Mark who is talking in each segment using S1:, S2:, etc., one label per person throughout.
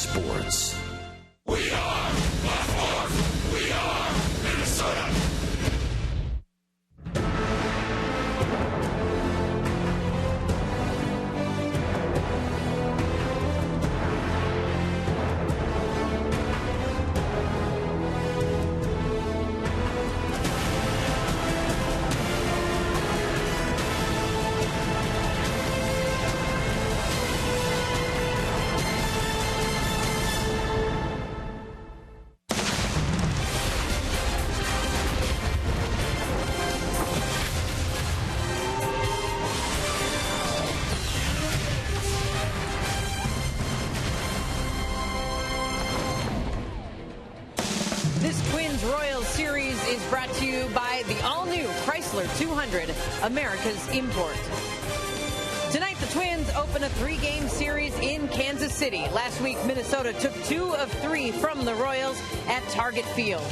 S1: sports.
S2: We are Baltimore. We are Minnesota.
S3: This Twins-Royals series is brought to you by the all-new Chrysler 200, America's import. Tonight, the Twins open a 3-game series in Kansas City. Last week, Minnesota took 2 of 3 from the Royals at Target Field.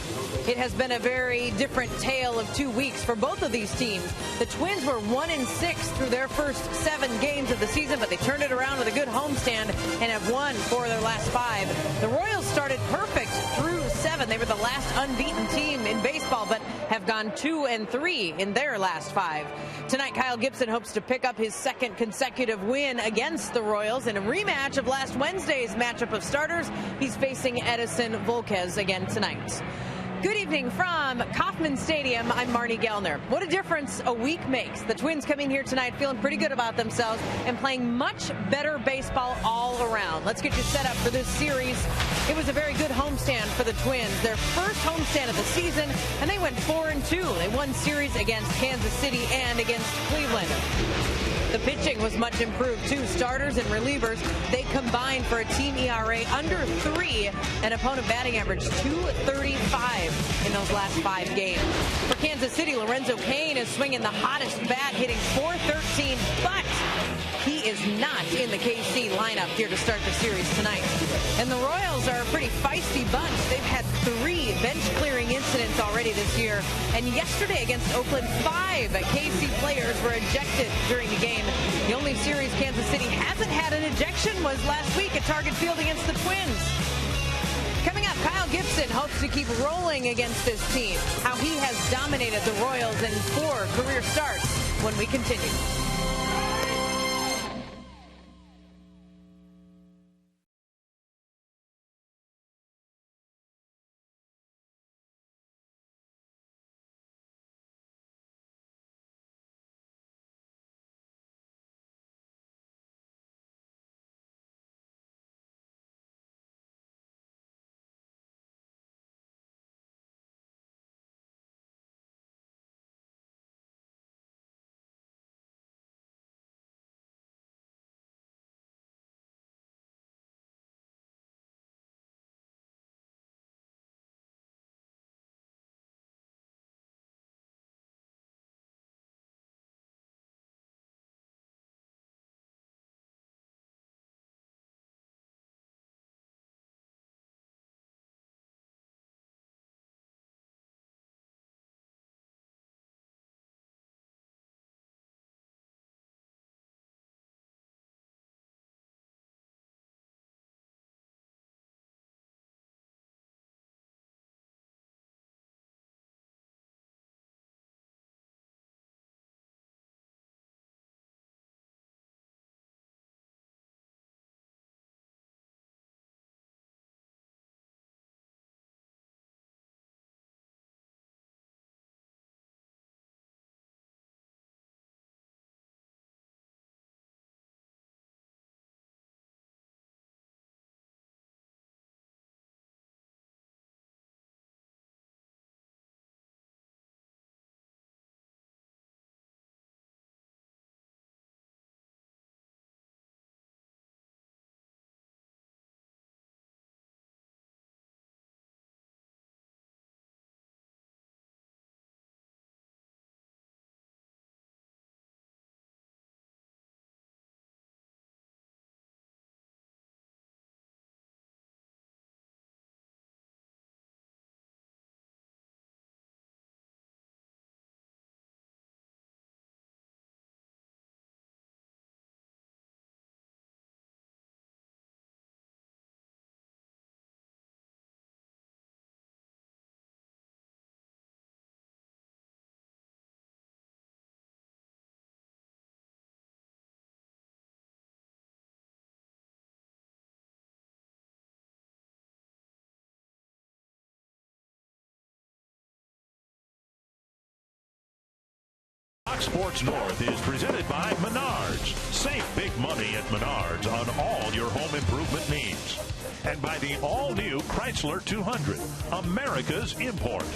S3: It has been a very different tale of 2 weeks for both of these teams. The Twins were 1-6 through their first 7 games of the season, but they turned it around with a good homestand and have won 4 of their last 5. The Royals started perfect through 7. They were the last unbeaten team in baseball, but have gone 2-3 in their last 5. Tonight, Kyle Gibson hopes to pick up his second consecutive win against the Royals in a rematch of last Wednesday's matchup of starters. He's facing Edison Volquez again tonight. Good evening from Kauffman Stadium. I'm Marnie Gellner. What a difference a week makes. The Twins coming here tonight feeling pretty good about themselves and playing much better baseball all around. Let's get you set up for this series. It was a very good homestand for the Twins. Their first homestand of the season, and they went 4-2. They won series against Kansas City and against Cleveland. The pitching was much improved, too. Starters and relievers, they combined for a team ERA under 3, and opponent batting average 235 in those last 5 games. For Kansas City, Lorenzo Cain is swinging the hottest bat, hitting .413, but he is not in the KC lineup here to start the series tonight. And the Royals are a pretty feisty bunch. They've had 3 bench-clearing incidents already this year, and yesterday against Oakland, 5 KC players were ejected during the game. The only series Kansas City hasn't had an ejection was last week at Target Field against the Twins. Coming up, Kyle Gibson hopes to keep rolling against this team. How he has dominated the Royals in 4 career starts when we continue.
S1: Fox Sports North is presented by Menards. Save big money at Menards on all your home improvement needs. And by the all-new Chrysler 200, America's import.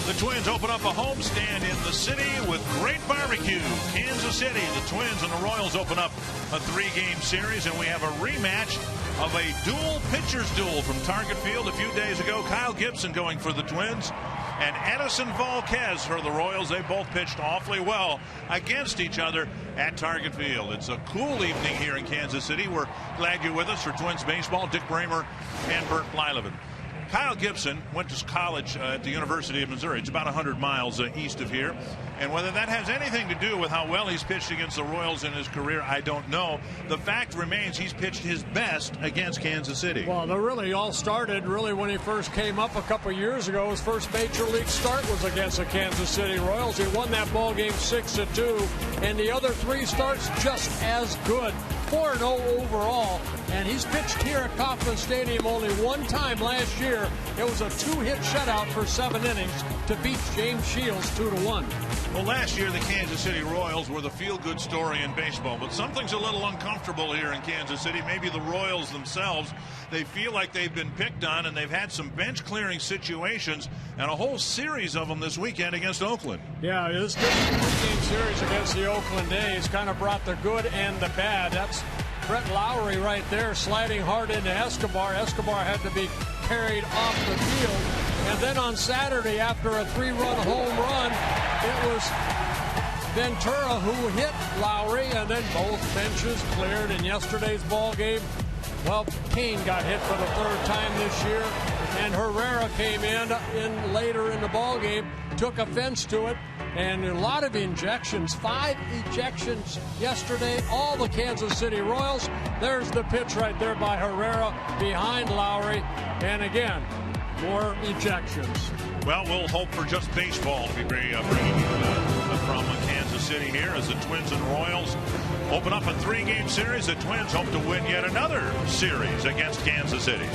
S4: The Twins open up a homestand in the city with great barbecue. Kansas City, the Twins and the Royals open up a 3-game series, and we have a rematch of a dual pitchers duel from Target Field a few days ago. Kyle Gibson going for the Twins and Edison Volquez for the Royals. They both pitched awfully well against each other at Target Field. It's a cool evening here in Kansas City. We're glad you're with us for Twins baseball. Dick Bramer and Bert Blyleven. Kyle Gibson went to college at the University of Missouri. It's about 100 miles east of here. And whether that has anything to do with how well he's pitched against the Royals in his career, I don't know. The fact remains he's pitched his best against Kansas City.
S5: Well, it really all started when he first came up a couple years ago. His first major league start was against the Kansas City Royals. He won that ball game 6-2, and the other 3 starts just as good. 4-0 overall, and he's pitched here at Kauffman Stadium only one time last year. It was a 2-hit shutout for 7 innings to beat James Shields 2-1.
S4: Well, last year the Kansas City Royals were the feel-good story in baseball, but something's a little uncomfortable here in Kansas City. Maybe the Royals themselves, they feel like they've been picked on, and they've had some bench-clearing situations, and a whole series of them this weekend against Oakland.
S5: Yeah, this game series against the Oakland A's kind of brought the good and the bad. That's Brett Lowry right there sliding hard into Escobar. Escobar had to be carried off the field. And then on Saturday, after a 3-run home run, it was Ventura who hit Lowry, and then both benches cleared in yesterday's ball game. Well, Kane got hit for the 3rd time this year, and Herrera came in later in the ball game, took offense to it, and a lot of injections, 5 ejections yesterday, all the Kansas City Royals. There's the pitch right there by Herrera behind Lowry, and again, more ejections.
S4: Well, we'll hope for just baseball to be bringing you from Kansas City here as the Twins and Royals open up a 3-game series. The Twins hope to win yet another series against Kansas City.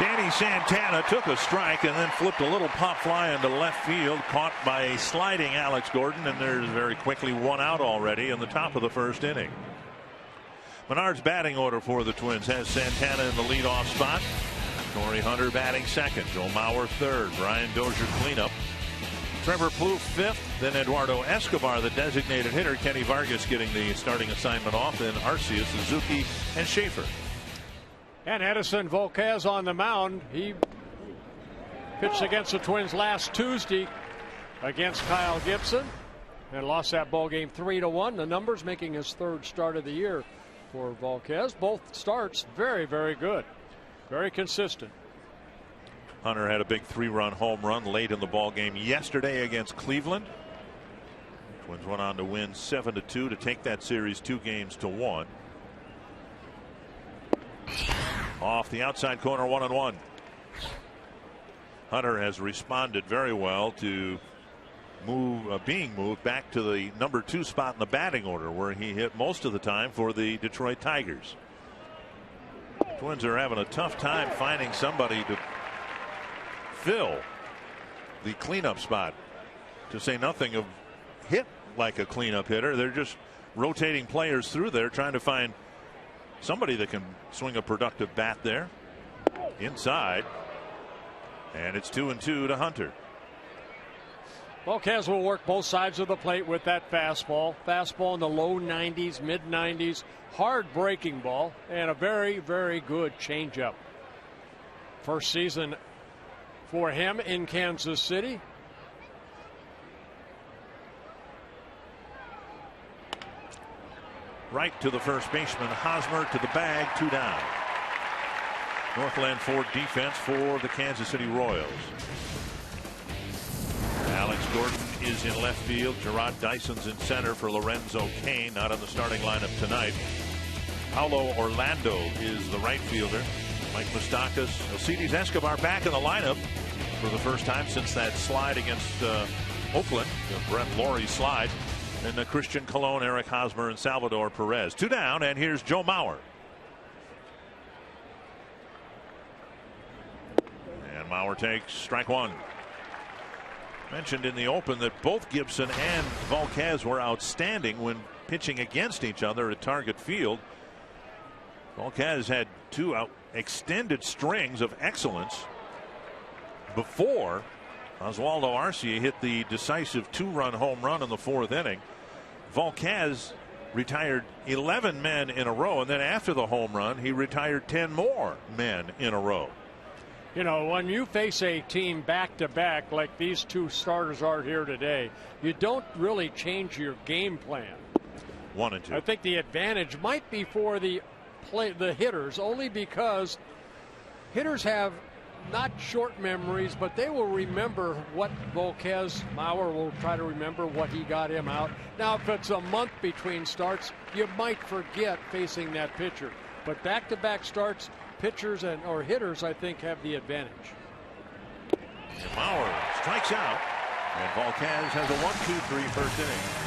S4: Danny Santana took a strike and then flipped a little pop fly into left field, caught by a sliding Alex Gordon, and there's very quickly 1 out already in the top of the 1st inning. Menard's batting order for the Twins has Santana in the leadoff spot, Torrey Hunter batting 2nd, Joe Mauer 3rd, Brian Dozier cleanup,
S1: Trevor Plouffe fifth, then Eduardo Escobar, the designated hitter. Kenny Vargas getting the starting assignment off, then Arcia, Suzuki, and Schaefer.
S5: And Edison Volquez on the mound. He pitched against the Twins last Tuesday against Kyle Gibson and lost that ball game 3-1. The numbers making his third start of the year for Volquez. Both starts very, very good. Very consistent.
S1: Hunter had a big 3-run home run late in the ball game yesterday against Cleveland. Twins went on to win 7-2 to take that series 2-1. Off the outside corner, 1-1. Hunter has responded very well to being moved back to the number 2 spot in the batting order, where he hit most of the time for the Detroit Tigers. Twins are having a tough time finding somebody to fill the cleanup spot, to say nothing of hit like a cleanup hitter. They're just rotating players through there, trying to find somebody that can swing a productive bat there. Inside, and it's 2-2 to Hunter.
S5: Volquez will work both sides of the plate with that fastball. Fastball in the low 90s, mid 90s, hard breaking ball, and a very, very good changeup. First season for him in Kansas City.
S1: Right to the first baseman, Hosmer to the bag, 2 down. Northland Ford defense for the Kansas City Royals. Alex Gordon is in left field. Gerard Dyson's in center for Lorenzo Cain, not on the starting lineup tonight. Paulo Orlando is the right fielder. Mike Moustakas, Alcides Escobar back in the lineup for the first time since that slide against Oakland, the Brett Laurie slide. And Christian Colon, Eric Hosmer, and Salvador Perez. 2 down, and here's Joe Mauer. And Mauer takes strike 1. Mentioned in the open that both Gibson and Volquez were outstanding when pitching against each other at Target Field. Volquez had 2 extended strings of excellence before Oswaldo Arcia hit the decisive 2-run home run in the 4th inning. Volquez retired 11 men in a row, and then after the home run, he retired 10 more men in a row.
S5: You know, when you face a team back-to-back like these 2 starters are here today, you don't really change your game plan.
S1: 1 and 2.
S5: I think the advantage might be for the hitters, only because hitters have not short memories, but they will remember what Volquez. Mauer will try to remember what he got him out. Now, if it's a month between starts, you might forget facing that pitcher. But back-to-back starts, pitchers or hitters, I think, have the advantage.
S1: And Mauer strikes out, and Volquez has a 1-2-3 first inning.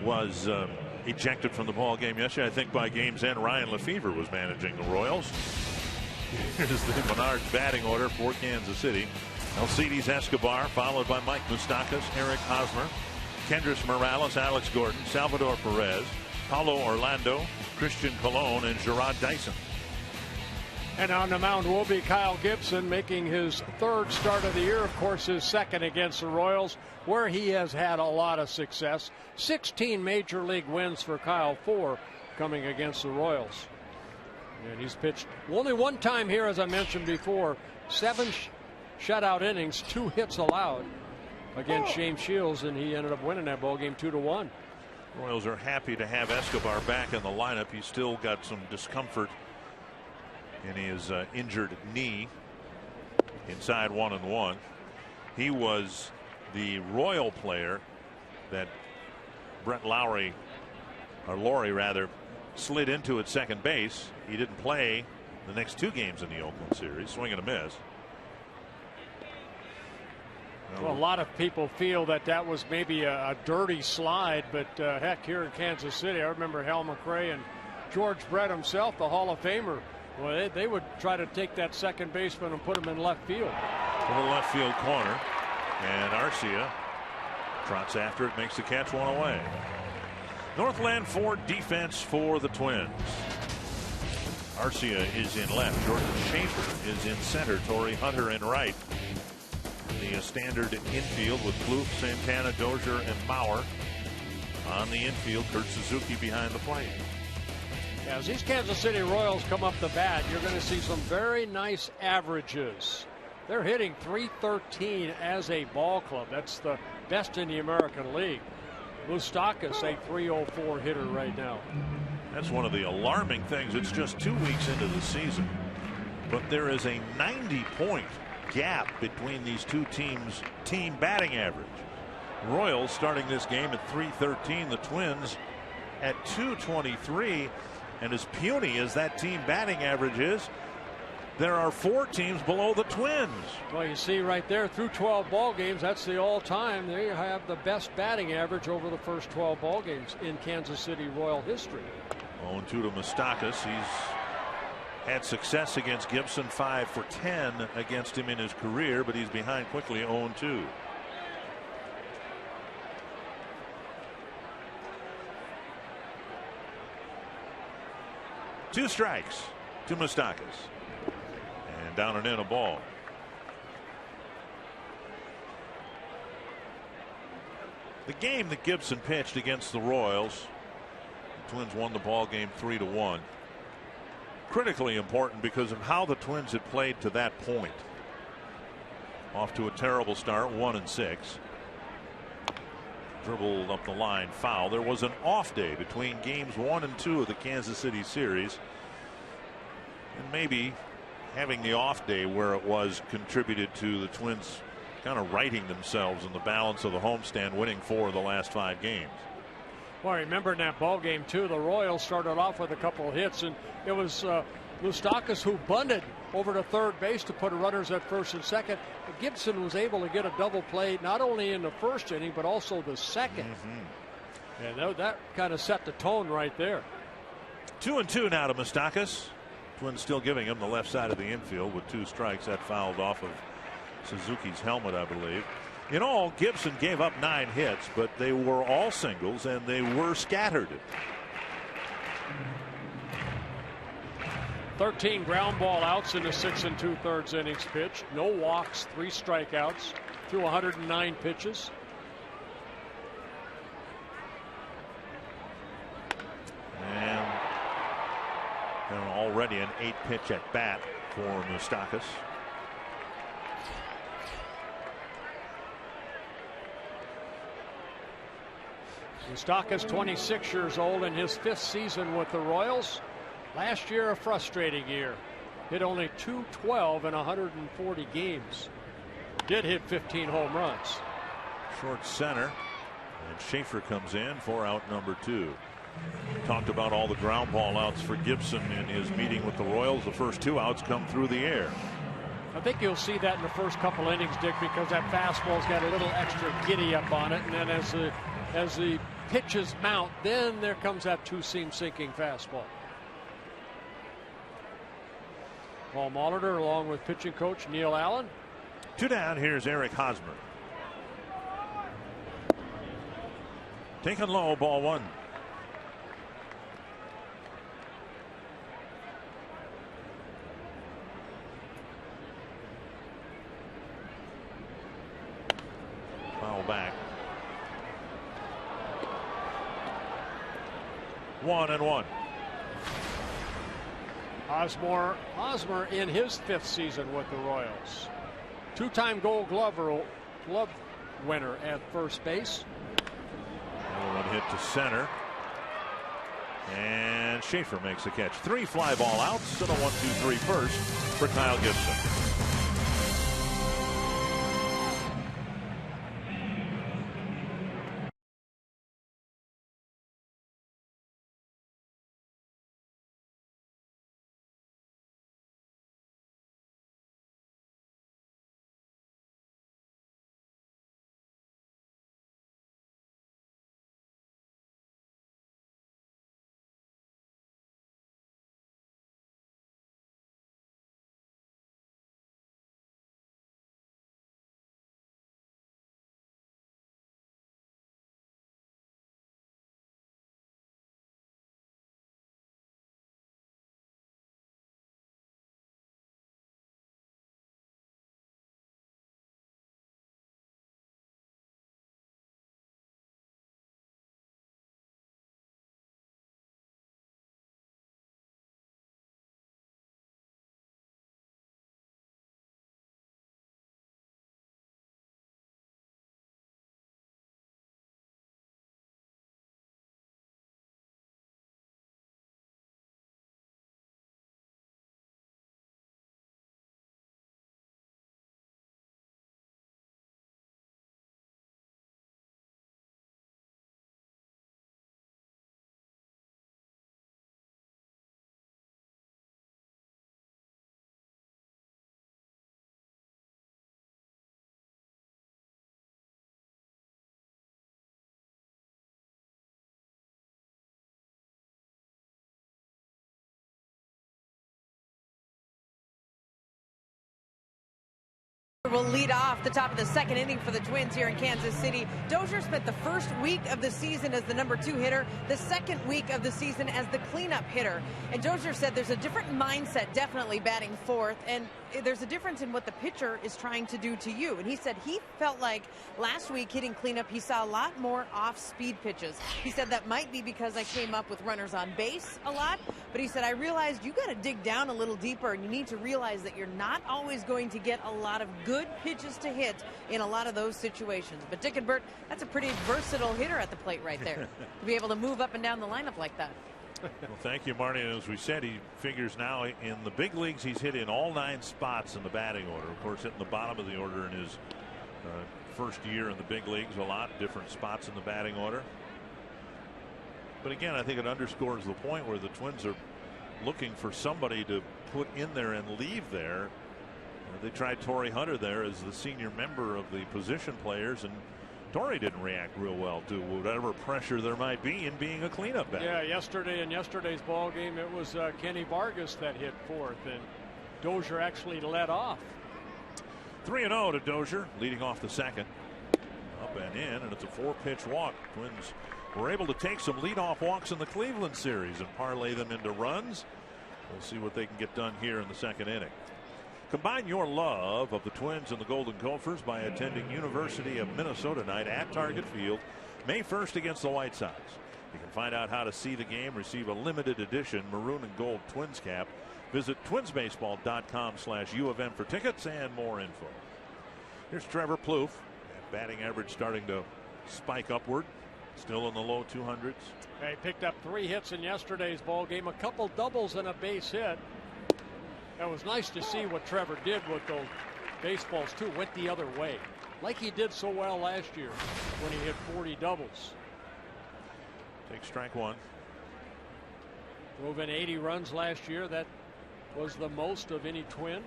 S1: was ejected from the ball game yesterday. I think by game's end, Ryan Lefevre was managing the Royals. Here's the Menards batting order for Kansas City. Alcides Escobar, followed by Mike Moustakas, Eric Hosmer, Kendrys Morales, Alex Gordon, Salvador Perez, Paulo Orlando, Christian Colon, and Gerard Dyson.
S5: And on the mound will be Kyle Gibson, making his third start of the year. Of course, his second against the Royals, where he has had a lot of success. 16 major league wins for Kyle, 4 coming against the Royals. And he's pitched only one time here, as I mentioned before. 7 shutout innings, 2 hits allowed against James Shields, and he ended up winning that ball game 2-1.
S1: Royals are happy to have Escobar back in the lineup. He's still got some discomfort in his injured knee inside 1-1. He was the Royal player that Brett Lowry, or Laurie rather, slid into at second base. He didn't play the next 2 games in the Oakland series. Swing and a miss.
S5: Well, a lot of people feel that that was maybe a dirty slide, but heck, here in Kansas City, I remember Hal McRae and George Brett himself, the Hall of Famer. Well, they would try to take that second baseman and put him in left field.
S1: To the left field corner, and Arcia trots after it, makes the catch, 1 away. Northland Ford defense for the Twins. Arcia is in left. Jordan Schaefer is in center. Torrey Hunter in right. The standard infield with Plouffe, Santana, Dozier, and Mauer. On the infield, Kurt Suzuki behind the plate.
S5: As these Kansas City Royals come up the bat, you're going to see some very nice averages. They're hitting .313 as a ball club. That's the best in the American League. Moustakas, a .304 hitter right now.
S1: That's one of the alarming things. It's just 2 weeks into the season, but there is a 90-point gap between these two teams' team batting average. Royals starting this game at .313, the Twins at .223. And as puny as that team batting average is, there are 4 teams below the Twins.
S5: Well, you see right there, through 12 ball games, that's the all-time. They have the best batting average over the first 12 ball games in Kansas City Royal history.
S1: 0-2 to Moustakas. He's had success against Gibson, 5 for 10 against him in his career, but he's behind quickly, 0-2. Two strikes to Moustakas. And down and in, a ball. The game that Gibson pitched against the Royals, the Twins won the ball game 3-1. Critically important because of how the Twins had played to that point. Off to a terrible start, 1-6. Dribbled up the line, foul. There was an off day between games 1 and 2 of the Kansas City series, and maybe having the off day where it was contributed to the Twins kind of righting themselves in the balance of the homestand, winning 4 of the last 5 games.
S5: Well, remember in that ball game too, the Royals started off with a couple of hits, and it was Moustakas who bunted over to third base to put runners at first and second. But Gibson was able to get a double play not only in the first inning but also the second. And that kind of set the tone right there.
S1: 2-2 now to Moustakas. Twins still giving him the left side of the infield with 2 strikes. That fouled off of Suzuki's helmet, I believe. In all, Gibson gave up 9 hits, but they were all singles and they were scattered.
S5: 13 ground ball outs in the 6 2/3 innings pitched. No walks, 3 strikeouts through 109 pitches.
S1: And already an 8-pitch at bat for Moustakas.
S5: Moustakas, 26 years old, in his 5th season with the Royals. Last year, a frustrating year. Hit only .212 in 140 games. Did hit 15 home runs.
S1: Short center, and Schaefer comes in for out number 2. Talked about all the ground ball outs for Gibson in his meeting with the Royals. The first 2 outs come through the air.
S5: I think you'll see that in the first couple innings, Dick, because that fastball's got a little extra giddy up on it, and then as the pitches mount, then there comes that two-seam sinking fastball. Paul Molitor along with pitching coach Neil Allen.
S1: 2 down. Here's Eric Hosmer. Taken low, ball 1. Foul back. 1-1.
S5: Hosmer in his 5th season with the Royals. 2-time Gold Glove winner at first base.
S1: One hit to center. And Schaefer makes the catch. 3 fly ball outs and a 1-2-3 first for Kyle Gibson.
S3: Will lead off the top of the 2nd inning for the Twins here in Kansas City. Dozier spent the first week of the season as the number 2 hitter, the 2nd week of the season as the cleanup hitter. And Dozier said there's a different mindset definitely batting 4th, and there's a difference in what the pitcher is trying to do to you. And he said he felt like last week hitting cleanup, he saw a lot more off-speed pitches. He said that might be because I came up with runners on base a lot, but he said I realized you got to dig down a little deeper, and you need to realize that you're not always going to get a lot of good pitches to hit in a lot of those situations. But Dick and Bert, that's a pretty versatile hitter at the plate right there to be able to move up and down the lineup like that.
S1: Well, thank you, Marty. And as we said, he figures now in the big leagues he's hit in all 9 spots in the batting order. Of course, hitting the bottom of the order in his first year in the big leagues, a lot different spots in the batting order. But again, I think it underscores the point where the Twins are looking for somebody to put in there and leave there. They tried Torrey Hunter there as the senior member of the position players, and Torrey didn't react real well to whatever pressure there might be in being a cleanup batter.
S5: Yeah, yesterday in yesterday's ball game, it was Kenny Vargas that hit 4th, and Dozier actually led off.
S1: 3-0 to Dozier, leading off the 2nd. Up and in, and it's a 4-pitch walk. Twins were able to take some leadoff walks in the Cleveland series and parlay them into runs. We'll see what they can get done here in the 2nd inning. Combine your love of the Twins and the Golden Gophers by attending University of Minnesota night at Target Field May 1st against the White Sox. You can find out how to see the game, receive a limited edition maroon and gold Twins cap. Visit twinsbaseball.com/U of M for tickets and more info. Here's Trevor Plouffe. Batting average starting to spike upward. Still in the low 200s.
S5: He picked up 3 hits in yesterday's ball game, a couple doubles and a base hit. It was nice to see what Trevor did with those baseballs too. Went the other way, like he did so well last year when he hit 40 doubles.
S1: Take strike 1.
S5: Drove in 80 runs last year. That was the most of any Twin.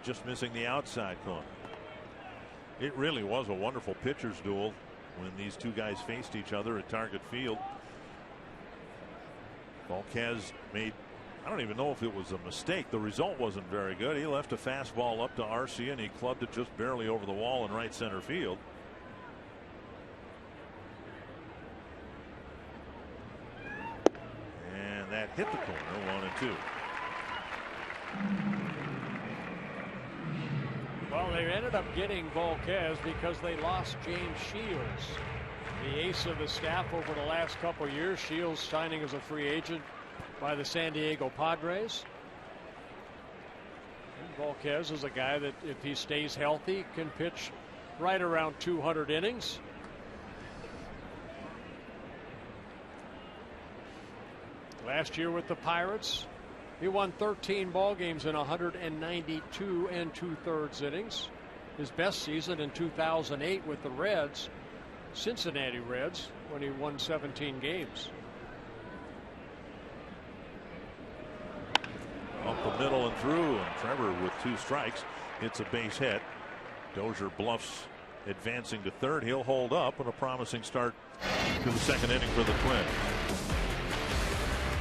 S1: just missing the outside corner. It really was a wonderful pitcher's duel when these two guys faced each other at Target Field. Volquez made, I don't even know if it was a mistake. The result wasn't very good. He left a fastball up to Arcia and he clubbed it just barely over the wall in right center field. And that hit the corner, 1-2.
S5: Well, they ended up getting Volquez because they lost James Shields, the ace of the staff over the last couple of years. Shields signing as a free agent by the San Diego Padres. And Volquez is a guy that, if he stays healthy, can pitch right around 200 innings. Last year with the Pirates, he won 13 ball games in 192 2/3 innings. His best season in 2008 with the Reds, Cincinnati Reds, when he won 17 games.
S1: Up the middle and through, and Trevor with 2 strikes hits a base hit. Dozier bluffs advancing to third. He'll hold up, and a promising start to the second inning for the Twins.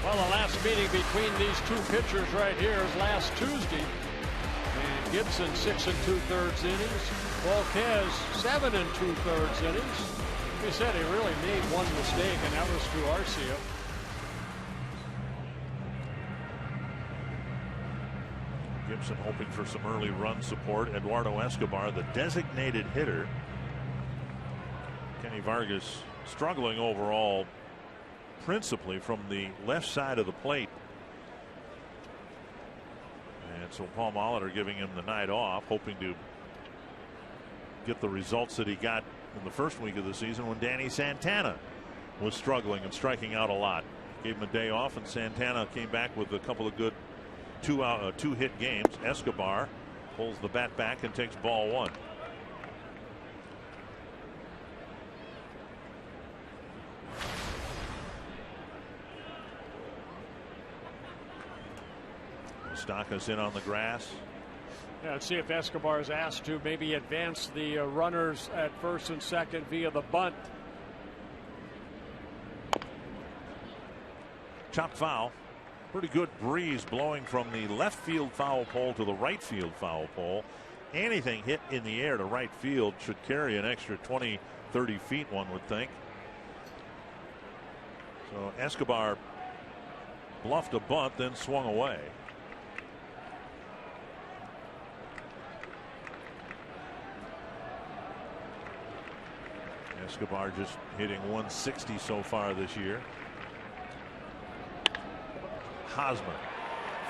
S5: Well, the last meeting between these two pitchers right here is last Tuesday. And Gibson 6 2/3 innings. Volquez 7 2/3 innings. He said he really made one mistake, and that was to Arcia.
S1: Gibson hoping for some early run support. Eduardo Escobar, the designated hitter. Kenny Vargas struggling overall, principally from the left side of the plate. And so Paul Molitor giving him the night off, hoping to get the results that he got in the first week of the season when Danny Santana was struggling and striking out a lot. Gave him a day off, and Santana came back with a couple of good two hit games. Escobar pulls the bat back and takes ball 1. Staka's in on the grass.
S5: Yeah, let's see if Escobar is asked to maybe advance the runners at first and second via the bunt.
S1: Chopped foul. Pretty good breeze blowing from the left field foul pole to the right field foul pole. Anything hit in the air to right field should carry an extra 20-30 feet, one would think. So Escobar bluffed a bunt, then swung away. Escobar just hitting 160 so far this year. Hosmer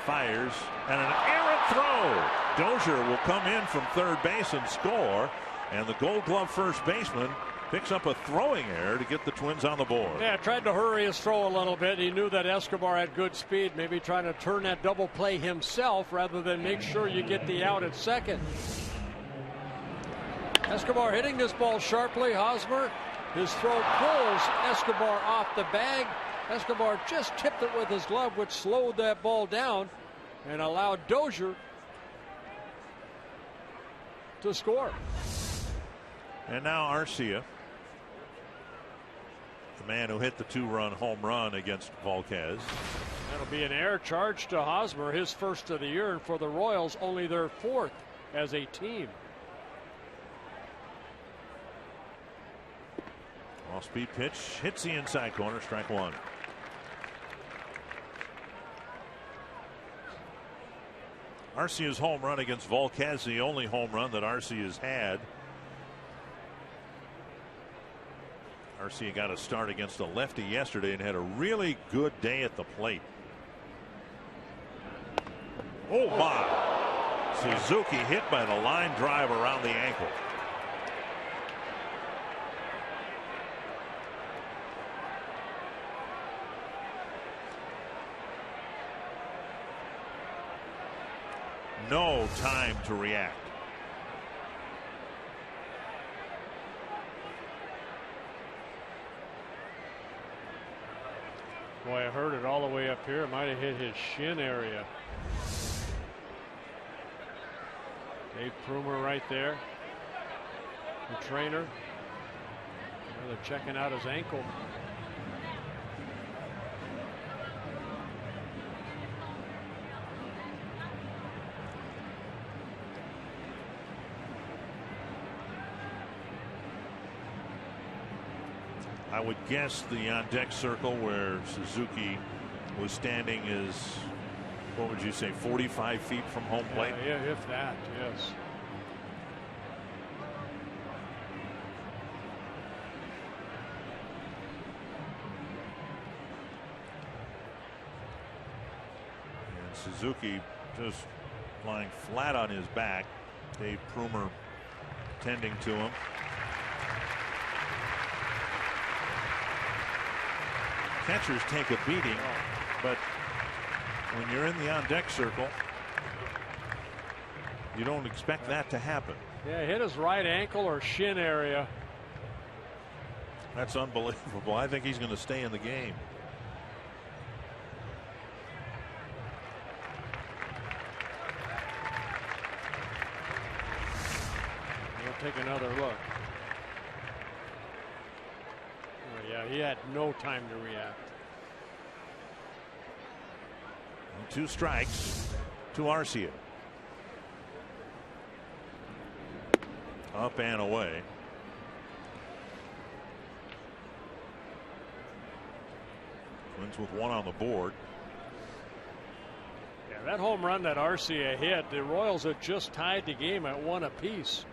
S1: fires, and an errant throw. Dozier will come in from third base and score, and the Gold Glove first baseman picks up a throwing error to get the Twins on the board.
S5: Yeah, tried to hurry his throw a little bit. He knew that Escobar had good speed, maybe trying to turn that double play himself rather than make sure you get the out at second. Escobar hitting this ball sharply. Hosmer, his throw pulls Escobar off the bag. Escobar just tipped it with his glove, which slowed that ball down and allowed Dozier to score.
S1: And now Arcia, the man who hit the 2-run home run against Volquez.
S5: That'll be an error charge to Hosmer, his first of the year, and for the Royals, only their 4th as a team.
S1: Off-speed pitch hits the inside corner, strike 1. Arcia's home run against Volquez, the only home run that Arcia's had. Arcia got a start against a lefty yesterday and had a really good day at the plate. Oh my! Suzuki hit by the line drive around the ankle. No time to react.
S5: Boy, I heard it all the way up here. It might have hit his shin area. Dave Prumer right there, the trainer. They're checking out his ankle.
S4: I would guess the on-deck circle where Suzuki was standing is, what would you say, 45 feet from home plate?
S5: Yeah, if that, yes.
S4: And Suzuki just lying flat on his back. Dave Prumer tending to him. Catchers take a beating, but when you're in the on-deck circle, you don't expect that to happen.
S5: Yeah, hit his right ankle or shin area.
S4: That's unbelievable. I think he's going to stay in the game.
S5: We'll take another look. Oh, yeah, he had no time to react.
S4: And 2 strikes to Arcia. Up and away. Twins with 1 on the board.
S5: Yeah, that home run that Arcia hit, the Royals had just tied the game at 1 apiece.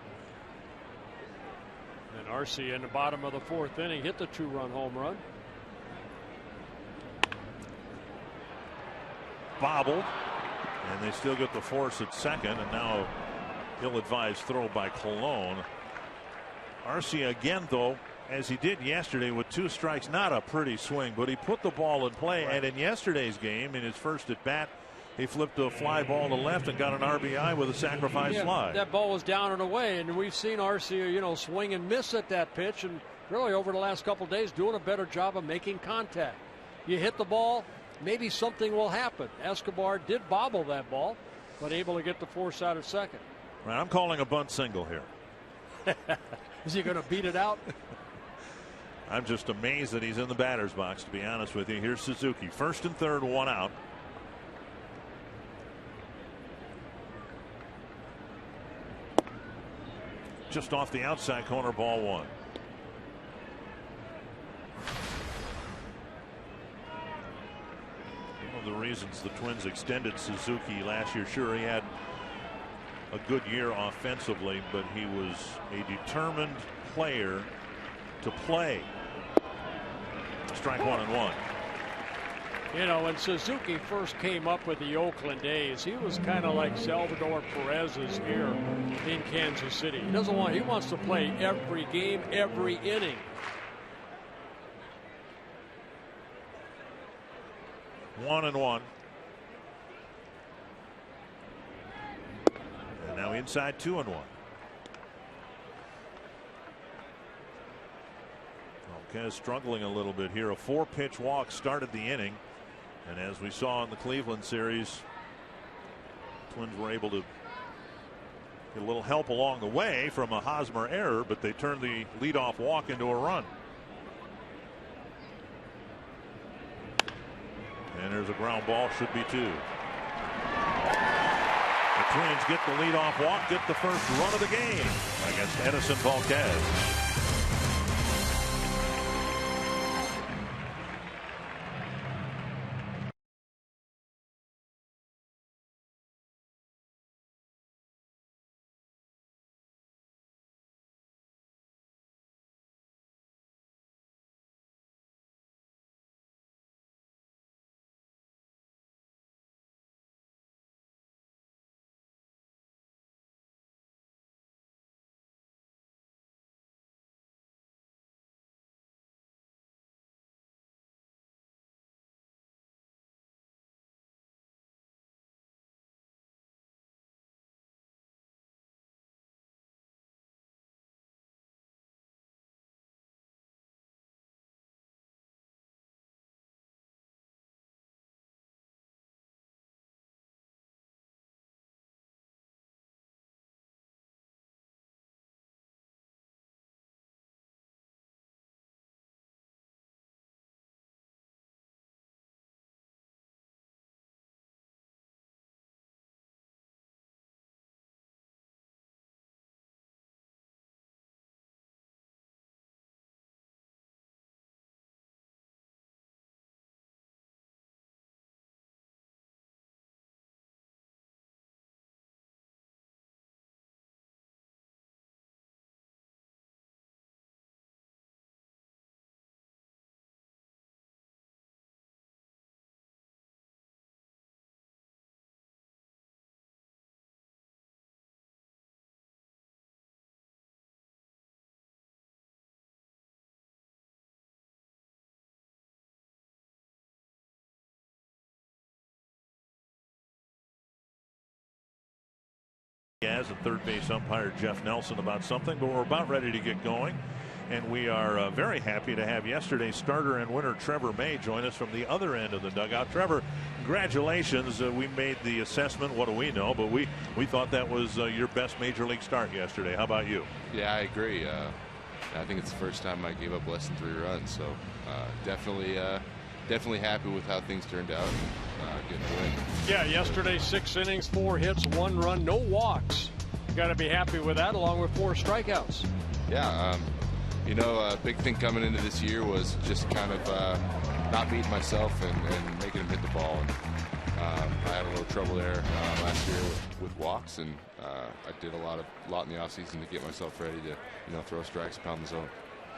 S5: And Arcia in the bottom of the 4th inning hit the 2-run home run.
S4: Bobbled, and they still get the force at second, and now ill-advised throw by Colon. Arcia again, though, as he did yesterday with 2 strikes, not a pretty swing, but he put the ball in play. Right. And in yesterday's game, in his first at bat, he flipped a fly ball to left and got an RBI with a sacrifice fly.
S5: That ball was down and away, and we've seen Arcia, swing and miss at that pitch, and really over the last couple of days doing a better job of making contact. You hit the ball, maybe something will happen. Escobar did bobble that ball, but able to get the force out at second.
S4: Right, I'm calling a bunt single here.
S5: Is he going to beat it out?
S4: I'm just amazed that he's in the batter's box, to be honest with you. Here's Suzuki, 1st and 3rd, 1 out. Just off the outside corner, ball 1. One of the reasons the Twins extended Suzuki last year, sure, he had a good year offensively, but he was a determined player to play. Strike 1 and 1.
S5: When Suzuki first came up with the Oakland A's, he was kind of like Salvador Perez's here in Kansas City. He wants to play every game, every inning.
S4: One and 1. And now inside 2 and 1. Okay, struggling a little bit here. A 4-pitch walk started the inning. And as we saw in the Cleveland series, Twins were able to get a little help along the way from a Hosmer error, but they turned the leadoff walk into a run. And there's a ground ball, should be 2. The Twins get the leadoff walk, get the first run of the game against Edison Volquez.
S1: As and third base umpire Jeff Nelson about something, but we're about ready to get going. And we are very happy to have yesterday's starter and winner Trevor May join us from the other end of the dugout. Trevor, congratulations. We made the assessment. What do we know? But we thought that was your best major league start yesterday. How about you?
S6: Yeah, I agree. I think it's the first time I gave up less than 3 runs. So definitely happy with how things turned out. Getting a win.
S5: Yeah, yesterday 6 innings, 4 hits, 1 run, no walks. Got to be happy with that, along with 4 strikeouts.
S6: Yeah, you know, a big thing coming into this year was just kind of not beating myself and making him hit the ball. And I had a little trouble there last year with walks, and I did a lot in the offseason to get myself ready to throw strikes, pound the zone.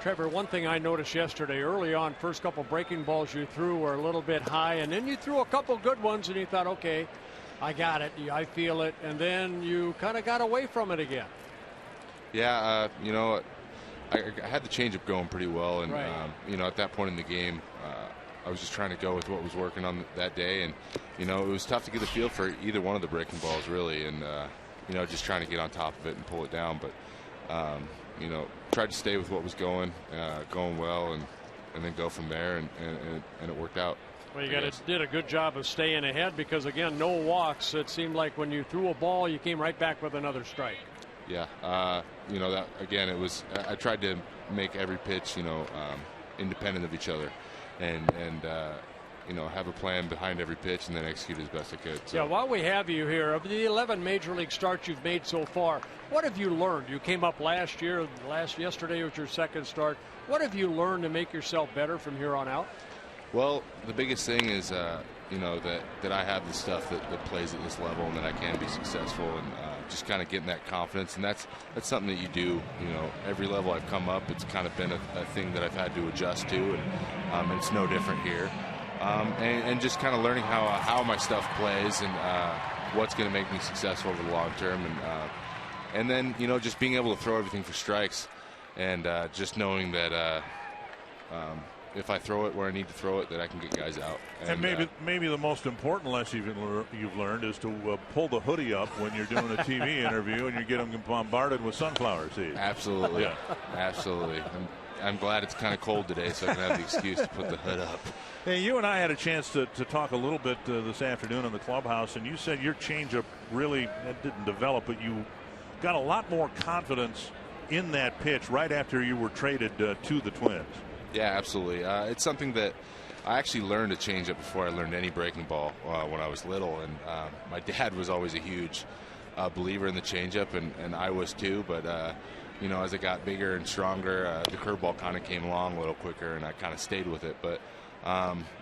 S5: Trevor, one thing I noticed yesterday, early on, first couple breaking balls you threw were a little bit high, and then you threw a couple good ones, and you thought, okay, I got it, I feel it, and then you kind of got away from it again. Yeah,
S6: you know, I had the changeup going pretty well, and
S5: right.
S6: You know, at that point in the game, I was just trying to go with what was working on that day, and you know, it was tough to get a feel for either one of the breaking balls, really, and you know, just trying to get on top of it and pull it down, but you know, tried to stay with what was going well, and then go from there, and it worked out.
S5: Well, you did a good job of staying ahead, because again, no walks. It seemed like when you threw a ball, you came right back with another strike.
S6: Yeah, you know, that again, it was. I tried to make every pitch, you know, independent of each other, and you know, have a plan behind every pitch and then execute as best I could. So.
S5: Yeah, while we have you here, of the 11 major league starts you've made so far, what have you learned? You came up last year. Yesterday was your second start. What have you learned to make yourself better from here on out?
S6: Well, the biggest thing is, you know, that I have the stuff that plays at this level, and that I can be successful, and just kind of getting that confidence. And that's something that you do, you know, every level I've come up. It's kind of been a thing that I've had to adjust to, and it's no different here. And just kind of learning how my stuff plays, and what's going to make me successful over the long term, and then, you know, just being able to throw everything for strikes, and just knowing that if I throw it where I need to throw it, that I can get guys out.
S1: And maybe the most important lesson you've learned is to pull the hoodie up when you're doing a TV interview and you're getting bombarded with sunflower seeds.
S6: Absolutely, yeah. Absolutely. I'm glad it's kind of cold today, so I can have the excuse to put the hood up.
S1: Hey, you and I had a chance to talk a little bit this afternoon in the clubhouse, and you said your changeup really didn't develop, but you got a lot more confidence in that pitch right after you were traded to the Twins.
S6: Yeah, absolutely. It's something that I actually learned a changeup before I learned any breaking ball when I was little, and my dad was always a huge believer in the changeup, and I was too, but you know, as I got bigger and stronger, the curveball kind of came along a little quicker, and I kind of stayed with it. But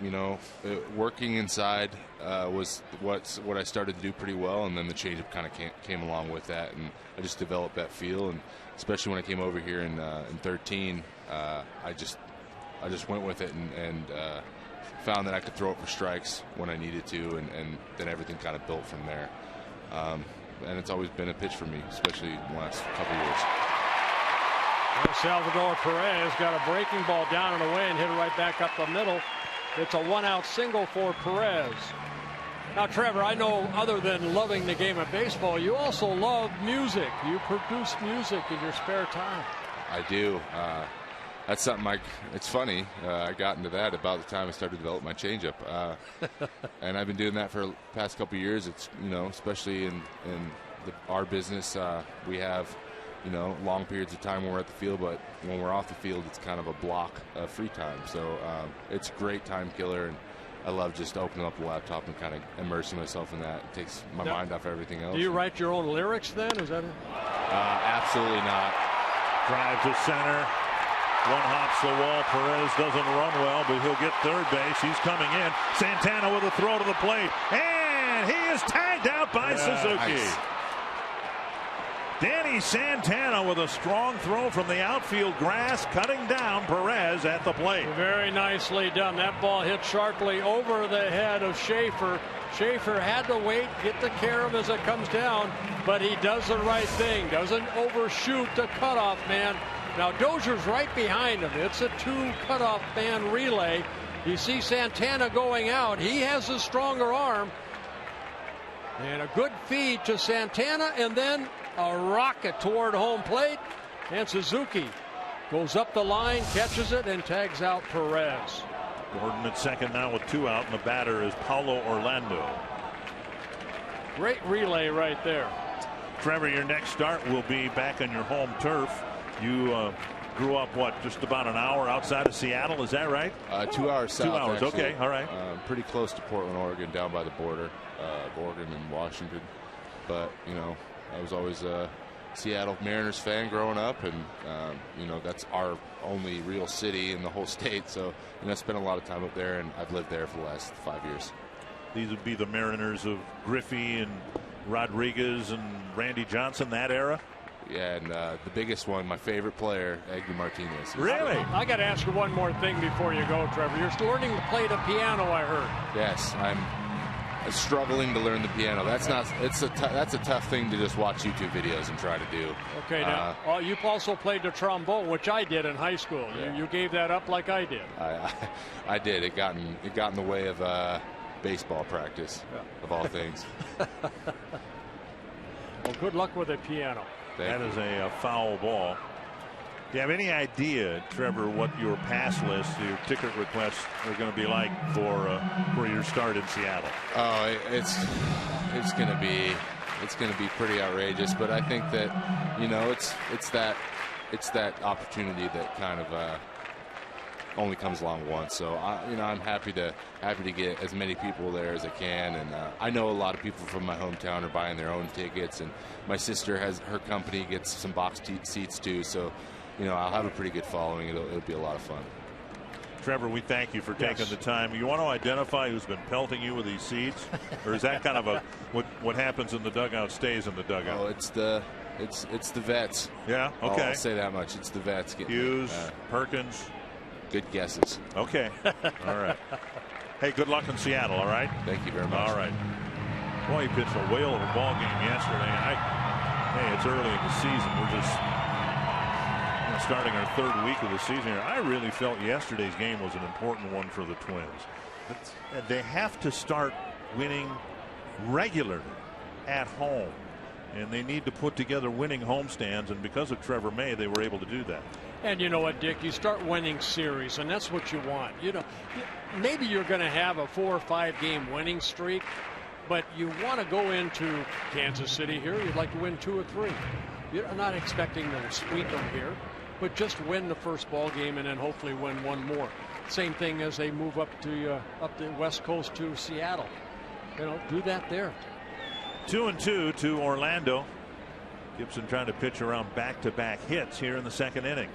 S6: you know, working inside was what I started to do pretty well, and then the changeup kind of came along with that, and I just developed that feel. And especially when I came over here in 13, I just went with it, and found that I could throw it for strikes when I needed to, and then everything kind of built from there. And it's always been a pitch for me, especially in the last couple of years.
S5: Salvador Perez got a breaking ball down and away and hit it right back up the middle. It's a 1-out single for Perez. Now, Trevor, I know other than loving the game of baseball, you also love music. You produce music in your spare time.
S6: I do. That's something it's funny. I got into that about the time I started to develop my changeup. And I've been doing that for the past couple of years. It's, you know, especially in our business, we have, you know, long periods of time when we're at the field, but when we're off the field, it's kind of a block of free time. So it's a great time killer, and I love just opening up the laptop and kind of immersing myself in that. It takes my mind off everything else.
S5: Do you write your own lyrics then? Is that it?
S6: Absolutely not.
S1: Drive to center. One hops the wall. Perez doesn't run well, but he'll get third base. He's coming in. Santana with a throw to the plate, and he is tagged out by Suzuki. Nice. Danny Santana with a strong throw from the outfield grass, cutting down Perez at the plate.
S5: Very nicely done. That ball hit sharply over the head of Schaefer. Schaefer had to wait, get the carom as it comes down, but he does the right thing. Doesn't overshoot the cutoff man. Now Dozier's right behind him. It's a 2 cutoff man relay. You see Santana going out. He has a stronger arm. And a good feed to Santana, and then a rocket toward home plate. And Suzuki goes up the line, catches it, and tags out Perez.
S1: Gordon at second now with 2 out, and the batter is Paulo Orlando.
S5: Great relay right there.
S1: Trevor, your next start will be back on your home turf. You grew up, what, just about an hour outside of Seattle, is that right?
S6: 2 hours south.
S1: 2 hours,
S6: actually.
S1: okay, all right.
S6: Pretty close to Portland, Oregon, down by the border of Oregon and Washington. But, you know, I was always a Seattle Mariners fan growing up, and, you know, that's our only real city in the whole state. So, you know, I spent a lot of time up there, and I've lived there for the last 5 years. These would be the Mariners of Griffey and Rodriguez and Randy Johnson, that era? Yeah, and the biggest one, my favorite player, Edgar Martinez.
S1: Really?
S5: I got to ask you one more thing before you go, Trevor. You're learning to play the piano, I heard.
S6: Yes, I'm struggling to learn the piano. That's a tough thing to just watch YouTube videos and try to do.
S5: Okay, now you've also played the trombone, which I did in high school. Yeah. You gave that up like I did.
S6: I did. It got in the way of baseball practice, of all things.
S5: Well, good luck with the piano.
S1: That is a foul ball. Do you have any idea, Trevor, what your pass list, your ticket requests are going to be like for your start in Seattle?
S6: Oh, it's going to be pretty outrageous. But I think that, you know, it's that opportunity that kind of only comes along once. So you know, I'm happy to get as many people there as I can, and I know a lot of people from my hometown are buying their own tickets, and my sister has her company gets some box seats too. So, you know, I'll have a pretty good following. It'll be a lot of fun.
S1: Trevor, we thank you for taking the time. You want to identify who's been pelting you with these seeds, or is that kind of what happens in the dugout stays in the dugout?
S6: Oh, it's the vets.
S1: Yeah. Okay.
S6: I'll say that much. It's the vets.
S1: Hughes, Perkins.
S6: Good guesses.
S1: Okay. All right. Hey, good luck in Seattle. All right.
S6: Thank you very much.
S1: All right. Boy, he pitched a whale of a ball game yesterday. Hey, it's early in the season. We're just starting our third week of the season here. I really felt yesterday's game was an important one for the Twins. They have to start winning regularly at home, and they need to put together winning homestands, and because of Trevor May, they were able to do that.
S5: And you know what, Dick, you start winning series, and that's what you want. You know, maybe you're going to have a 4 or 5 game winning streak, but you want to go into Kansas City here. You'd like to win 2 or 3. You're not expecting to sweep them here, but just win the first ball game and then hopefully win one more. Same thing as they move up the West Coast to Seattle. You know, do that there.
S1: 2-2 to Orlando. Gibson trying to pitch around back-to-back hits here in the second inning.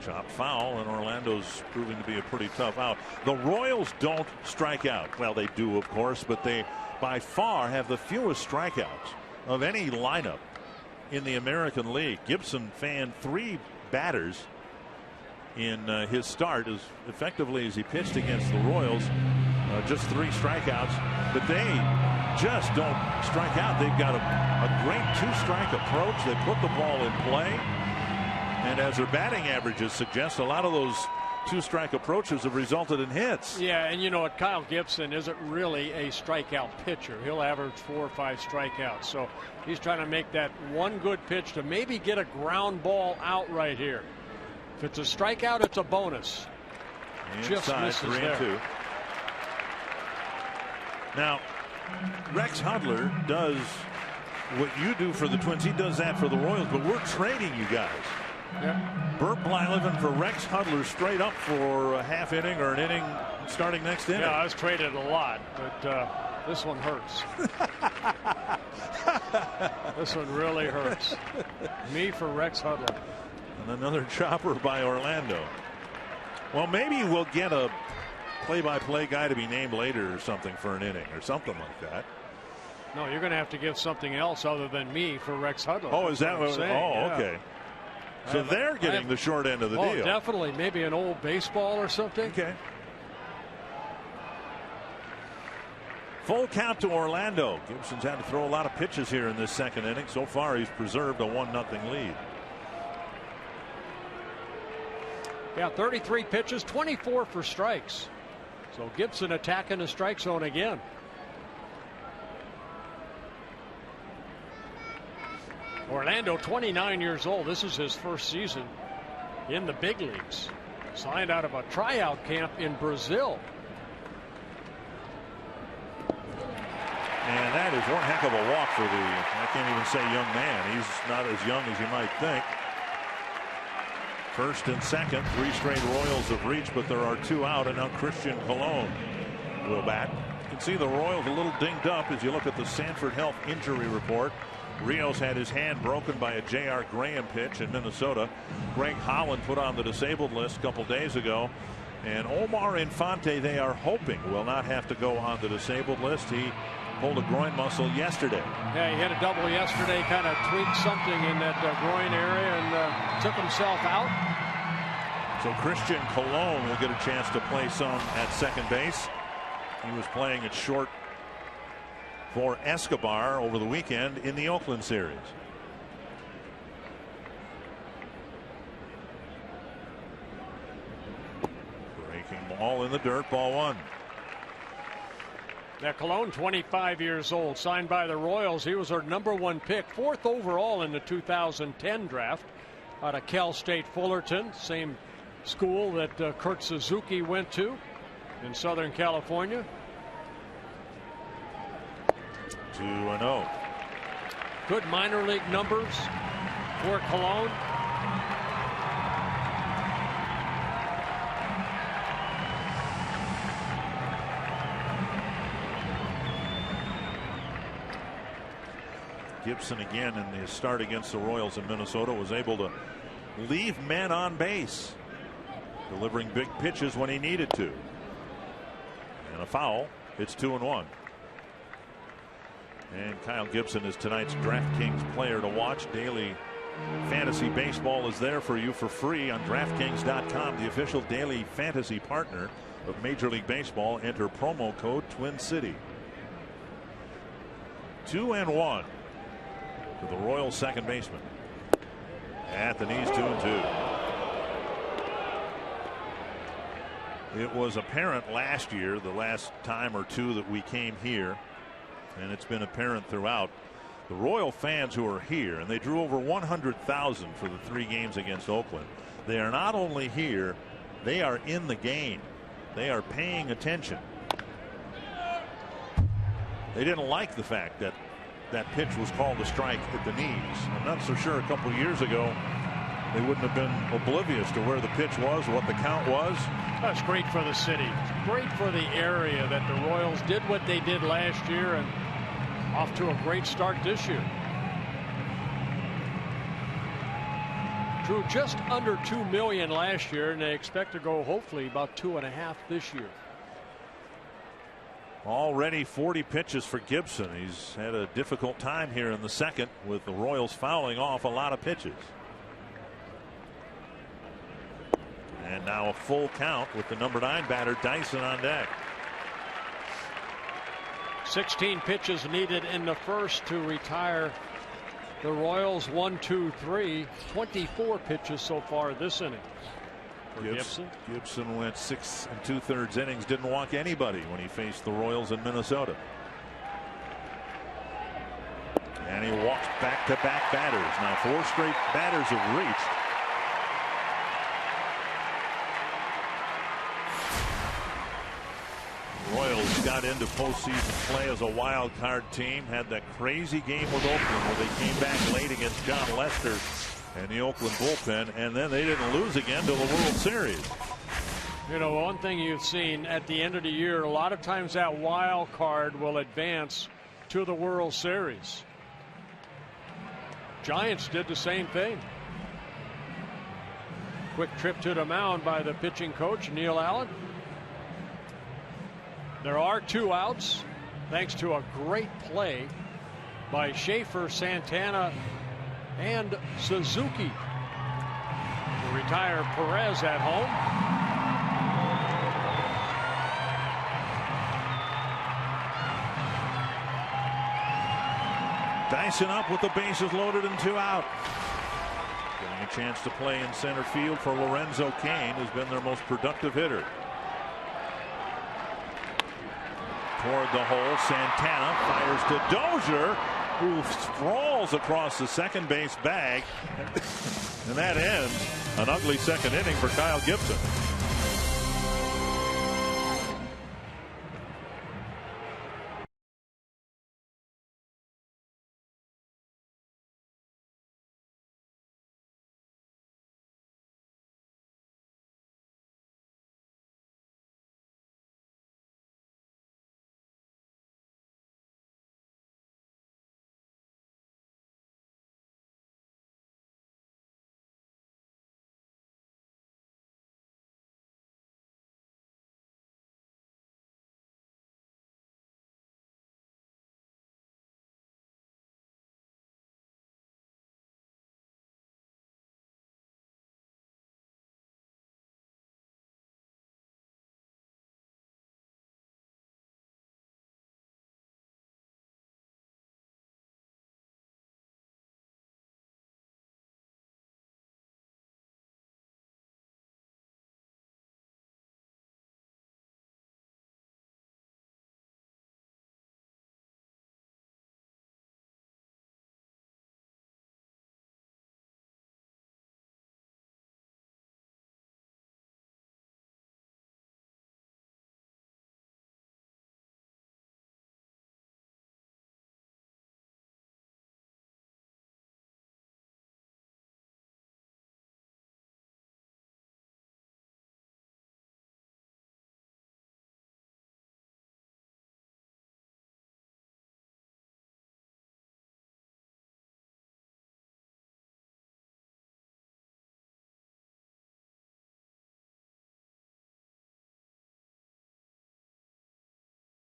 S1: Chop foul, and Orlando's proving to be a pretty tough out. The Royals don't strike out. Well, they do, of course, but they by far have the fewest strikeouts of any lineup in the American League. Gibson fanned 3 batters in his start as effectively as he pitched against the Royals. Just 3 strikeouts, but they just don't strike out. They've got a great 2-strike approach. They put the ball in play, and as their batting averages suggest, a lot of those 2-strike approaches have resulted in hits.
S5: Yeah, and you know what, Kyle Gibson isn't really a strikeout pitcher. He'll average 4 or 5 strikeouts, so he's trying to make that one good pitch to maybe get a ground ball out right here. If it's a strikeout, it's a bonus. Just misses
S1: 3-2. Now, Rex Hudler does what you do for the Twins. He does that for the Royals, but we're trading you guys.
S5: Yeah.
S1: Burt Blyleven for Rex Hudler straight up for a half inning or an inning starting next inning.
S5: Yeah, I was traded a lot, but this one hurts. This one really hurts. Me for Rex Hudler.
S1: And another chopper by Orlando. Well, maybe we'll get a play-by-play guy to be named later or something for an inning or something like that.
S5: No, you're going to have to give something else other than me for Rex Hudler.
S1: Oh, is that what?
S5: I'm saying?
S1: Oh, okay. So they're getting the short end of the deal.
S5: Definitely. Maybe an old baseball or something.
S1: Okay. Full count to Orlando. Gibson's had to throw a lot of pitches here in this second inning. So far, he's preserved a 1-0 lead.
S5: Yeah, 33 pitches, 24 for strikes. So Gibson attacking the strike zone again. Orlando, 29 years old. This is his first season in the big leagues. Signed out of a tryout camp in Brazil.
S1: And that is one heck of a walk for the, I can't even say young man. He's not as young as you might think. First and second, 3 straight Royals have reached, but there are 2 out, and now Christian Colon will bat. You can see the Royals a little dinged up as you look at the Sanford Health injury report. Rios had his hand broken by a J.R. Graham pitch in Minnesota. Greg Holland put on the disabled list a couple days ago. And Omar Infante, they are hoping, will not have to go on the disabled list. He pulled a groin muscle yesterday.
S5: Yeah, he hit a double yesterday, kind of tweaked something in that groin area and took himself out.
S1: So Christian Colon will get a chance to play some at second base. He was playing at short for Escobar over the weekend in the Oakland series. Breaking ball in the dirt, ball 1.
S5: Now Colon, 25 years old, signed by the Royals. He was our #1 pick, 4th overall in the 2010 draft out of Cal State Fullerton, same school that Kurt Suzuki went to in Southern California.
S1: 2-0.
S5: Good minor league numbers for Colon.
S1: Gibson again in his start against the Royals in Minnesota was able to leave men on base, delivering big pitches when he needed to. And a foul. It's 2-1. And Kyle Gibson is tonight's DraftKings player to watch. Daily fantasy baseball is there for you for free on DraftKings.com, the official daily fantasy partner of Major League Baseball. Enter promo code Twin City. 2-1 to the Royals second baseman. At the knees, 2-2. It was apparent last year, the last time or two that we came here, and it's been apparent throughout. The Royal fans who are here, and they drew over 100,000 for the 3 games against Oakland. They are not only here, they are in the game. They are paying attention. They didn't like the fact that that pitch was called a strike at the knees. I'm not so sure a couple years ago they wouldn't have been oblivious to where the pitch was, what the count was.
S5: That's great for the city. It's great for the area that the Royals did what they did last year and off to a great start this year. Drew just under 2 million last year, and they expect to go hopefully about 2.5 this year.
S1: Already 40 pitches for Gibson. He's had a difficult time here in the second with the Royals fouling off a lot of pitches. And now a full count with the number 9 batter Dyson on deck.
S5: 16 pitches needed in the first to retire the Royals. 1, 2, 3. 24 pitches so far this inning.
S1: Gibson went 6 2/3 innings, didn't walk anybody when he faced the Royals in Minnesota. And he walks back-to-back batters. Now 4 straight batters have reached. Royals got into postseason play as a wild card team, had that crazy game with Oakland where they came back late against John Lester and the Oakland bullpen, and then they didn't lose again till the World Series.
S5: You know, one thing you've seen at the end of the year, a lot of times that wild card will advance to the World Series. Giants did the same thing. Quick trip to the mound by the pitching coach, Neil Allen. There are 2 outs thanks to a great play by Schaefer, Santana, and Suzuki to retire Perez at home.
S1: Dyson up with the bases loaded and 2 out. Getting a chance to play in center field for Lorenzo Cain, who's been their most productive hitter. Toward the hole, Santana fires to Dozier, who sprawls across the second base bag. And that ends an ugly second inning for Kyle Gibson.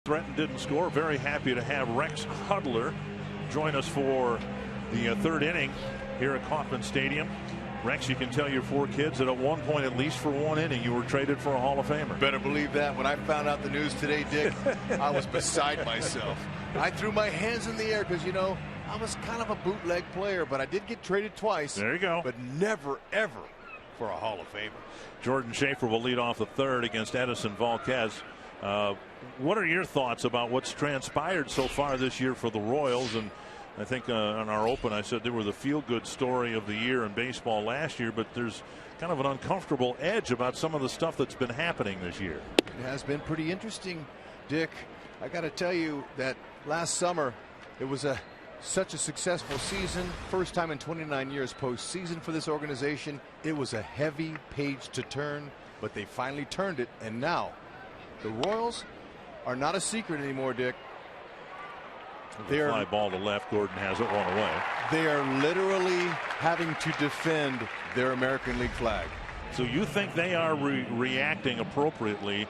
S1: Threatened, didn't score. Very happy to have Rex Hudler join us for the third inning here at Kauffman Stadium. Rex, you can tell your four kids that at one point, at least for one inning, you were traded for a Hall of Famer.
S7: Better believe that. When I found out the news today, Dick, I was beside myself. I threw my hands in the air because, you know, I was kind of a bootleg player, but I did get traded twice.
S1: There you go.
S7: But never, ever for a Hall of Famer.
S1: Jordan Schaefer will lead off the third against Edison Volquez. What are your thoughts about what's transpired so far this year for the Royals? And I think on our open, I said they were the feel-good story of the year in baseball last year, but there's kind of an uncomfortable edge about some of the stuff that's been happening this year.
S7: It has been pretty interesting, Dick. I got to tell you that last summer it was such a successful season. First time in 29 years postseason for this organization. It was a heavy page to turn, but they finally turned it, and now the Royals are not a secret anymore, Dick.
S1: They're fly ball to left. Gordon has it one away.
S7: They are literally having to defend their American League flag.
S1: So you think they are reacting appropriately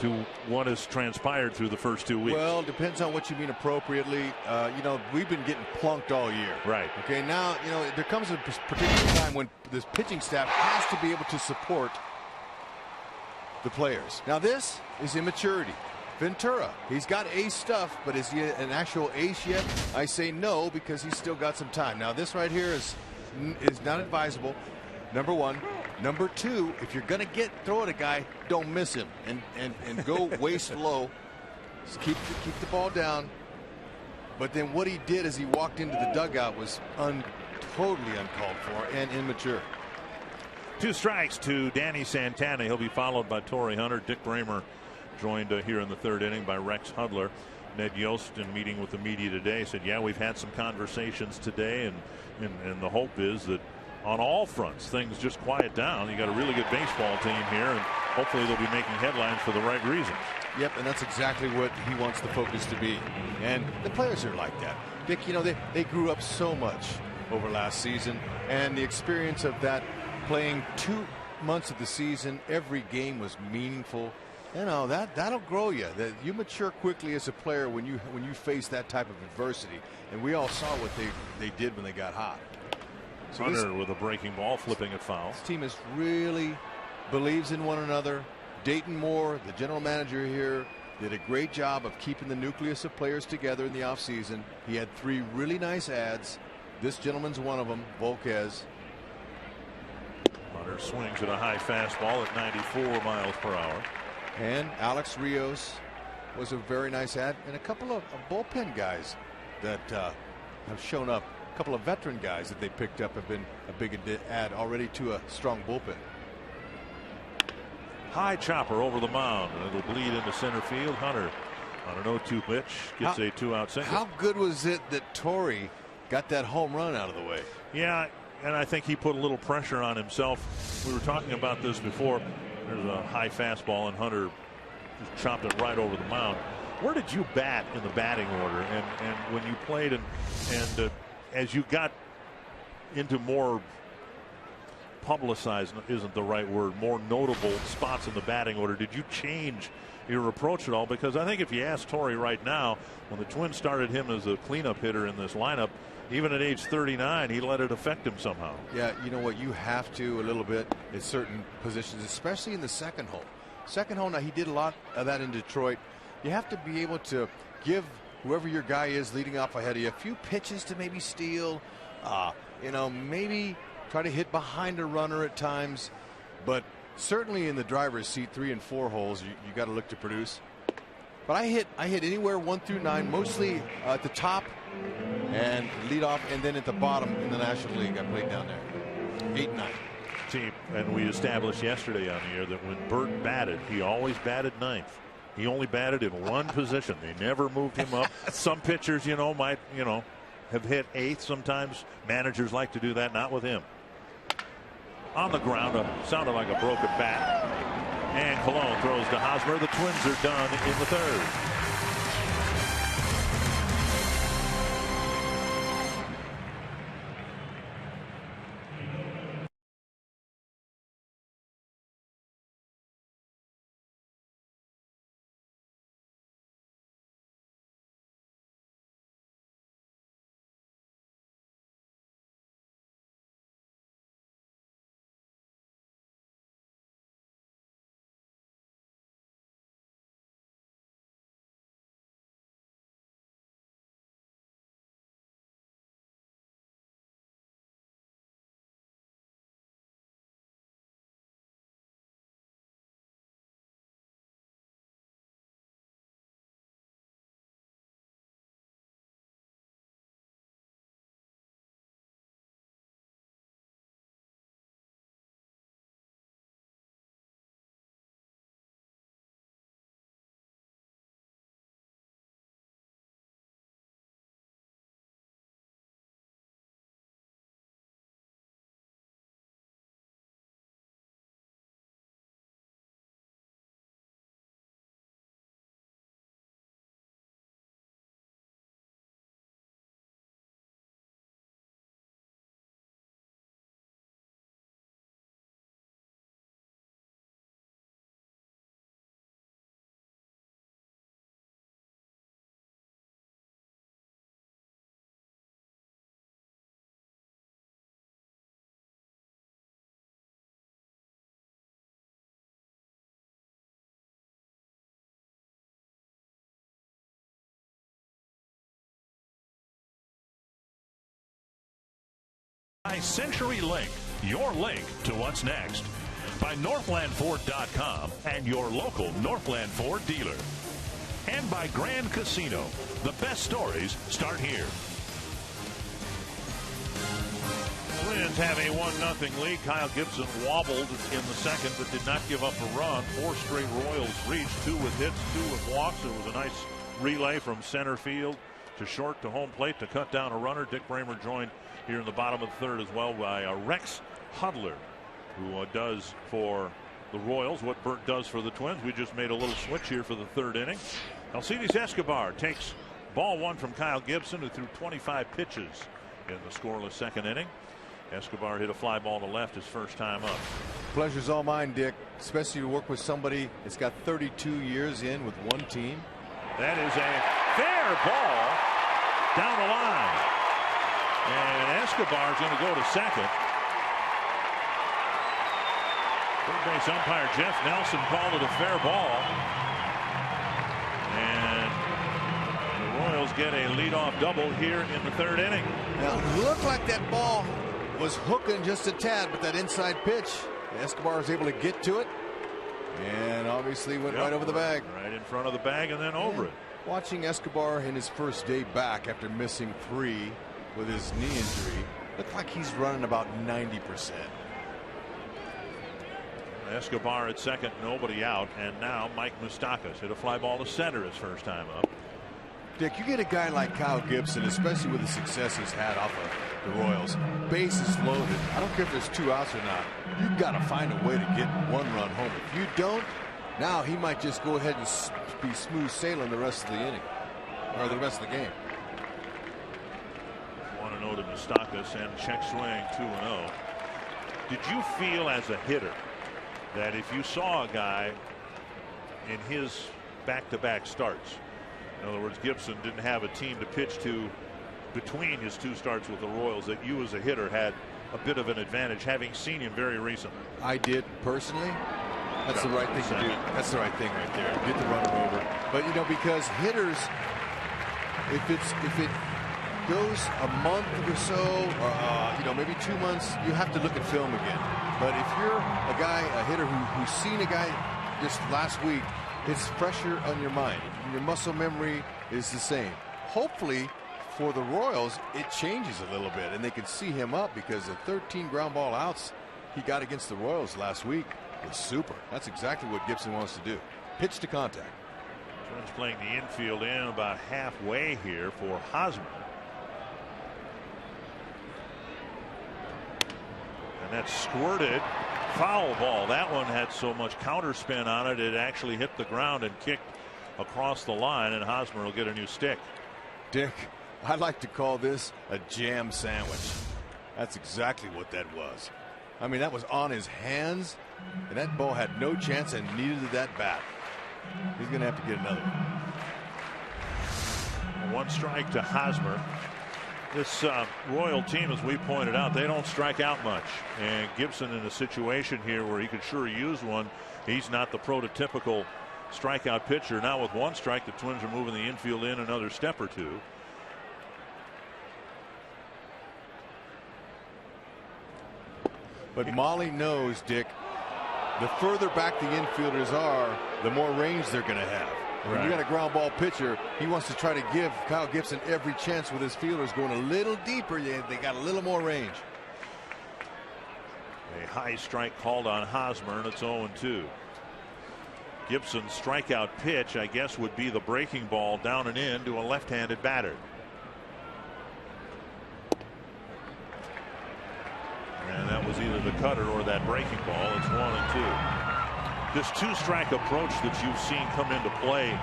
S1: to what has transpired through the first 2 weeks?
S7: Well, depends on what you mean appropriately. You know, we've been getting plunked all year.
S1: Right.
S7: Okay, now, you know, there comes a particular time when this pitching staff has to be able to support the players. Now, this is immaturity. Ventura, he's got ace stuff, but is he an actual ace yet? I say no, because he's still got some time. Now, this right here is not advisable, number one. Number two, if you're going to throw at a guy, don't miss him and go waist low. Just keep the ball down. But then what he did as he walked into the dugout was totally uncalled for and immature.
S1: 2 strikes to Danny Santana. He'll be followed by Torrey Hunter. Dick Bramer joined here in the third inning by Rex Hudler. Ned Yost, in meeting with the media today, said, yeah, we've had some conversations today, and the hope is that on all fronts things just quiet down. You got a really good baseball team here, and hopefully they'll be making headlines for the right reasons.
S7: Yep, and that's exactly what he wants the focus to be. And the players are like that. Dick, you know, they grew up so much over last season, and the experience of that, playing 2 months of the season, every game was meaningful. You know, that'll grow you. That you mature quickly as a player when you face that type of adversity. And we all saw what they did when they got hot. So
S1: Hunter with a breaking ball, flipping it foul.
S7: This team is really believes in one another. Dayton Moore, the general manager here, did a great job of keeping the nucleus of players together in the offseason. He had 3 really nice ads. This gentleman's one of them, Volquez.
S1: Hunter swings at a high fastball at 94 miles per hour.
S7: And Alex Rios was a very nice ad, and a couple of bullpen guys that have shown up. A couple of veteran guys that they picked up have been a big add already to a strong bullpen.
S1: High chopper over the mound, and it'll bleed into center field. Hunter on an 0-2 pitch gets a 2-out single.
S7: How good was it that Torrey got that home run out of the way?
S1: Yeah, and I think he put a little pressure on himself. We were talking about this before. There's a high fastball, and Hunter just chopped it right over the mound. Where did you bat in the batting order? And when you played and as you got into more publicized isn't the right word, more notable spots in the batting order, did you change your approach at all? Because I think if you ask Torrey right now, when the Twins started him as a cleanup hitter in this lineup, even at age 39, he let it affect him somehow.
S7: Yeah, you know what? You have to a little bit at certain positions, especially in the second hole. Second hole, now he did a lot of that in Detroit. You have to be able to give whoever your guy is leading off ahead of you a few pitches to maybe steal, maybe try to hit behind a runner at times. But certainly in the driver's seat, 3 and 4 holes, you got to look to produce. But I hit anywhere 1 through 9, mostly at the top and lead off, and then at the bottom in the National League. I played down there 8 and 9.
S1: Team, and we established yesterday on the air that when Bert batted, he always batted 9th. He only batted in one position. They never moved him up. Some pitchers, might, have hit 8th. Sometimes managers like to do that. Not with him. On the ground, sounded like a broken bat. And Colon throws to Hosmer. The Twins are done in the 3rd. By Century Link, your link to what's next. By NorthlandFord.com and your local Northland Ford dealer. And by Grand Casino. The best stories start here. Twins have a 1-0 lead. Kyle Gibson wobbled in the second but did not give up a run. 4 straight Royals reached, 2 with hits, 2 with walks. It was a nice relay from center field to short to home plate to cut down a runner. Dick Bramer joined here in the bottom of the 3rd as well by Rex Hudler, who does for the Royals what Bert does for the Twins. We just made a little switch here for the 3rd inning. Alcides Escobar takes ball 1 from Kyle Gibson, who threw 25 pitches in the scoreless 2nd inning. Escobar hit a fly ball to left his first time up.
S7: Pleasure's all mine, Dick, especially to work with somebody that's got 32 years in with one team.
S1: That is a fair ball down the line. And Escobar's going to go to second. Third base umpire Jeff Nelson called it a fair ball. And the Royals get a leadoff double here in the 3rd inning.
S7: Now, it looked like that ball was hooking just a tad, but that inside pitch, Escobar was able to get to it. And obviously went right over the bag.
S1: Right in front of the bag and then over it.
S7: Watching Escobar in his first day back after missing 3, with his knee injury. Looked like he's running about 90%.
S1: Escobar at second, nobody out, and now Mike Moustakas hit a fly ball to center his first time up.
S7: Dick, you get a guy like Kyle Gibson, especially with the success he's had off of the Royals, bases loaded. I don't care if there's 2 outs or not. You've got to find a way to get 1 run home. If you don't, now he might just go ahead and be smooth sailing the rest of the inning, or the rest of the game.
S1: 1-0 to Moustakas, and check swing 2-0. Did you feel as a hitter that if you saw a guy in his back-to-back starts, in other words, Gibson didn't have a team to pitch to between his 2 starts with the Royals, that you as a hitter had a bit of an advantage, having seen him very recently?
S7: I did personally. That's the right thing to do. That's the right thing right there. Get the runner over. But you know, because hitters, if it goes a month or so, or you know, maybe 2 months, you have to look at film again. But if you're a hitter who's seen a guy just last week, it's fresher on your mind. Your muscle memory is the same. Hopefully for the Royals it changes a little bit and they can see him up, because the 13 ground ball outs he got against the Royals last week was super. That's exactly what Gibson wants to do. Pitch to contact.
S1: Twins playing the infield in about halfway here for Hosmer. And that's squirted. Foul ball. That one had so much counterspin on it, it actually hit the ground and kicked across the line, and Hosmer will get a new stick.
S7: Dick, I like to call this a jam sandwich. That's exactly what that was. I mean, that was on his hands, and that ball had no chance, and neither did that bat. He's going to have to get another one.
S1: 1 strike to Hosmer. This Royal team, as we pointed out, they don't strike out much, and Gibson in a situation here where he could sure use one. He's not the prototypical strikeout pitcher. Now with 1 strike, the Twins are moving the infield in another step or 2.
S7: But Molly knows, Dick, the further back the infielders are, the more range they're going to have. When you got a ground ball pitcher, he wants to try to give Kyle Gibson every chance with his fielders going a little deeper. They got a little more range.
S1: A high strike called on Hosmer, and it's 0-2. Gibson's strikeout pitch, I guess, would be the breaking ball down and in to a left-handed batter. And that was either the cutter or that breaking ball. It's 1-2. This 2-strike approach that you've seen come into play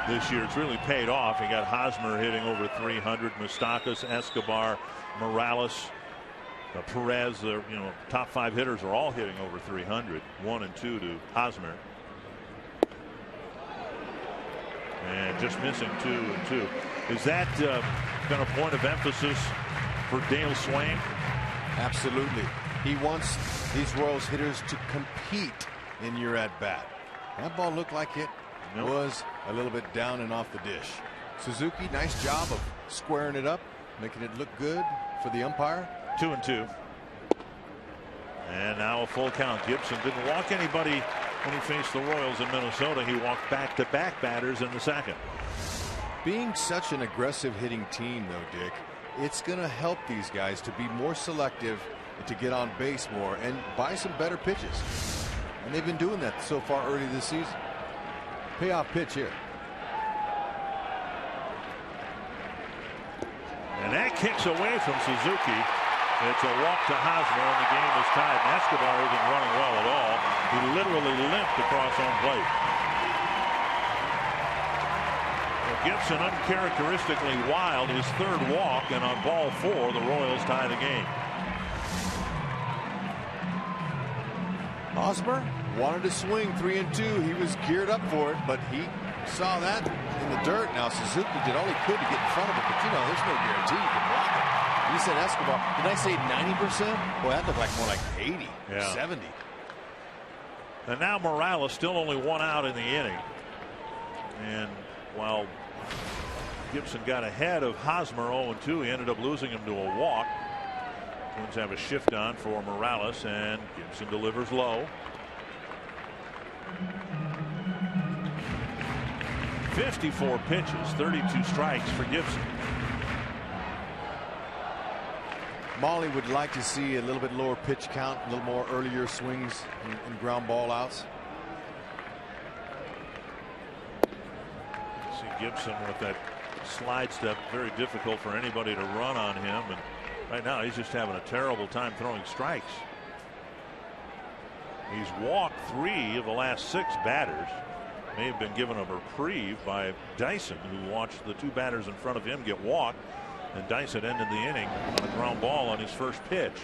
S1: this year, it's really paid off. You got Hosmer hitting over 300, Moustakas, Escobar, Morales, Perez. The top 5 hitters are all hitting over 300. 1-2 to Hosmer. And just missing 2-2. Is that kind of point of emphasis for Dale Swain?
S7: Absolutely. He wants these Royals hitters to compete in your at bat. That ball looked like it was a little bit down and off the dish. Suzuki, nice job of squaring it up, making it look good for the umpire.
S1: 2-2. And now a full count. Gibson didn't walk anybody when he faced the Royals in Minnesota. He walked back-to-back batters in the second.
S7: Being such an aggressive hitting team, though, Dick, it's going to help these guys to be more selective and to get on base more and buy some better pitches. And they've been doing that so far early this season. Payoff pitch here.
S1: And that kicks away from Suzuki. It's a walk to Hosmer, and the game is tied. And Escobar isn't running well at all. He literally limped across home plate. Well, Gibson uncharacteristically wild, his 3rd walk, and on ball 4, the Royals tie the game.
S7: Hosmer wanted to swing 3-2. He was geared up for it, but he saw that in the dirt. Now Suzuki did all he could to get in front of it, but there's no guarantee you can block it. You said Escobar. Did I say 90%? Boy, that looked like more like 80, 70.
S1: And now Morales still only 1 out in the inning. And while Gibson got ahead of Hosmer 0-2, he ended up losing him to a walk. Twins have a shift on for Morales, and Gibson delivers low. 54 pitches, 32 strikes for Gibson.
S7: Molly would like to see a little bit lower pitch count, a little more earlier swings and ground ball outs.
S1: See Gibson with that slide step, very difficult for anybody to run on him, and right now he's just having a terrible time throwing strikes. He's walked 3 of the last 6 batters. May have been given a reprieve by Dyson, who watched the 2 batters in front of him get walked, and Dyson ended the inning on a ground ball on his first pitch.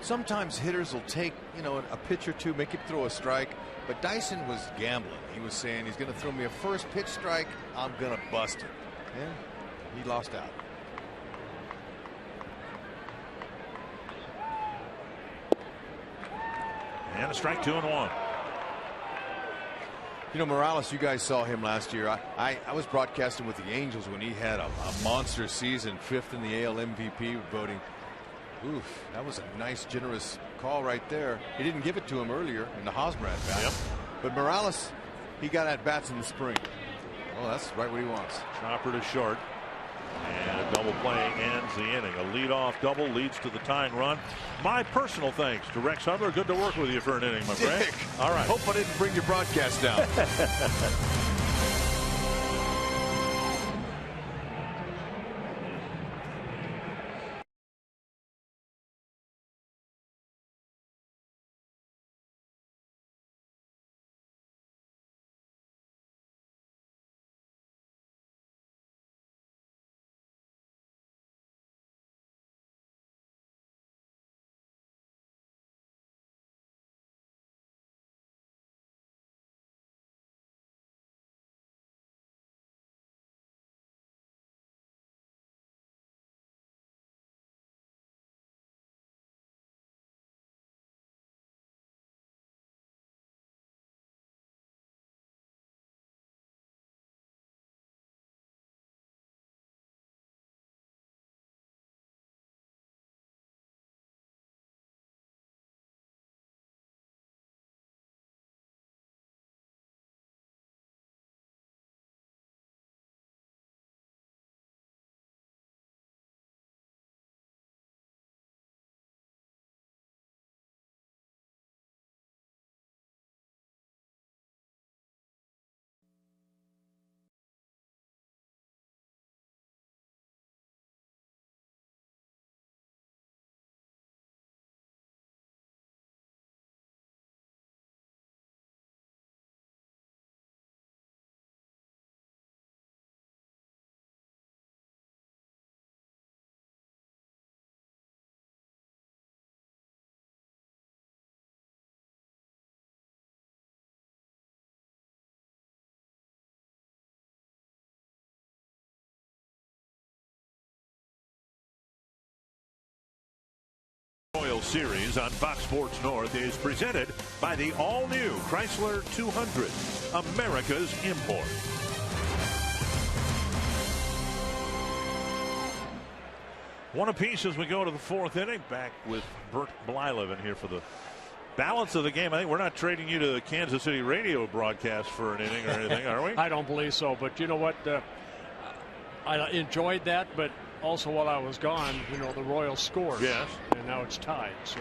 S7: Sometimes hitters will take, a pitch or 2, make it throw a strike, but Dyson was gambling. He was saying he's going to throw me a first pitch strike, I'm going to bust it. And he lost out.
S1: And a strike, 2-1.
S7: Morales, you guys saw him last year. I was broadcasting with the Angels when he had a monster season, 5th in the AL MVP voting. Oof, that was a nice, generous call right there. He didn't give it to him earlier in the Hosmer at bat.
S1: Yep.
S7: But Morales, he got at bats in the spring. Well, that's right what he wants.
S1: Chopper to short. And a double play ends the inning. A leadoff double leads to the tying run. My personal thanks to Rex Hudler. Good to work with you for an inning, my friend.
S7: Dick,
S1: all right.
S7: Hope I didn't bring your broadcast down.
S1: Orioles series on Fox Sports North is presented by the all-new Chrysler 200, America's import. One apiece as we go to the 4th inning. Back with Bert Blyleven here for the balance of the game. I think we're not trading you to the Kansas City radio broadcast for an inning or anything, are we?
S5: I don't believe so, but you know what? I enjoyed that, but also while I was gone, the Royals scored.
S1: Yes.
S5: And now it's tied. So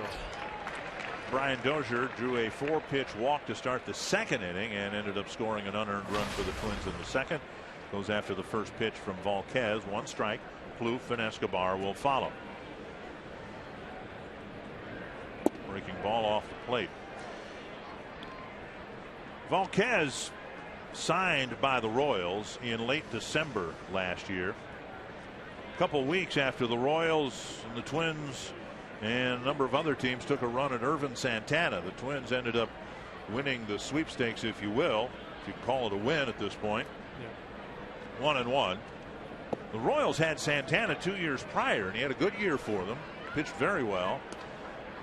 S1: Brian Dozier drew a 4-pitch walk to start the 2nd inning and ended up scoring an unearned run for the Twins in the 2nd. Goes after the first pitch from Volquez. 1 strike. Plouffe and Escobar will follow. Breaking ball off the plate. Volquez signed by the Royals in late December last year. A couple weeks after the Royals and the Twins and a number of other teams took a run at Irvin Santana. The Twins ended up winning the sweepstakes, if you will, if you can call it a win at this point. Yeah. 1-1. The Royals had Santana 2 years prior, and he had a good year for them. Pitched very well.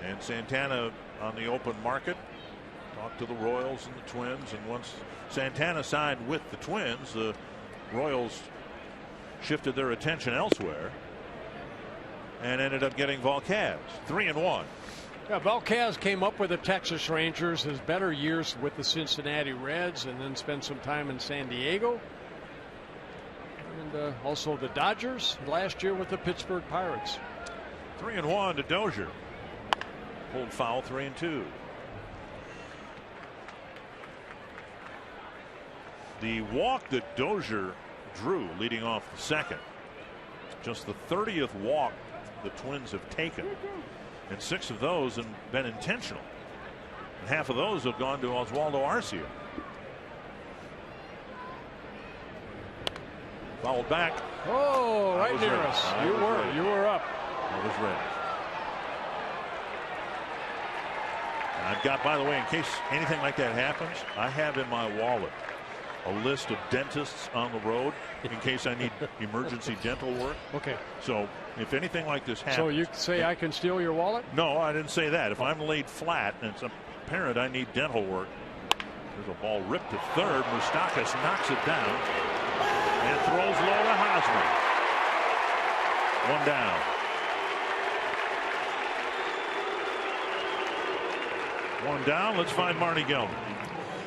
S1: And Santana on the open market talked to the Royals and the Twins. And once Santana signed with the Twins, the Royals shifted their attention elsewhere and ended up getting Volquez. 3-1.
S5: Yeah, Volquez came up with the Texas Rangers, his better years with the Cincinnati Reds, and then spent some time in San Diego. And and also the Dodgers last year with the Pittsburgh Pirates.
S1: 3-1 to Dozier. Pulled foul, 3-2. The walk that Dozier drew leading off the second, just the 30th walk the Twins have taken, and 6 of those have been intentional. And half of those have gone to Oswaldo Arcia. Fouled back.
S5: Oh, right near us. You were up.
S1: I was ready. And I've got, by the way, in case anything like that happens, I have in my wallet a list of dentists on the road in case I need emergency dental work.
S5: Okay.
S1: So if anything like this happens.
S5: So you say I can steal your wallet?
S1: No, I didn't say that. If I'm laid flat and it's apparent I need dental work, there's a ball ripped to third. Moustakas knocks it down and throws low to Hosmer. 1 down. One down. Let's find Marty Gelman.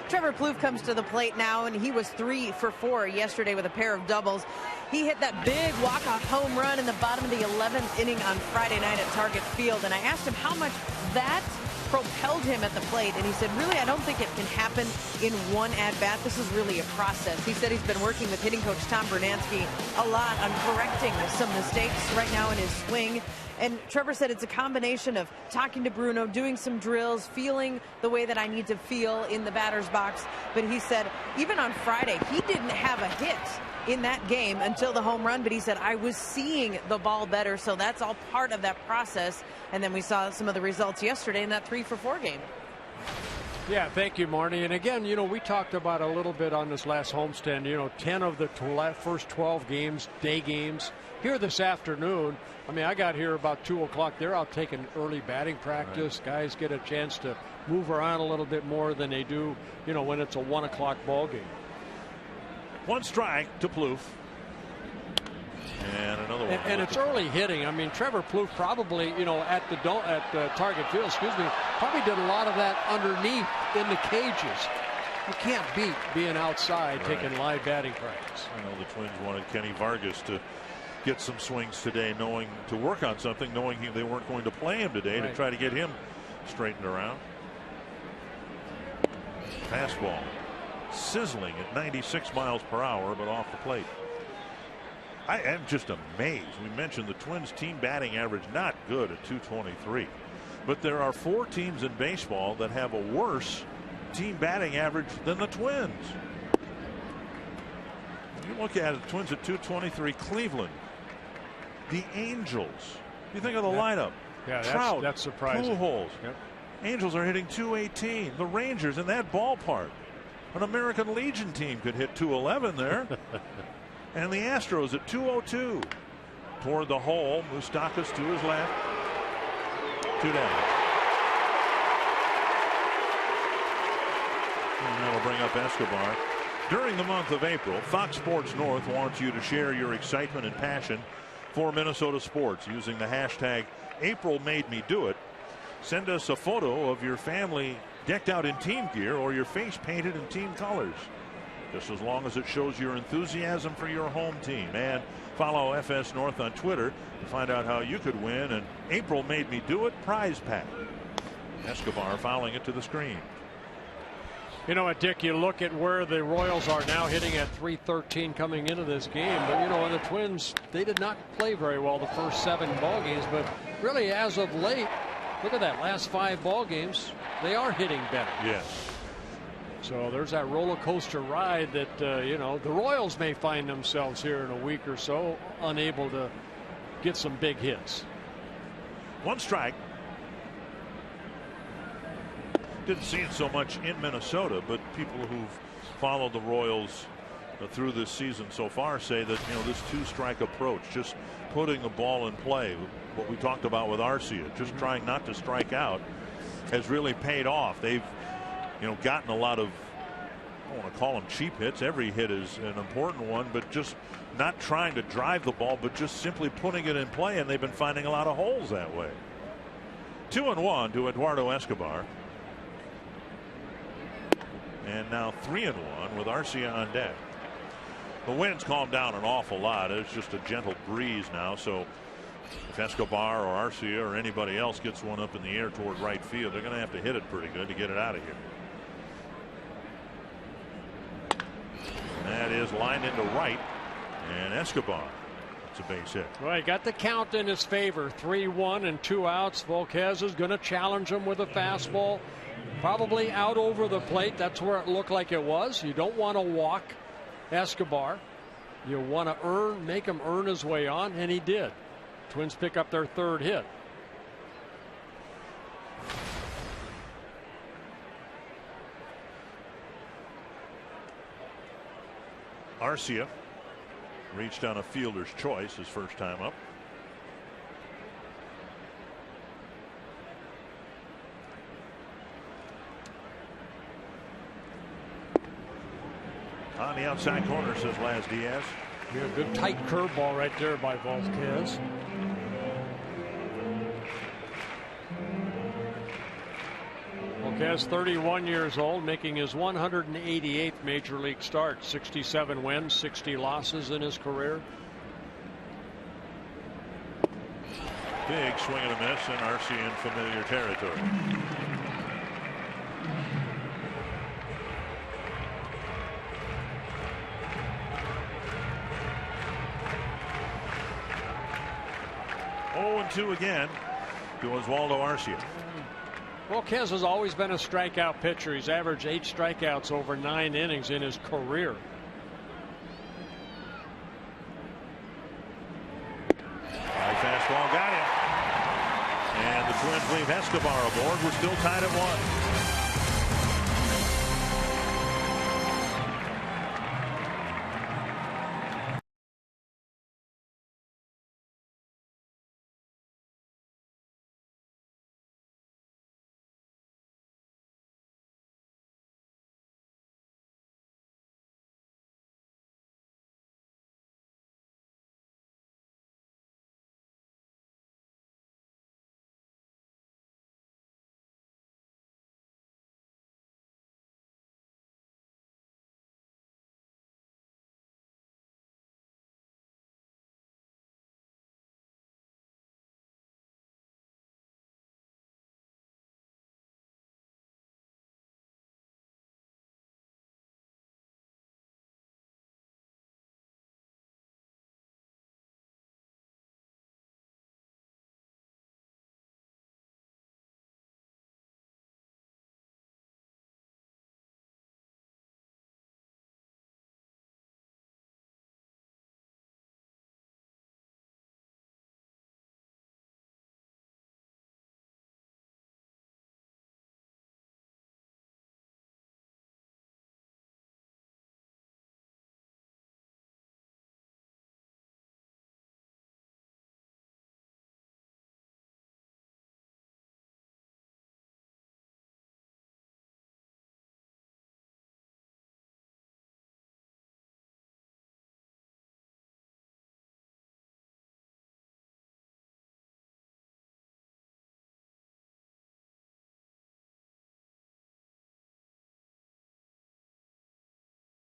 S3: Trevor Plouffe comes to the plate now, and he was 3 for 4 yesterday with a pair of doubles. He hit that big walk-off home run in the bottom of the 11th inning on Friday night at Target Field, and I asked him how much that propelled him at the plate, and he said, really, I don't think it can happen in one at-bat. This is really a process. He said he's been working with hitting coach Tom Bernansky a lot on correcting some mistakes right now in his swing. And Trevor said it's a combination of talking to Bruno, doing some drills, feeling the way that I need to feel in the batter's box. But he said even on Friday, he didn't have a hit in that game until the home run. But he said, I was seeing the ball better. So that's all part of that process. And then we saw some of the results yesterday in that 3 for 4 game.
S5: Yeah, thank you, Marty. And again, we talked about a little bit on this last homestand, 10 of the first 12 games, day games. Here this afternoon, I mean, I got here about 2 o'clock. They're out taking early batting practice. Right. Guys get a chance to move around a little bit more than they do, when it's a 1 o'clock ball game.
S1: 1 strike to Plouffe. And another one.
S5: And it's early hitting. I mean, Trevor Plouffe probably, at the Target Field, probably did a lot of that underneath in the cages. You can't beat being outside taking live batting practice.
S1: I know the Twins wanted Kenny Vargas to get some swings today, to work on something, knowing they weren't going to play him today, to try to get him straightened around. Fastball sizzling at 96 miles per hour, but off the plate. I am just amazed. We mentioned the Twins team batting average not good at 223, but there are 4 teams in baseball that have a worse team batting average than the Twins. You look at it, the Twins at 223, Cleveland, the Angels. You think of the lineup.
S5: Yeah,
S1: Trout,
S5: that's surprising.
S1: Pujols.
S5: Yep.
S1: Angels are hitting 218. The Rangers in that ballpark. An American Legion team could hit 211 there. And the Astros at 202. Toward the hole, Moustakas to his left. 2 down. And that'll bring up Escobar. During the month of April, Fox Sports North wants you to share your excitement and passion for Minnesota sports using the hashtag #AprilMadeMeDoIt. Send us a photo of your family decked out in team gear or your face painted in team colors, just as long as it shows your enthusiasm for your home team. And follow FS North on Twitter to find out how you could win an April Made Me Do It prize pack. Escobar fouling it to the screen.
S5: Dick, you look at where the Royals are now, hitting at .313 coming into this game. But, the Twins, they did not play very well the first 7 ball games. But really, as of late, look at that, last 5 ball games, they are hitting better.
S1: Yes.
S5: So there's that roller coaster ride that, the Royals may find themselves here in a week or so, unable to get some big hits.
S1: 1 strike. Didn't see it so much in Minnesota, but people who've followed the Royals through this season so far say that, this 2-strike approach, just putting the ball in play, what we talked about with Arcia, just trying not to strike out, has really paid off. They've, gotten a lot of, I don't want to call them cheap hits. Every hit is an important one, but just not trying to drive the ball, but just simply putting it in play, and they've been finding a lot of holes that way. 2-1 to Eduardo Escobar. And now 3-1 with Arcia on deck. The wind's calmed down an awful lot. It's just a gentle breeze now. So if Escobar or Arcia or anybody else gets one up in the air toward right field, they're going to have to hit it pretty good to get it out of here. That is lined into right, and Escobar. It's a base hit.
S5: Well, he got the count in his favor. 3-1 and 2 outs. Volquez is going to challenge him with a fastball. Probably out over the plate. That's where it looked like it was. You don't want to walk Escobar. You want to make him earn his way on, and he did. Twins pick up their 3rd hit.
S1: Arcia reached on a fielder's choice his first time up. On the outside corner, says Laz Diaz.
S5: Yeah, good tight curveball right there by Volquez. Volquez, 31 years old, making his 188th major league start. 67 wins, 60 losses in his career.
S1: Big swing and a miss, and Arcia in familiar territory. Oh, 2 again to Oswaldo Arcia.
S5: Volquez has always been a strikeout pitcher. He's averaged 8 strikeouts over 9 innings in his career.
S1: High fastball got him. And the Twins leave Escobar aboard. We're still tied at 1.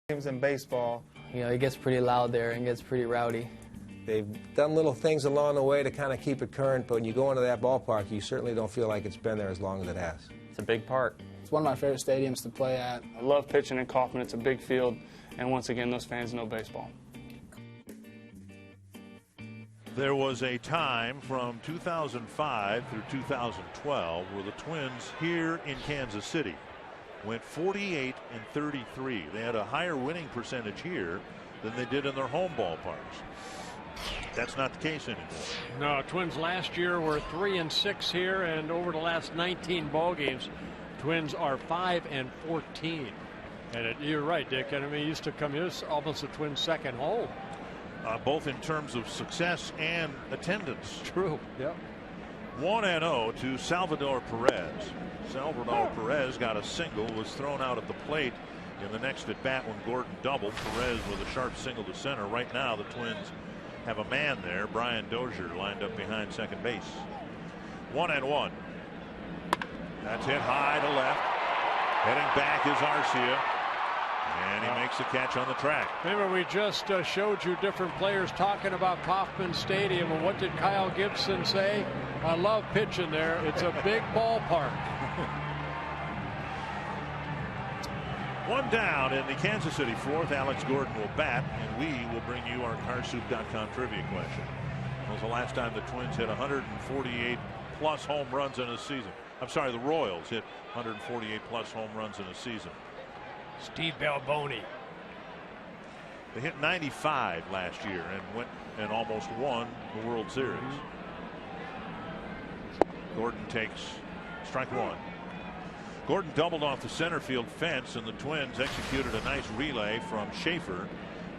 S8: Games in baseball,
S9: you know, it gets pretty loud there and gets pretty rowdy.
S10: They've done little things along the way to kind of keep it current, but when you go into that ballpark, you certainly don't feel like it's been there as long as it has.
S8: it's a big park.
S11: It's one of my favorite stadiums to play at.
S12: I love pitching in Kauffman. It's a big field, and once again, those fans know baseball.
S1: There was a time from 2005 through 2012 where the Twins here in Kansas City went 48 and 33. They had a higher winning percentage here than they did in their home ballparks. That's not the case anymore.
S5: No, Twins last year were 3-6 here, and over the last 19 ball games, Twins are 5 and 14. And you're right, Dick. I mean, it used to come here almost a Twins' second home.
S1: Both in terms of success and attendance.
S5: True. Yep.
S1: 1-0 to Salvador Perez. Salvador Perez got a single, was thrown out at the plate in the next at bat when Gordon doubled. Perez with a sharp single to center. Right now, the Twins have a man there. Brian Dozier lined up behind second base. 1-1. That's hit high to left. Heading back is Arcia.
S4: And he makes the catch on the track.
S5: Remember, we just showed you different players talking about Kauffman Stadium, and what did Kyle Gibson say? I love pitching there. It's a big ballpark.
S4: One down in the Kansas City fourth. Alex Gordon will bat, and we will bring you our carsoup.com trivia question. When was the last time the Twins hit 148 plus home runs in a season? I'm sorry, the Royals hit 148 plus home runs in a season.
S5: Steve Balboni.
S4: They hit 95 last year and went and almost won the World Series. Gordon takes strike one. Gordon doubled off the center field fence, and the Twins executed a nice relay from Schaefer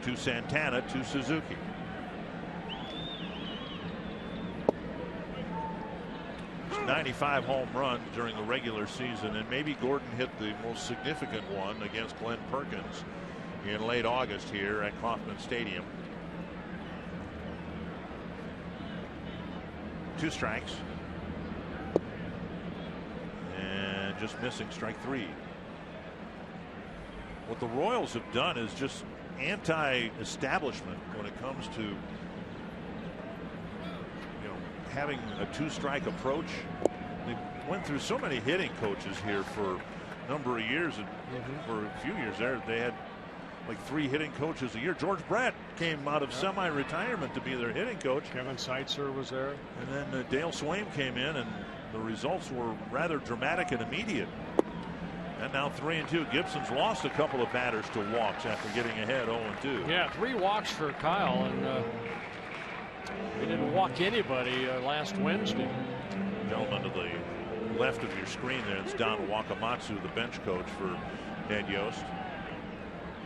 S4: to Santana to Suzuki. It's 95 home runs during the regular season, and maybe Gordon hit the most significant one against Glenn Perkins in late August here at Kauffman Stadium. 2 strikes. And just missing strike 3. What the Royals have done is just anti-establishment when it comes to having a 2-strike approach. They went through so many hitting coaches here for a number of years, and for a few years there they had like 3 hitting coaches a year. George Brett came out of semi-retirement to be their hitting coach.
S5: Kevin Seitzer was there,
S4: and then Dale Swaim came in, and the results were rather dramatic and immediate. And now 3-2. Gibson's lost a couple of batters to walks after getting ahead 0-2.
S5: Yeah, 3 walks for Kyle, and he didn't walk anybody last Wednesday.
S4: Gentlemen to the left of your screen there, it's Don Wakamatsu, the bench coach for Ned Yost.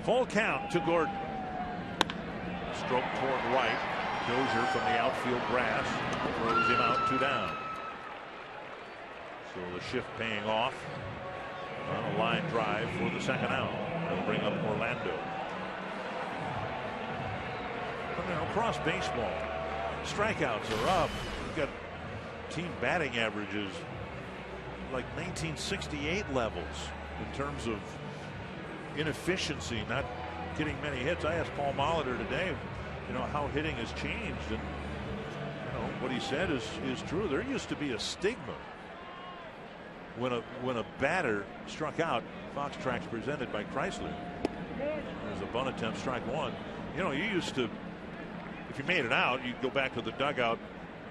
S4: Full count to Gordon. Stroke toward right. Dozier from the outfield grass throws him out, 2 down. So the shift paying off on a line drive for the second out. They'll bring up Orlando. But, across baseball, strikeouts are up. We've got team batting averages like 1968 levels in terms of inefficiency, not getting many hits. I asked Paul Molitor today, how hitting has changed, and what he said is true. There used to be a stigma when a batter struck out. Fox Tracks presented by Chrysler. There's a bunt attempt, strike 1. You used to, if you made it out, you'd go back to the dugout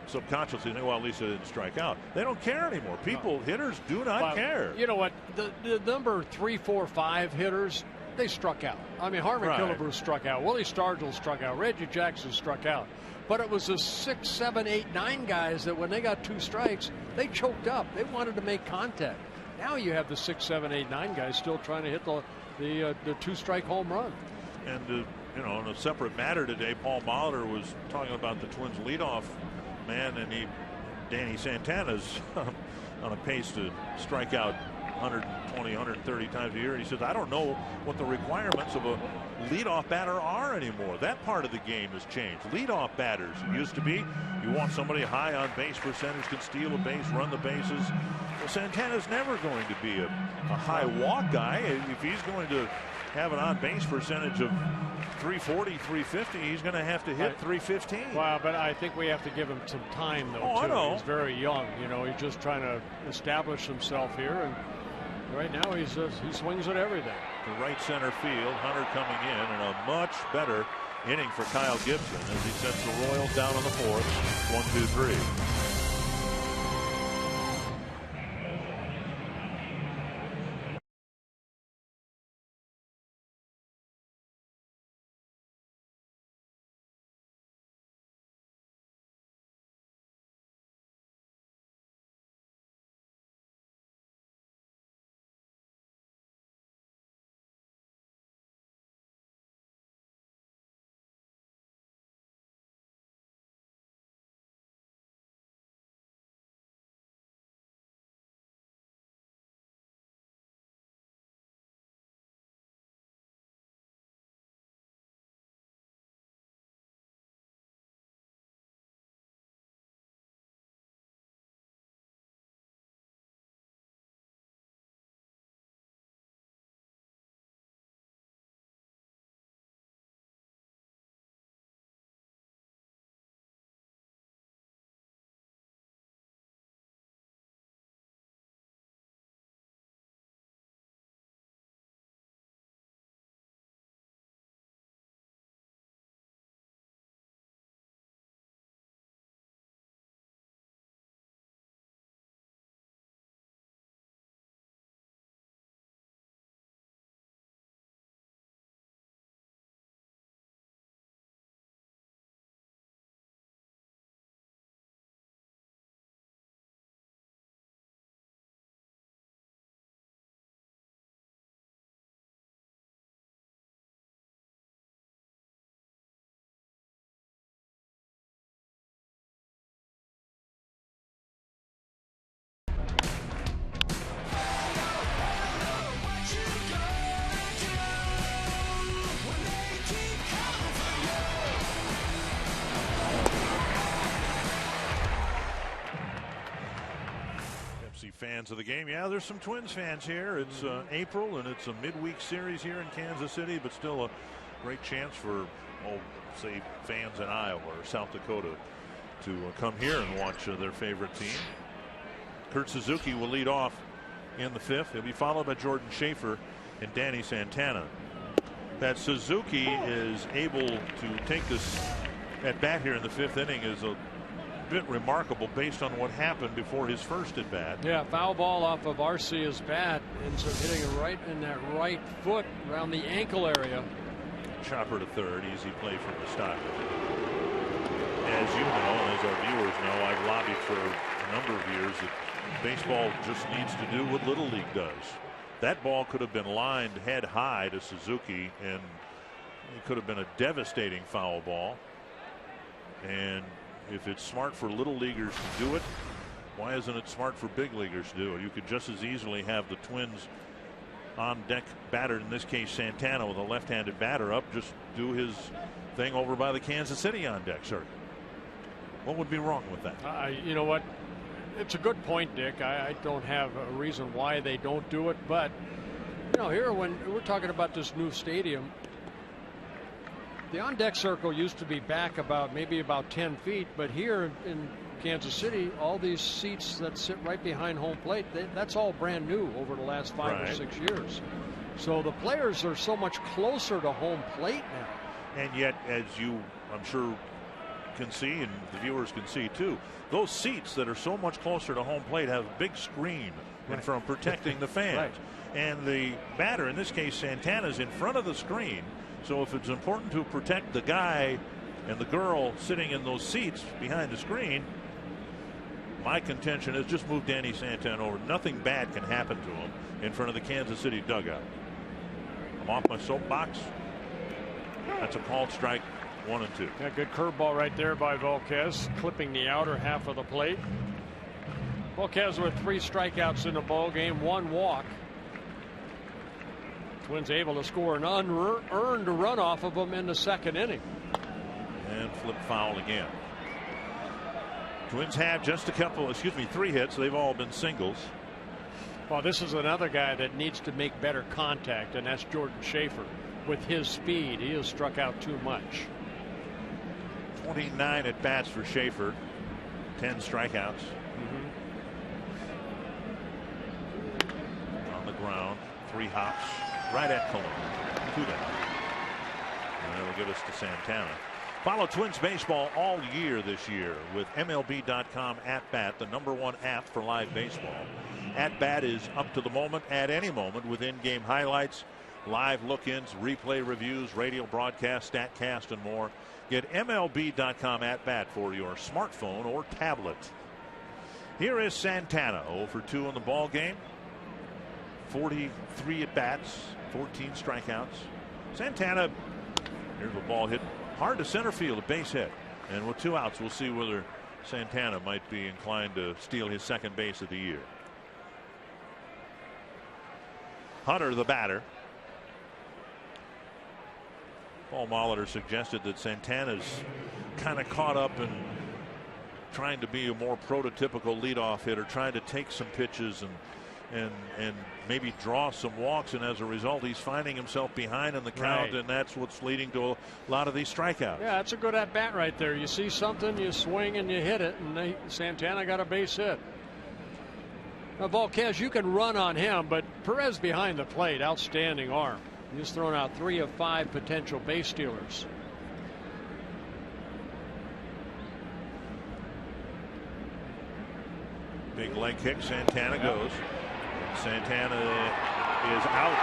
S4: subconsciously think, well, at least it didn't strike out. They don't care anymore. Hitters do not care.
S5: You know what? The number 3, 4, 5 hitters, they struck out. I mean, Harvey Killebrew struck out. Willie Stargell struck out. Reggie Jackson struck out. But it was the 6, 7, 8, 9 guys that when they got 2 strikes, they choked up. They wanted to make contact. Now you have the 6, 7, 8, 9 guys still trying to hit the 2-strike home run.
S4: And on a separate matter today, Paul Molitor was talking about the Twins leadoff man, and Danny Santana's on a pace to strike out 120, 130 times a year. And he says, I don't know what the requirements of a leadoff batter are anymore. That part of the game has changed. Leadoff batters, it used to be you want somebody high on base percentage, can steal a base, run the bases. Well, Santana's never going to be a high walk guy. If he's going to have an on base percentage of 340, 350, he's going to have to hit 315.
S5: Well, but I think we have to give him some time, though, too.
S4: I know.
S5: He's very young. He's just trying to establish himself here, and right now he swings at everything.
S4: To right center field, Hunter coming in, and a much better inning for Kyle Gibson as he sets the Royals down on the 4th, 1-2-3.
S1: fans of the game. Yeah, there's some Twins fans here. It's April, and it's a midweek series here in Kansas City, but still a great chance for, say, fans in Iowa or South Dakota to come here and watch their favorite team. Kurt Suzuki will lead off in the 5th. He'll be followed by Jordan Schaefer and Danny Santana. That Suzuki is able to take this at bat here in the 5th inning is a bit remarkable based on what happened before his first at bat.
S5: Yeah, foul ball off of Arcia's bat, ends up hitting it right in that right foot around the ankle area.
S1: Chopper to third, easy play from the stop. As you know, and as our viewers know, I've lobbied for a number of years that baseball just needs to do what Little League does. That ball could have been lined head high to Suzuki, and it could have been a devastating foul ball. And if it's smart for little leaguers to do it, why isn't it smart for big leaguers to do it? You could just as easily have the Twins on deck batter, in this case Santana with a left-handed batter up, just do his thing over by the Kansas City on deck circuit. What would be wrong with that?
S5: You know what? It's a good point, Dick. I don't have a reason why they don't do it, but you know, here when we're talking about this new stadium, the on-deck circle used to be back maybe about 10 feet, but here in Kansas City, all these seats that sit right behind home plate, that's all brand new over the last 5 or 6 years. So the players are so much closer to home plate now.
S1: And yet, as you, I'm sure, can see, and the viewers can see too, those seats that are so much closer to home plate have a big screen from protecting the fans. And the batter, in this case Santana's in front of the screen. So if it's important to protect the guy and the girl sitting in those seats behind the screen, my contention is just move Danny Santana over. Nothing bad can happen to him in front of the Kansas City dugout. I'm off my soapbox. That's a called strike, 1 and 2.
S5: Yeah, good curveball right there by Volquez, clipping the outer half of the plate. Volquez with 3 strikeouts in the ball game, 1 walk. Twins able to score an unearned run off of them in the 2nd inning.
S1: And flip foul again. Twins have just 3 hits. They've all been singles.
S5: Well, this is another guy that needs to make better contact, and that's Jordan Schaefer. With his speed, he has struck out too much.
S1: 29 at bats for Schaefer, 10 strikeouts. On the ground, 3 hops. Right at Cologne. 2 down. And that'll give us to Santana. Follow Twins baseball all year this year with MLB.com At Bat, the #1 app for live baseball. At Bat is up to the moment, at any moment, with in-game highlights, live look-ins, replay reviews, radio broadcasts, StatCast, and more. Get MLB.com At Bat for your smartphone or tablet. Here is Santana, 0 for 2 in the ball game. 43 at bats, 14 strikeouts. Santana, here's a ball hit hard to center field, a base hit. And with 2 outs, we'll see whether Santana might be inclined to steal his 2nd base of the year. Hunter, the batter. Paul Molitor suggested that Santana's kind of caught up in trying to be a more prototypical leadoff hitter, trying to take some pitches and maybe draw some walks, and as a result he's finding himself behind in the count, and that's what's leading to a lot of these strikeouts.
S5: Yeah, that's a good at bat right there. You see something, you swing and you hit it, and Santana got a base hit. Now Volquez, you can run on him, but Perez behind the plate, outstanding arm. He's thrown out 3 of 5 potential base stealers.
S1: Big leg kick, Santana goes. Santana is out.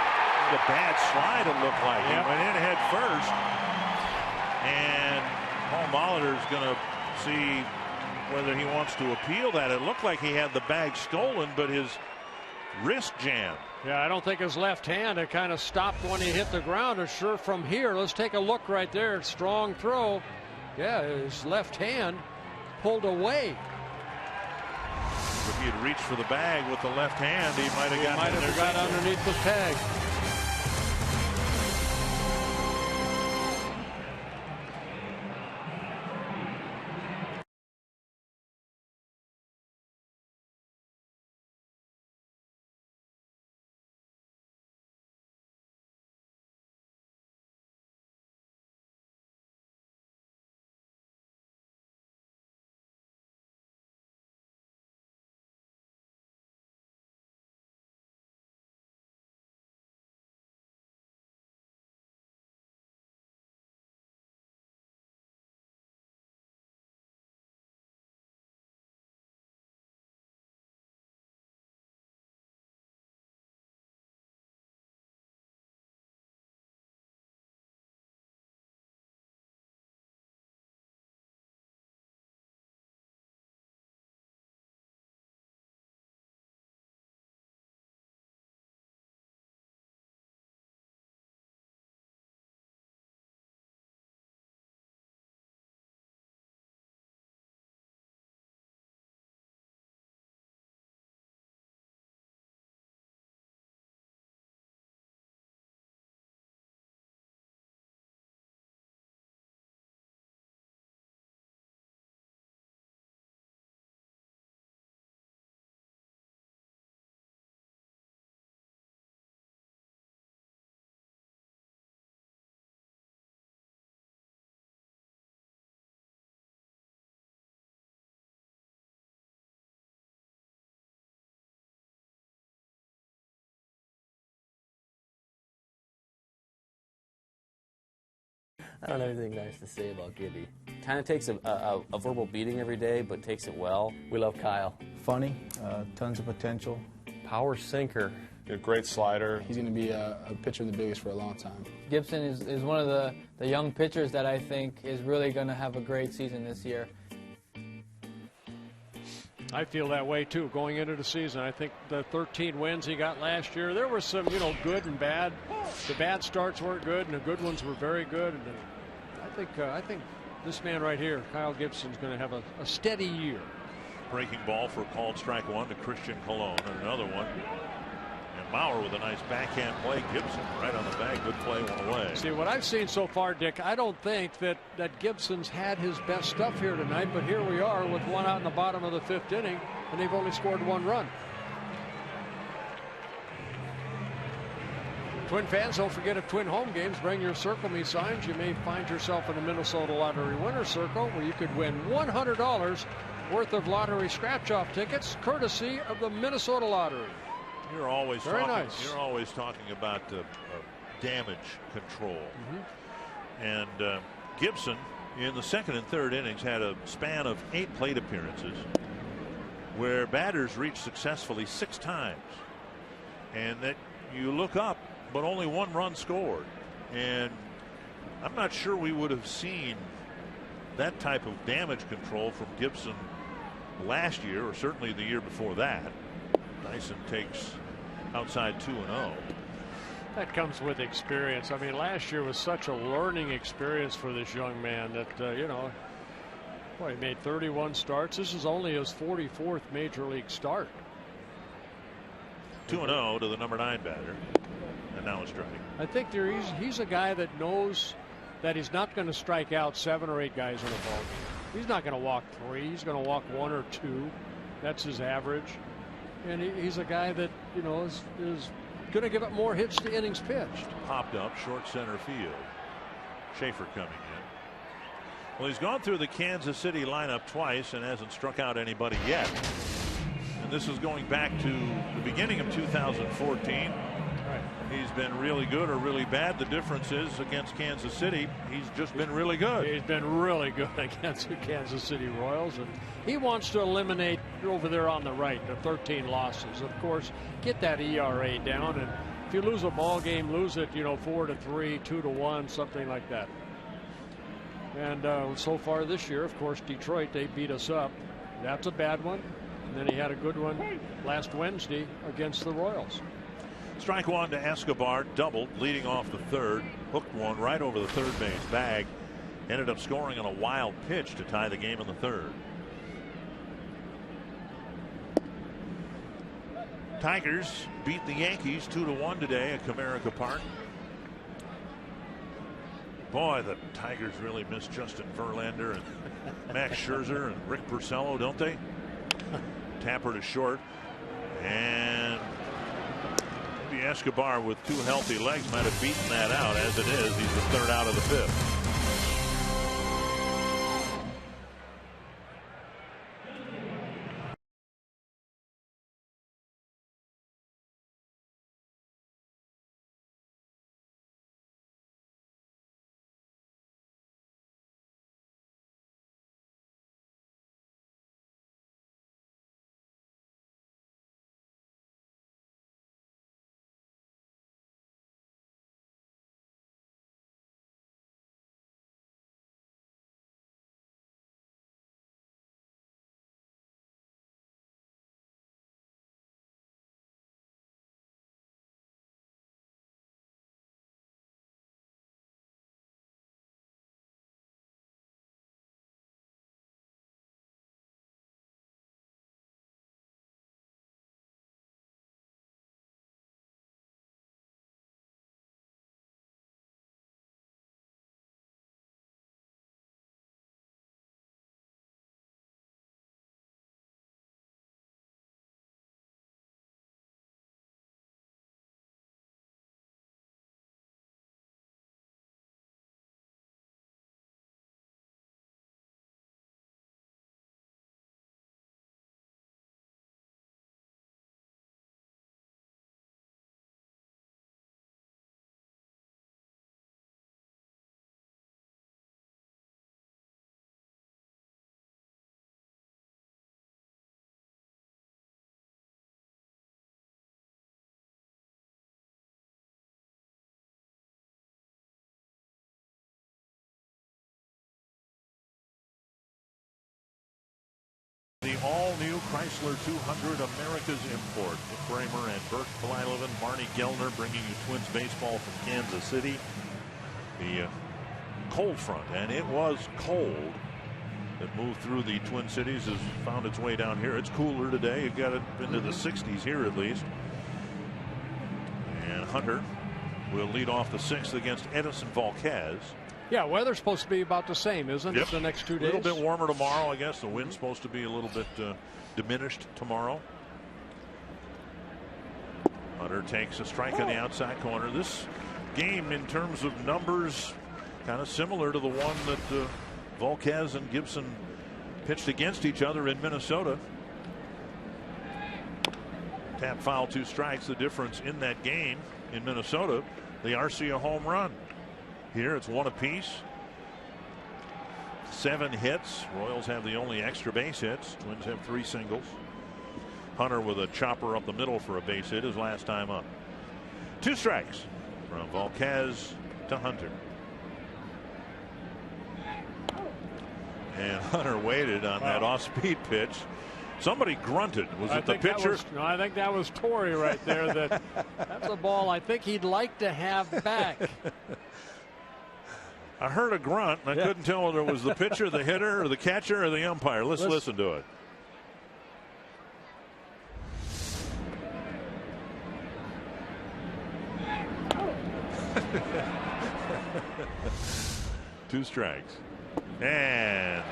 S1: The bad slide, it looked like. He went in head first. And Paul Molitor's going to see whether he wants to appeal that. It looked like he had the bag stolen, but his wrist jammed.
S5: Yeah, I don't think his left hand, it kind of stopped when he hit the ground. Or sure, from here, let's take a look right there. Strong throw. Yeah, his left hand pulled away.
S1: If he had reached for the bag with the left hand, he might have got
S5: underneath the tag.
S13: I don't have anything nice to say about Gibby. Kind of takes a verbal beating every day, but takes it well. We love Kyle.
S11: Funny, tons of potential.
S14: Power sinker. A great slider.
S11: He's going to be a pitcher of the biggest for a long time.
S9: Gibson is one of the young pitchers that I think is really going to have a great season this year.
S5: I feel that way too going into the season. I think the 13 wins he got last year, there were some, good and bad. The bad starts weren't good, and the good ones were very good. And I think this man right here, Kyle Gibson's going to have a steady year.
S1: Breaking ball for called strike one to Christian Colon, and another one. And Mauer with a nice backhand play. Gibson right on the bag. Good play, one away.
S5: See, what I've seen so far, Dick, I don't think that Gibson's had his best stuff here tonight, but here we are with one out in the bottom of the 5th inning, and they've only scored 1 run. Twin fans, don't forget, at Twin home games, bring your Circle Me signs. You may find yourself in the Minnesota Lottery Winner's Circle, where you could win $100 worth of lottery scratch-off tickets, courtesy of the Minnesota Lottery.
S1: You're always
S5: Very
S1: talking.
S5: nice.
S1: You're always talking about damage control, and Gibson in the 2nd and 3rd innings had a span of 8 plate appearances, where batters reached successfully 6 times, and that you look up, but only 1 run scored, and I'm not sure we would have seen that type of damage control from Gibson last year, or certainly the year before that. Dyson takes outside 2-0.
S5: That comes with experience. I mean, last year was such a learning experience for this young man that, he made 31 starts. This is only his 44th major league start.
S1: 2-0 to the number 9 batter, and now a strike.
S5: I think he's a guy that knows that he's not going to strike out 7 or 8 guys in a ball game. He's not going to walk 3. He's going to walk 1 or 2. That's his average. And he's a guy that, is going to give up more hits to innings pitched.
S1: Popped up short center field. Schaefer coming in. Well, he's gone through the Kansas City lineup twice and hasn't struck out anybody yet. And this is going back to the beginning of 2014.
S5: Right.
S1: He's been really good or really bad. The difference is against Kansas City, he's just been really good.
S5: He's been really good against the Kansas City Royals, and he wants to eliminate over there on the right the 13 losses. Of course, get that ERA down, and if you lose a ball game, lose it 4-3, 2-1, something like that. And so far this year, of course, Detroit, they beat us up. That's a bad one. And then he had a good one last Wednesday against the Royals.
S1: Strike one to Escobar, doubled, leading off the 3rd, hooked one right over the 3rd base bag, ended up scoring on a wild pitch to tie the game in the 3rd. Tigers beat the Yankees 2-1 today at Comerica Park. Boy, the Tigers really miss Justin Verlander and Max Scherzer and Rick Porcello, don't they? Tapper to short, and maybe Escobar with 2 healthy legs might have beaten that out. As it is, he's the 3rd out of the 5th. the all-new Chrysler 200 America's Import. Dick Bramer and Bert Blyleven, Marnie Gellner bringing you Twins baseball from Kansas City. The cold front, and it was cold, that moved through the Twin Cities has found its way down here. It's cooler today. It got it into the 60s here at least. And Hunter will lead off the 6th against Edison Volquez.
S5: Yeah, weather's supposed to be about the same, isn't it, the next 2 days?
S1: A little bit warmer tomorrow, I guess. The wind's supposed to be a little bit diminished tomorrow. Hunter takes a strike on the outside corner. This game, in terms of numbers, kind of similar to the one that Volquez and Gibson pitched against each other in Minnesota. Tap foul, 2 strikes. The difference in that game in Minnesota, the Arcia home run. Here it's 1 apiece. 7 hits. Royals have the only extra base hits. Twins have 3 singles. Hunter with a chopper up the middle for a base hit his last time up. 2 strikes from Volquez to Hunter. And Hunter waited on that off-speed pitch. Somebody grunted. Was it the pitcher?
S5: No, I think that was Torrey right there. That's a ball I think he'd like to have back.
S1: I heard a grunt, and I couldn't tell whether it was the pitcher, the hitter, or the catcher, or the umpire. Let's listen to it. Two strikes. And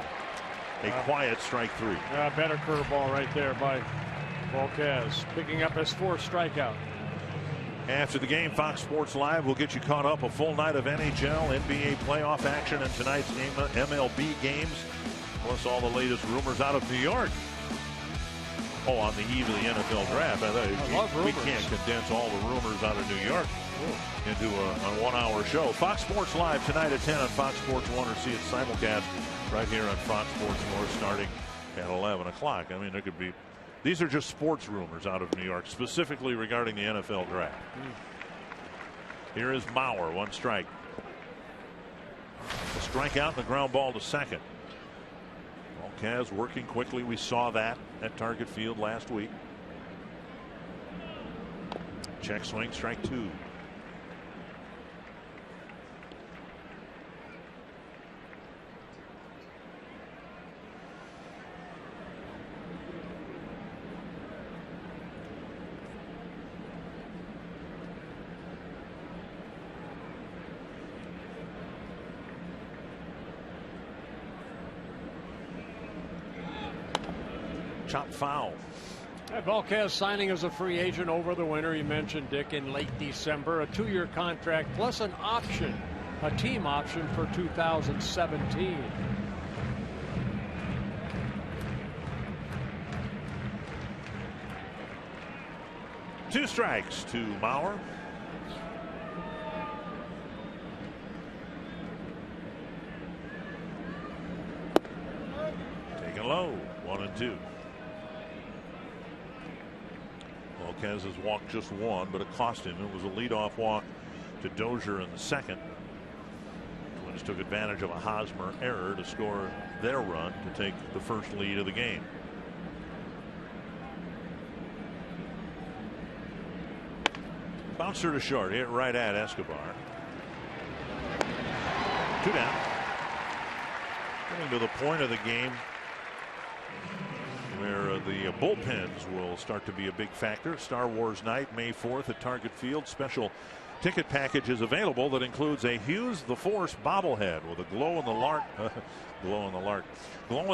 S1: a quiet strike 3.
S5: Better curveball right there by Volquez, picking up his 4th strikeout.
S1: After the game, Fox Sports Live will get you caught up. A full night of NHL, NBA playoff action, and tonight's MLB games, plus all the latest rumors out of New York. Oh, on the eve of the NFL draft. We can't condense all the rumors out of New York into a 1-hour show. Fox Sports Live tonight at 10 on Fox Sports 1, or see it simulcast right here on Fox Sports North starting at 11 o'clock. I mean, there could be. These are just sports rumors out of New York, specifically regarding the NFL draft. Here is Mauer, 1 strike. A strikeout and a ground ball to second. Volquez working quickly. We saw that at Target Field last week. Check swing, strike 2. Chop foul.
S5: Volquez signing as a free agent over the winter. You mentioned, Dick, in late December. A 2-year contract plus an option, a team option for 2017.
S1: Two strikes to Mauer. Taken low, 1-2. Volquez has walked just 1, but it cost him. It was a leadoff walk to Dozier in the 2nd. Twins took advantage of a Hosmer error to score their run to take the first lead of the game. Bouncer to short, hit right at Escobar. 2 down. Getting to the point of the game where the bullpens will start to be a big factor. Star Wars night, May 4th at Target Field. Special ticket package is available that includes a Hughes the Force bobblehead with a glow in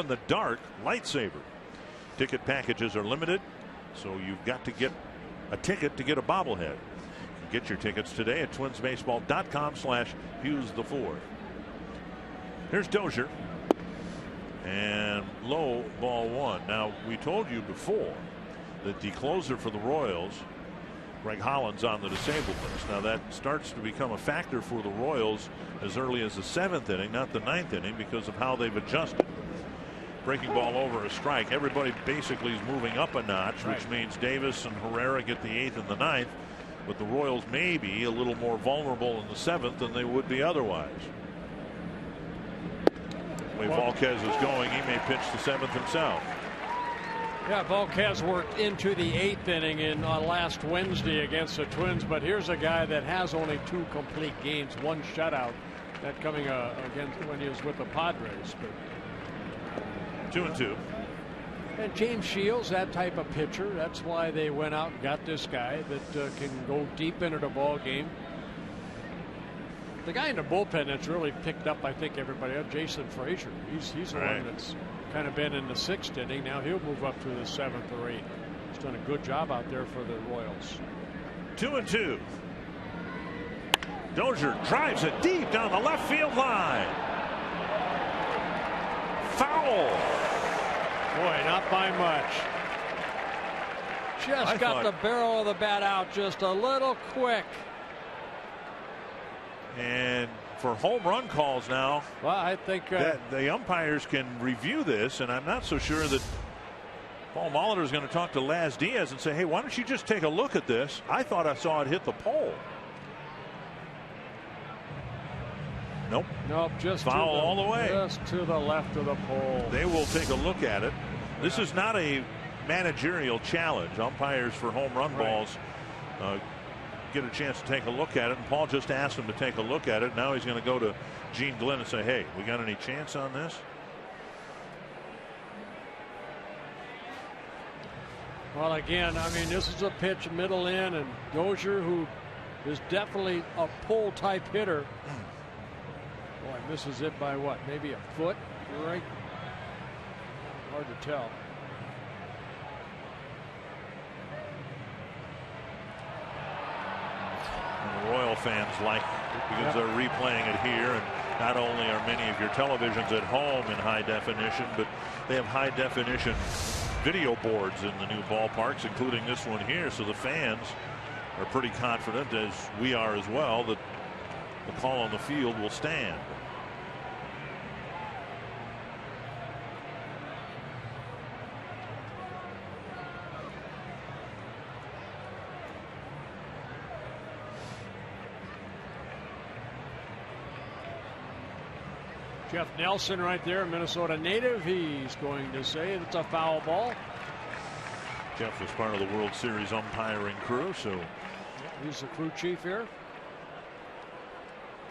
S1: the dark lightsaber. Ticket packages are limited, so you've got to get a ticket to get a bobblehead. Get your tickets today at twinsbaseball.com/Hughes the Force. Here's Dozier. And low, ball 1. Now, we told you before that the closer for the Royals, Greg Holland's on the disabled list. Now, that starts to become a factor for the Royals as early as the 7th inning, not the 9th inning, because of how they've adjusted. Breaking ball over a strike. Everybody basically is moving up a notch, which means Davis and Herrera get the 8th and the 9th, but the Royals may be a little more vulnerable in the 7th than they would be otherwise. The way Volquez is going, he may pitch the 7th himself.
S5: Yeah, Volquez worked into the 8th inning in last Wednesday against the Twins, but here's a guy that has only 2 complete games, 1 shutout, that coming against when he was with the Padres. But
S4: 2-2.
S5: And James Shields, that type of pitcher. That's why they went out and got this guy that can go deep into the ball game. The guy in the bullpen that's really picked up, I think, everybody up, Jason Frazier. He's the one that's kind of been in the 6th inning. Now he'll move up to the 7th or 8th. He's done a good job out there for the Royals.
S1: 2-2. Dozier drives it deep down the left field line. Foul.
S5: Boy, not by much. Just got the barrel of the bat out just a little quick.
S1: And for home run calls now,
S5: well, I think
S1: that the umpires can review this, and I'm not so sure that Paul Molitor is going to talk to Laz Diaz and say, hey, why don't you just take a look at this? I thought I saw it hit the pole. Nope.
S5: Nope, just
S1: foul all the way.
S5: Just to the left of the pole.
S1: They will take a look at it. This is not a managerial challenge. Umpires for home run balls get a chance to take a look at it, and Paul just asked him to take a look at it. Now he's going to go to Gene Glenn and say, hey, we got any chance on this?
S5: Well, again, I mean, this is a pitch middle in, and Dozier, who is definitely a pull type hitter, boy, misses it by what, maybe a foot, right? Hard to tell.
S1: And the Royal fans like it because they're replaying it here, and not only are many of your televisions at home in high definition, but they have high definition video boards in the new ballparks, including this one here. So the fans are pretty confident, as we are as well, that the call on the field will stand.
S5: Jeff Nelson right there, Minnesota native. He's going to say it's a foul ball.
S1: Jeff was part of the World Series umpiring crew, so
S5: he's the crew chief here.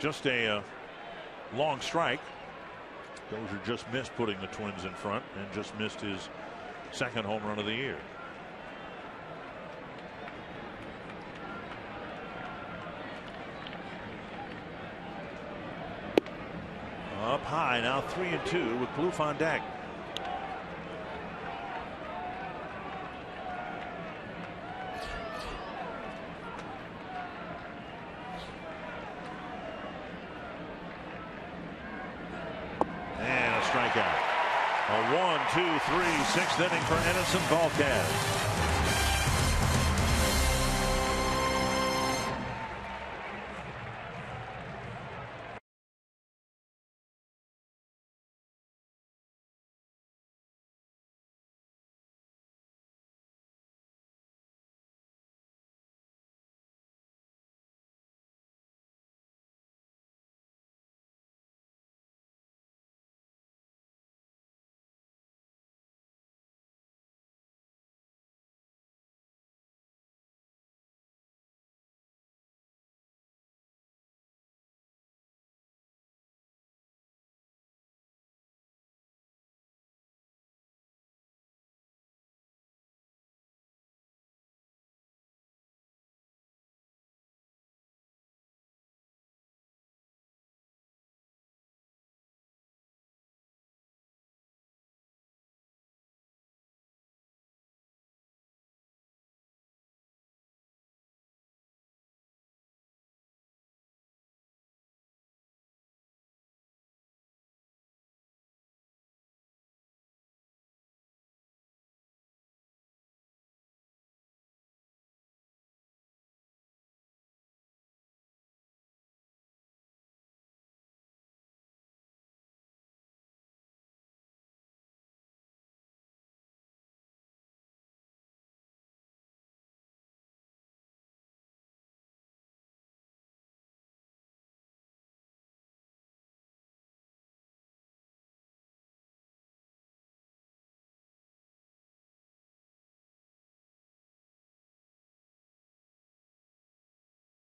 S1: Just a long strike. Dozier just missed putting the Twins in front and just missed his 2nd home run of the year. Up high now, 3-2 with Plouffe on deck. And a strikeout. A 1, 2, 3, 6th inning for Edinson Volquez.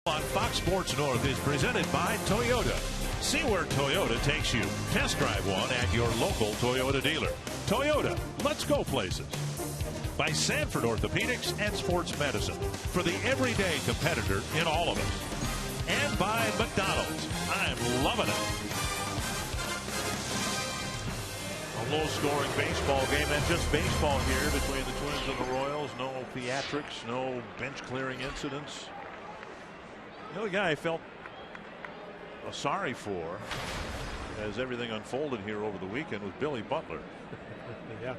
S1: On Fox Sports North is presented by Toyota. See where Toyota takes you. Test drive one at your local Toyota dealer. Toyota, let's go places. By Sanford Orthopedics and Sports Medicine, for the everyday competitor in all of us. And by McDonald's. I'm loving it. A low-scoring baseball game, and just baseball here between the Twins and the Royals. No theatrics, no bench-clearing incidents. The other guy I felt sorry for as everything unfolded here over the weekend was Billy Butler.
S5: Yeah.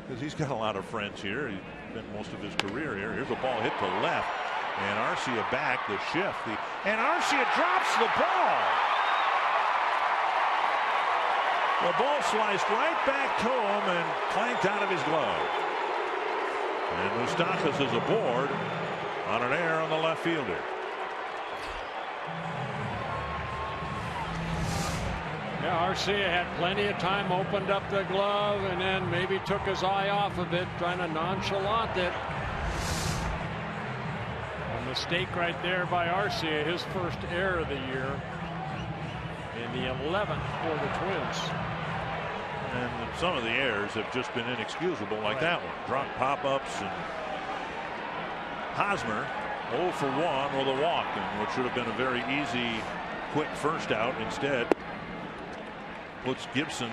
S1: Because he's got a lot of friends here. He's been most of his career here. Here's a ball hit to left. And Arcia back, the shift. And Arcia drops the ball. The ball sliced right back to him and clanked out of his glove. And Moustakas is aboard on an error on the left fielder.
S5: Yeah, Arcia had plenty of time, opened up the glove, and then maybe took his eye off of it, trying to nonchalant it. A mistake right there by Arcia, his first error of the year, and the 11th for the Twins.
S1: And some of the errors have just been inexcusable, like that one. Drunk pop-ups, and Hosmer 0 for 1 with a walk, and what should have been a very easy, quick first out, instead puts Gibson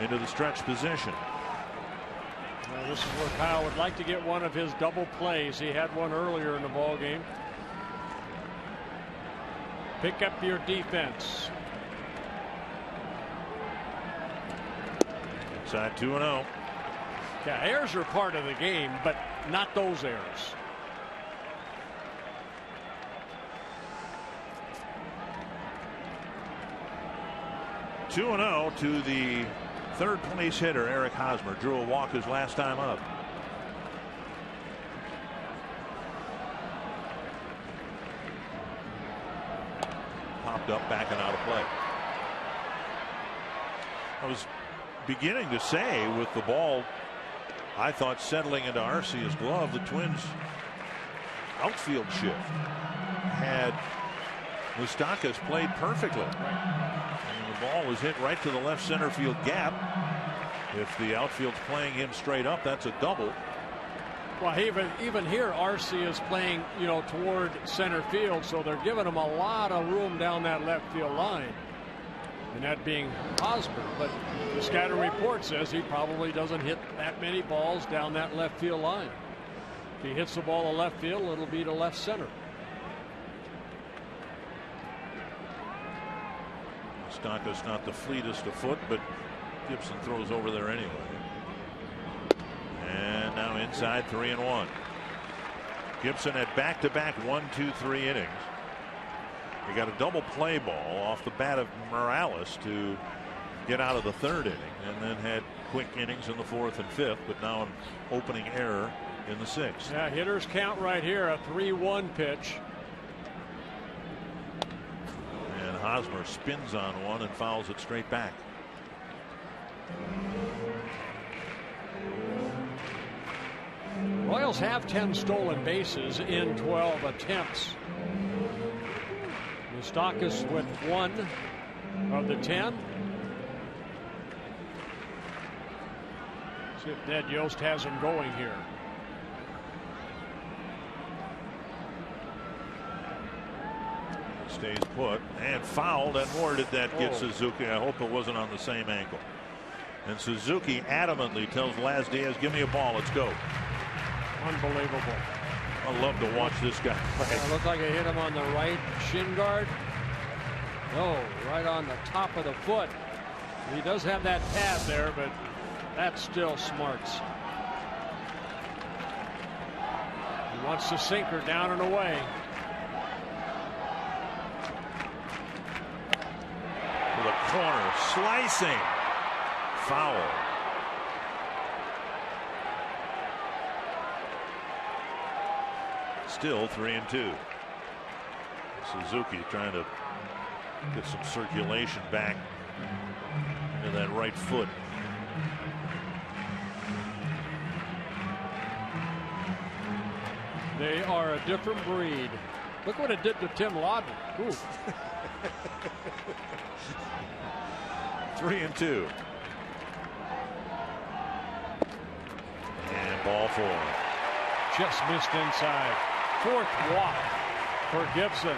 S1: into the stretch position.
S5: Well, this is where Kyle would like to get one of his double plays. He had one earlier in the ball game. Pick up your defense.
S1: Inside 2-0.
S5: Yeah, errors are part of the game, but not those errors.
S1: (2-0) to the third place hitter, Eric Hosmer. Drew a walk his last time up. Popped up, back and out of play. I was beginning to say, with the ball, I thought, settling into Arcia's glove, the Twins' outfield shift had Moustakas played perfectly. And the ball was hit right to the left center field gap. If the outfield's playing him straight up, that's a double.
S5: Well, even here, Arcia is playing, toward center field, so they're giving him a lot of room down that left field line. And that being Hosmer, but the scatter report says he probably doesn't hit that many balls down that left field line. If he hits the ball to left field, it'll be to left center.
S1: Moustakas not the fleetest of foot, but Gibson throws over there anyway. And now inside 3-1. Gibson had back-to-back 1-2-3 innings. He got a double play ball off the bat of Morales to get out of the third inning, and then had quick innings in the fourth and fifth, but now an opening error in the sixth.
S5: Yeah, hitters count right here, a 3-1 pitch.
S1: And Hosmer spins on one and fouls it straight back.
S5: Royals have 10 stolen bases in 12 attempts. Moustakas with 1 of the 10. See if Ned Yost has him going here.
S1: Stays put and fouled, and where did that get Suzuki? I hope it wasn't on the same ankle. And Suzuki adamantly tells Laz Diaz, give me a ball, let's go.
S5: Unbelievable.
S1: I love to watch this guy play.
S5: It looked like it hit him on the right shin guard. No, right on the top of the foot. He does have that pad there, but that's still smarts. He wants the sinker down and away.
S1: To the corner, slicing. Foul. Still 3-2. Suzuki trying to get some circulation back into that right foot.
S5: They are a different breed. Look what it did to Tim Lawton. Ooh.
S1: 3-2. And ball 4.
S5: Just missed inside. 4th walk for Gibson.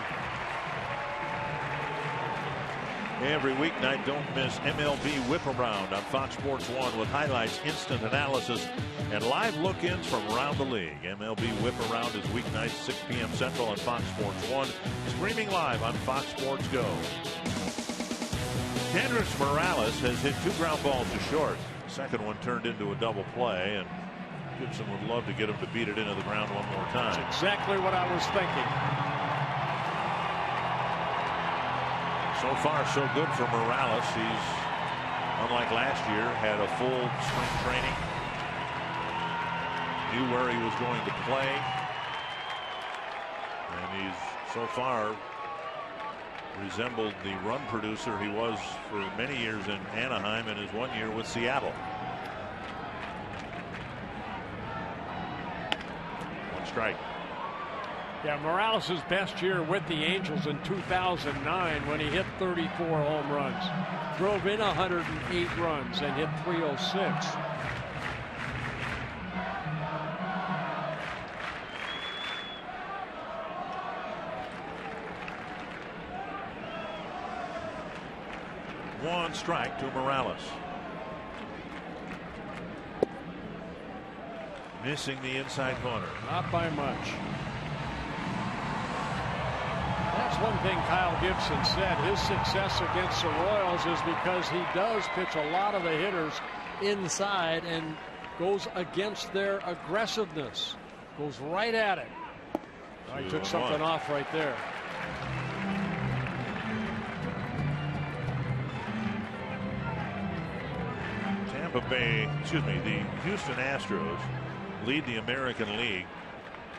S1: Every weeknight, don't miss MLB Whip Around on Fox Sports 1 with highlights, instant analysis, and live look-ins from around the league. MLB Whip Around is weeknights 6 p.m. Central on Fox Sports 1, streaming live on Fox Sports Go. Kendrys Morales has hit 2 ground balls to short. The second one turned into a double play, and Gibson would love to get him to beat it into the ground one more time.
S5: That's exactly what I was thinking.
S1: So far, so good for Morales. He's, unlike last year, had a full spring training. Knew where he was going to play. And he's, so far, resembled the run producer he was for many years in Anaheim and his 1 year with Seattle. 1 strike.
S5: Yeah, Morales' best year with the Angels in 2009 when he hit 34 home runs. Drove in 108 runs and hit 306.
S1: One strike to Morales. Missing the inside corner.
S5: Not by much. That's one thing Kyle Gibson said. His success against the Royals is because he does pitch a lot of the hitters inside and goes against their aggressiveness. Goes right at it. I took something off right there.
S1: Tampa Bay, the Houston Astros lead the American League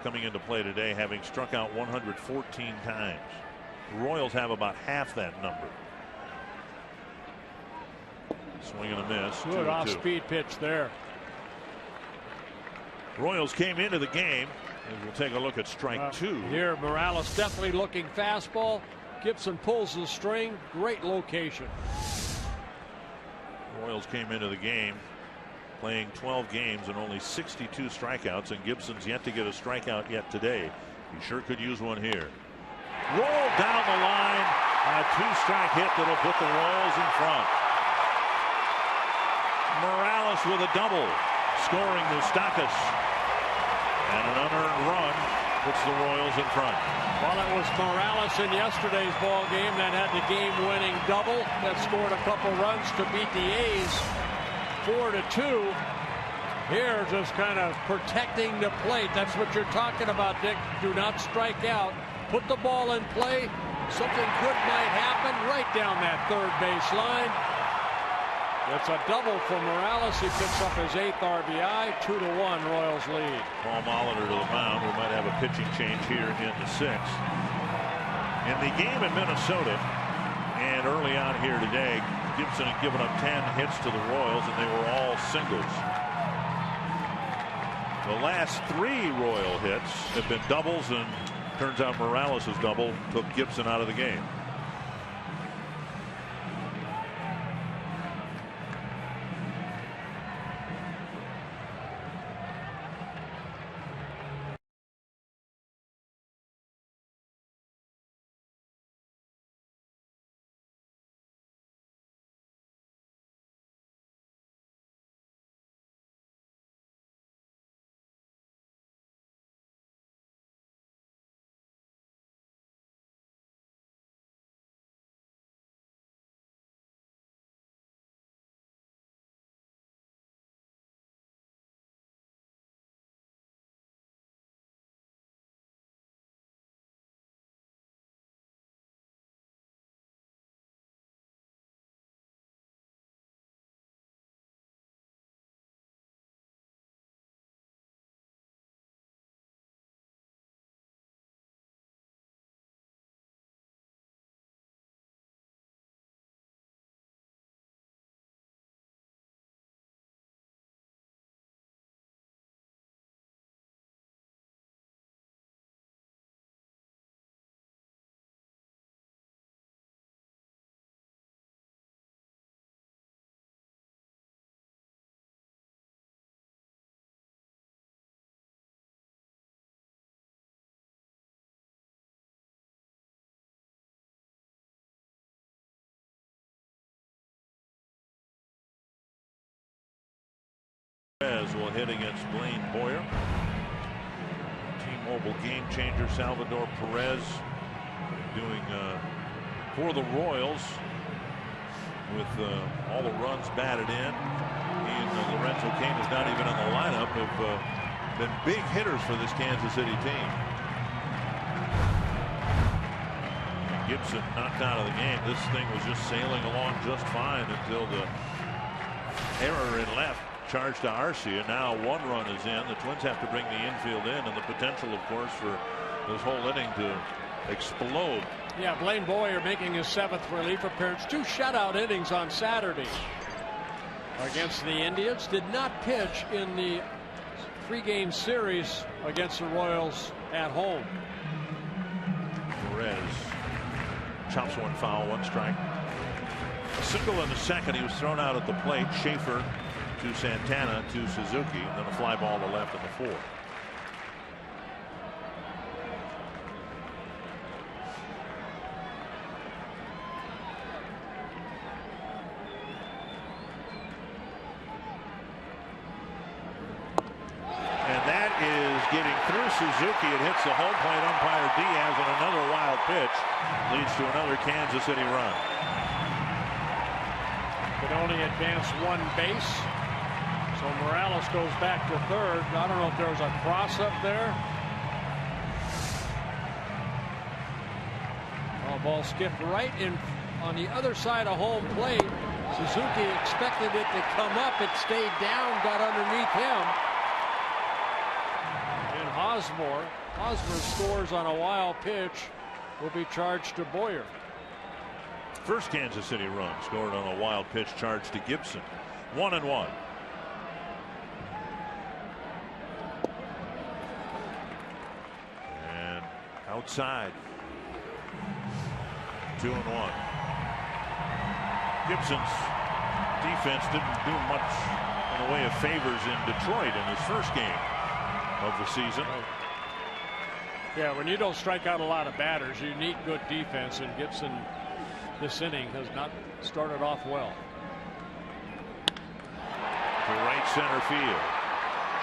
S1: coming into play today, having struck out 114 times. The Royals have about half that number. Swing and a miss.
S5: Good off-speed pitch there.
S1: Royals came into the game, and we'll take a look at strike 2.
S5: Here, Morales definitely looking fastball. Gibson pulls the string. Great location.
S1: Royals came into the game playing 12 games and only 62 strikeouts, and Gibson's yet to get a strikeout yet today. He sure could use one here. Rolled down the line, a 2-strike hit that'll put the Royals in front. Morales with a double, scoring Moustakas, and an unearned run puts the Royals in front.
S5: Well, it was Morales in yesterday's ball game that had the game-winning double that scored a couple runs to beat the A's 4-2. Here, just kind of protecting the plate. That's what you're talking about, Dick. Do not strike out. Put the ball in play. Something good might happen right down that third base line. It's a double for Morales. He picks up his 8th RBI. 2-1 Royals lead.
S1: Paul Molitor to the mound. We might have a pitching change here in the 6th. In the game in Minnesota and early on here today, Gibson had given up 10 hits to the Royals, and they were all singles. The last 3 Royal hits have been doubles, and turns out Morales' double took Gibson out of the game. hit against Blaine Boyer. T-Mobile game changer Salvador Perez doing for the Royals with all the runs batted in. He and Lorenzo Cain is not even in the lineup, have been big hitters for this Kansas City team. Gibson knocked out of the game. This thing was just sailing along just fine until the error in left charged to Arcia. Now 1 run is in. The Twins have to bring the infield in, and the potential, of course, for this whole inning to explode.
S5: Yeah, Blaine Boyer making his 7th relief appearance. 2 shutout innings on Saturday against the Indians. Did not pitch in the 3-game series against the Royals at home.
S1: Perez chops 1 foul, 1 strike. A single in the second. He was thrown out at the plate. Schaefer to Santana to Suzuki, and then a fly ball to left in the 4th. Getting through Suzuki, it hits the home plate umpire Diaz, and another wild pitch leads to another Kansas City run.
S5: Could only advance 1 base, so Morales goes back to 3rd. I don't know if there was a cross up there. Oh, ball skipped right in on the other side of home plate. Suzuki expected it to come up. It stayed down, got underneath him. Hosmer scores on a wild pitch, will be charged to Boyer.
S1: First Kansas City run scored on a wild pitch charged to Gibson. 1-1. And outside. 2-1. Gibson's defense didn't do much in the way of favors in Detroit in his first game of the season.
S5: Yeah, when you don't strike out a lot of batters, you need good defense, and Gibson this inning has not started off well.
S1: To right center field.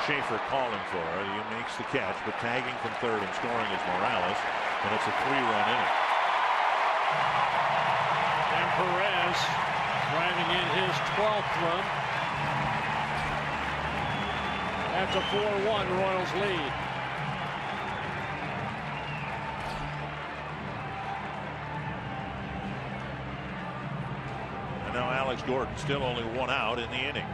S1: Schaefer calling for it. He makes the catch, but tagging from 3rd and scoring is Morales, and it's a 3-run inning.
S5: And Perez driving in his 12th run. That's a 4-1 Royals lead.
S1: And now Alex Gordon, still only 1 out in the inning.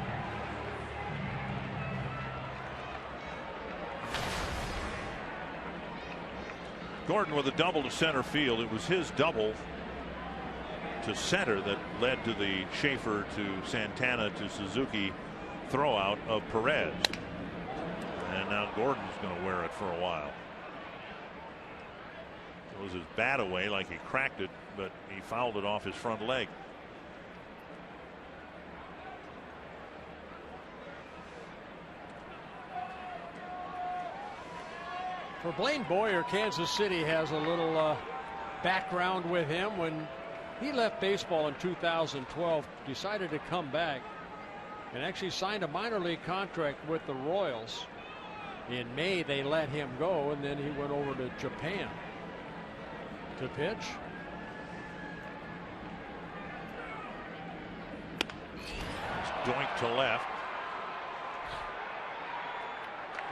S1: Gordon with a double to center field. It was his double to center that led to the Schaefer to Santana to Suzuki throwout of Perez. And now Gordon's going to wear it for a while. Throws his bat away like he cracked it, but he fouled it off his front leg.
S5: For Blaine Boyer, Kansas City has a little background with him. When he left baseball in 2012, decided to come back and actually signed a minor league contract with the Royals. In May, they let him go, and then he went over to Japan to pitch.
S1: Doink to left.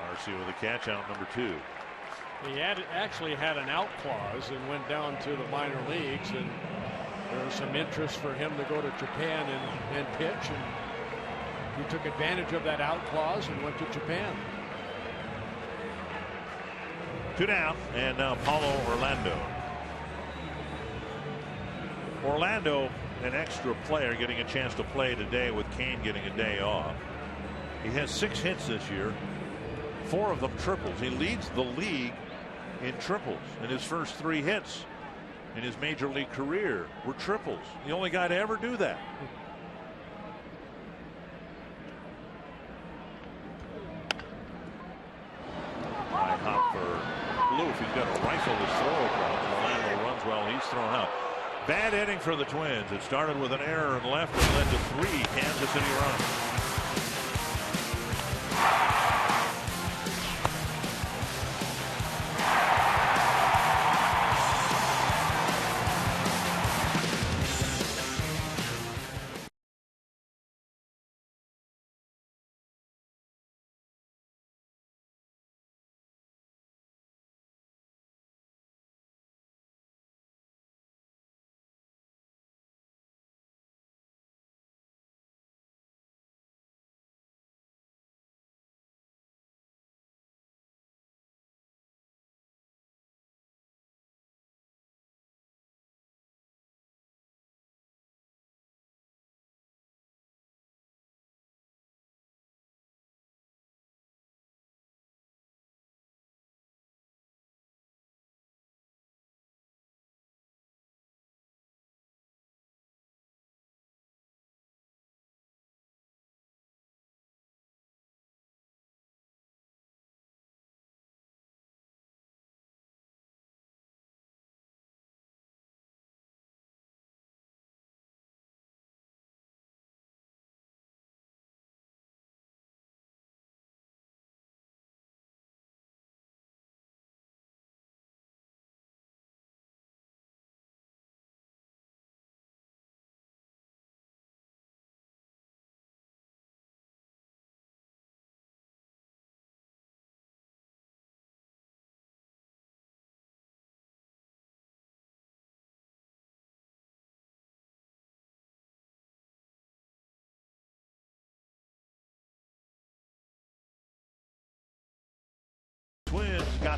S1: Arcia with a catch out, number 2.
S5: He actually had an out clause and went down to the minor leagues, and there was some interest for him to go to Japan and pitch, and he took advantage of that out clause and went to Japan.
S1: 2 down, and now Paulo Orlando. Orlando, an extra player, getting a chance to play today with Cain getting a day off. He has 6 hits this year, 4 of them triples. He leads the league in triples, and his first 3 hits in his major league career were triples. The only guy to ever do that. High hop for Blue. If he's got to rifle his throw across, Orlando runs well. He's thrown out. Bad inning for the Twins. It started with an error in left and led to 3 Kansas City runs.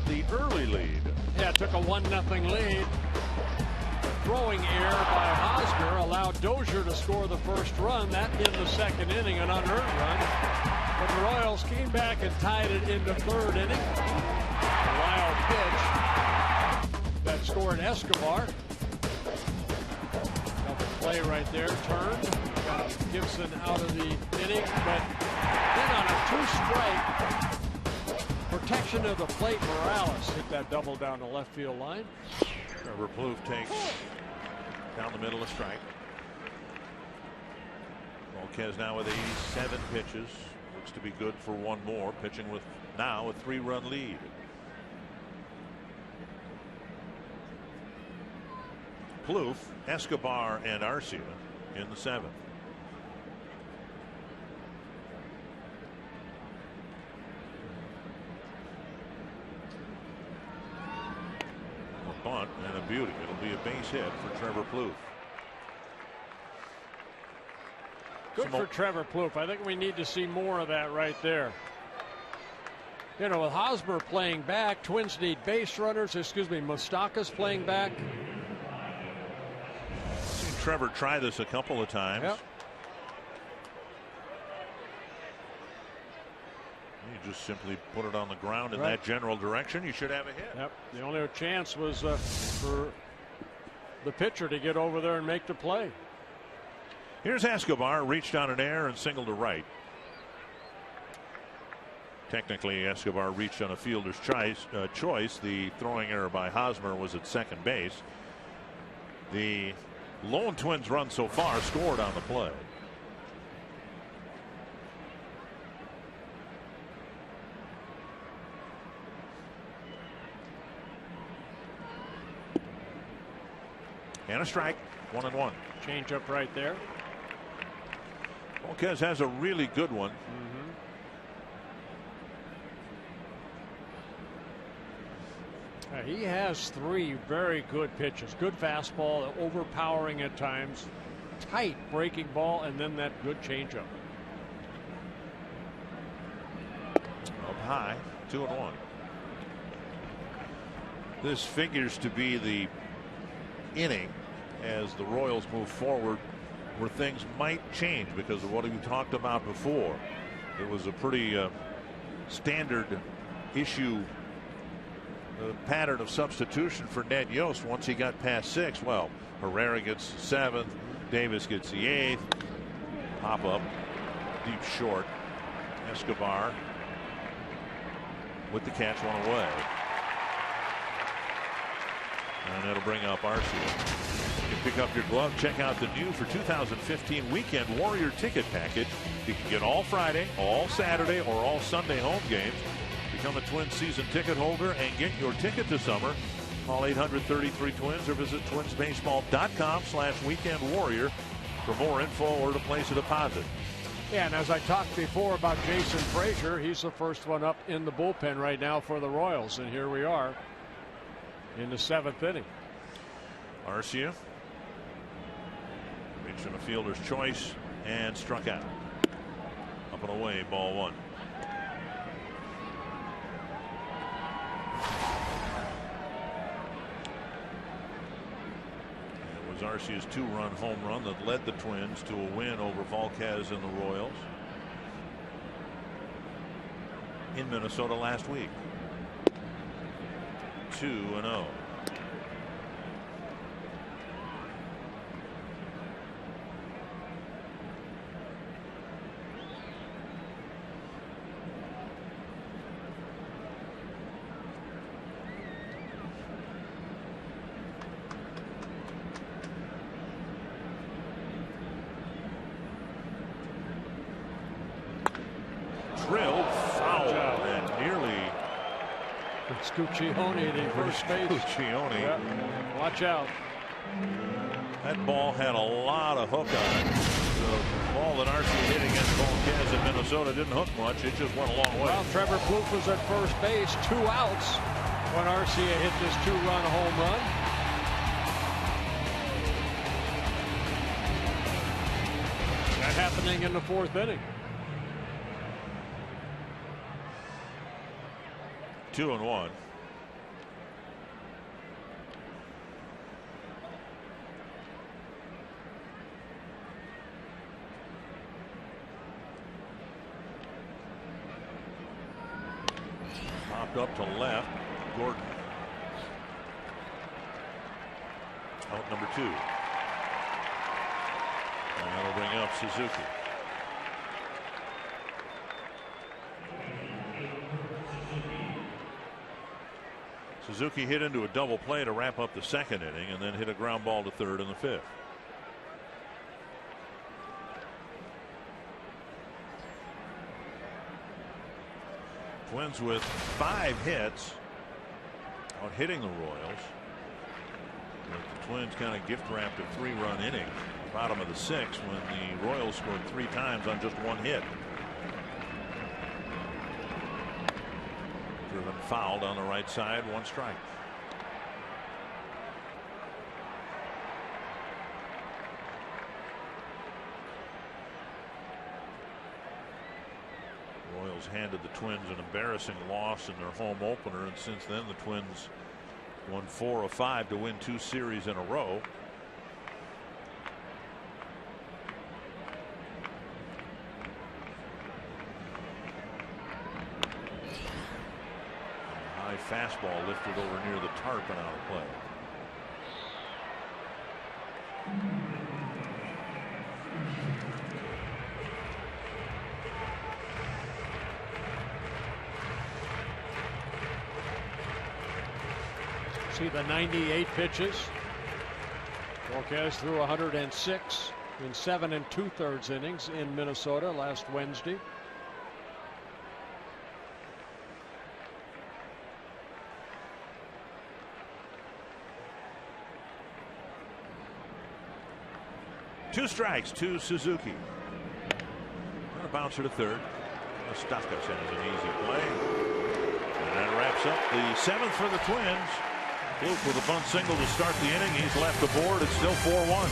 S1: the early lead.
S5: Yeah, took a 1-0 lead. Throwing error by Hosmer allowed Dozier to score the first run. That in the second inning, an unearned run. But the Royals came back and tied it in the third inning. A wild pitch that scored Escobar. Got the play right there, turned. Got Gibson out of the inning, but then on a 2-strike, protection of the plate, Morales hit that double down the left field line.
S1: Trevor Plouffe takes down the middle, a strike. Volquez now with 87 pitches. Looks to be good for one more. Pitching with now a 3-run lead. Plouffe, Escobar, and Arcia in the 7th. A bunt and a beauty. It'll be a base hit for Trevor Plouffe.
S5: Good for Trevor Plouffe. I think we need to see more of that right there. You know, with Hosmer playing back, Twins need base runners. Moustakas playing back.
S1: Seen Trevor try this a couple of times.
S5: Yep.
S1: You just simply put it on the ground in that general direction. You should have a hit.
S5: Yep. The only chance was for the pitcher to get over there and make the play.
S1: Here's Escobar, reached on an air and singled to right. Technically, Escobar reached on a fielder's choice. The throwing error by Hosmer was at second base. The lone Twins run so far scored on the play. And a strike, 1-1.
S5: Change up right there.
S1: Volquez has a really good one.
S5: He has 3 very good pitches. Good fastball, overpowering at times, tight breaking ball, and then that good changeup.
S1: Up high, 2-1. This figures to be the inning as the Royals move forward where things might change because of what we talked about before. It was a pretty standard issue pattern of substitution for Ned Yost once he got past 6. Well, Herrera gets 7th, Davis gets the 8th. Pop up deep short. Escobar with the catch, one away. And it'll bring up Arcia. You can pick up your glove. Check out the new for 2015 Weekend Warrior Ticket Package. You can get all Friday, all Saturday, or all Sunday home games. Become a Twins season ticket holder and get your ticket to summer. Call 833-TWINS or visit twinsbaseball.com/Weekend Warrior for more info or to place a deposit.
S5: Yeah, and as I talked before about Jason Frazier, he's the first one up in the bullpen right now for the Royals, and here we are in the 7th inning.
S1: Arcia reached on a fielder's choice and struck out. Up and away, ball 1. It was Arcia's 2-run home run that led the Twins to a win over Volquez and the Royals in Minnesota last week. 2-0. Drilled foul and nearly
S5: Scuccione, the first base.
S1: Scuccione.
S5: Yep. Watch out.
S1: That ball had a lot of hook on it. The ball that Arcia hit against Volquez in Minnesota didn't hook much. It just went a long way.
S5: Well, Trevor Plouffe was at first base, 2 outs when Arcia hit this 2-run home run. That happening in the 4th inning.
S1: 2-1. Chopped up to left. Gordon. Out number 2. And that'll bring up Suzuki. Suzuki hit into a double play to wrap up the 2nd inning and then hit a ground ball to 3rd in the 5th. Twins with 5 hits out hitting the Royals. But the Twins kind of gift wrapped a 3-run inning bottom of the 6th when the Royals scored 3 times on just 1 hit. Driven fouled on the right side, 1 strike. Royals handed the Twins an embarrassing loss in their home opener, and since then the Twins won 4 of 5 to win 2 series in a row. High fastball lifted over near the tarp and out of play.
S5: See the 98 pitches. Marquez threw 106 in 7 2/3 innings in Minnesota last Wednesday.
S1: Two strikes to Suzuki. And a bouncer to 3rd. Stafka sends an easy play. And that wraps up the 7th for the Twins. Fluke with a bunt single to start the inning. He's left the board. It's still 4-1.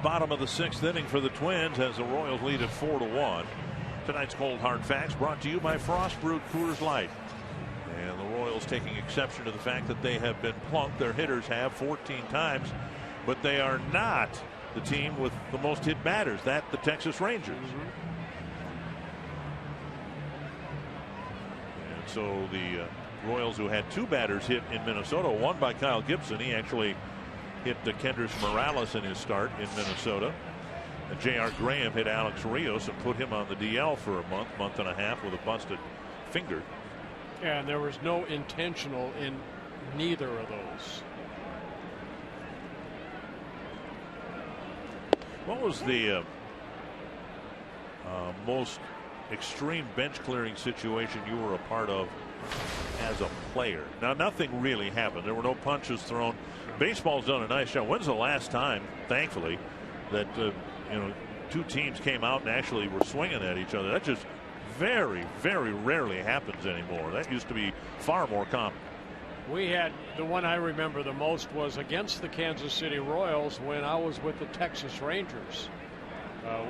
S1: Bottom of the 6th inning for the Twins as the Royals lead at 4-1. Tonight's Cold Hard Facts brought to you by Frost Brewed Coors Light. And the Royals taking exception to the fact that they have been plunked. Their hitters have 14 times, but they are not the team with the most hit batters. That the Texas Rangers. And so the Royals, who had 2 batters hit in Minnesota, one by Kyle Gibson. He actually hit Kendrys Morales in his start in Minnesota. And J.R. Graham hit Alex Rios and put him on the DL for a month and a half with a busted finger.
S5: And there was no intentional in neither of those.
S1: What was the most extreme bench clearing situation you were a part of as a player? Now, nothing really happened. There were no punches thrown. Baseball's done a nice job. When's the last time, thankfully, that 2 teams came out and actually were swinging at each other? That's just very, very rarely happens anymore. That used to be far more common.
S5: We had the one I remember the most was against the Kansas City Royals when I was with the Texas Rangers.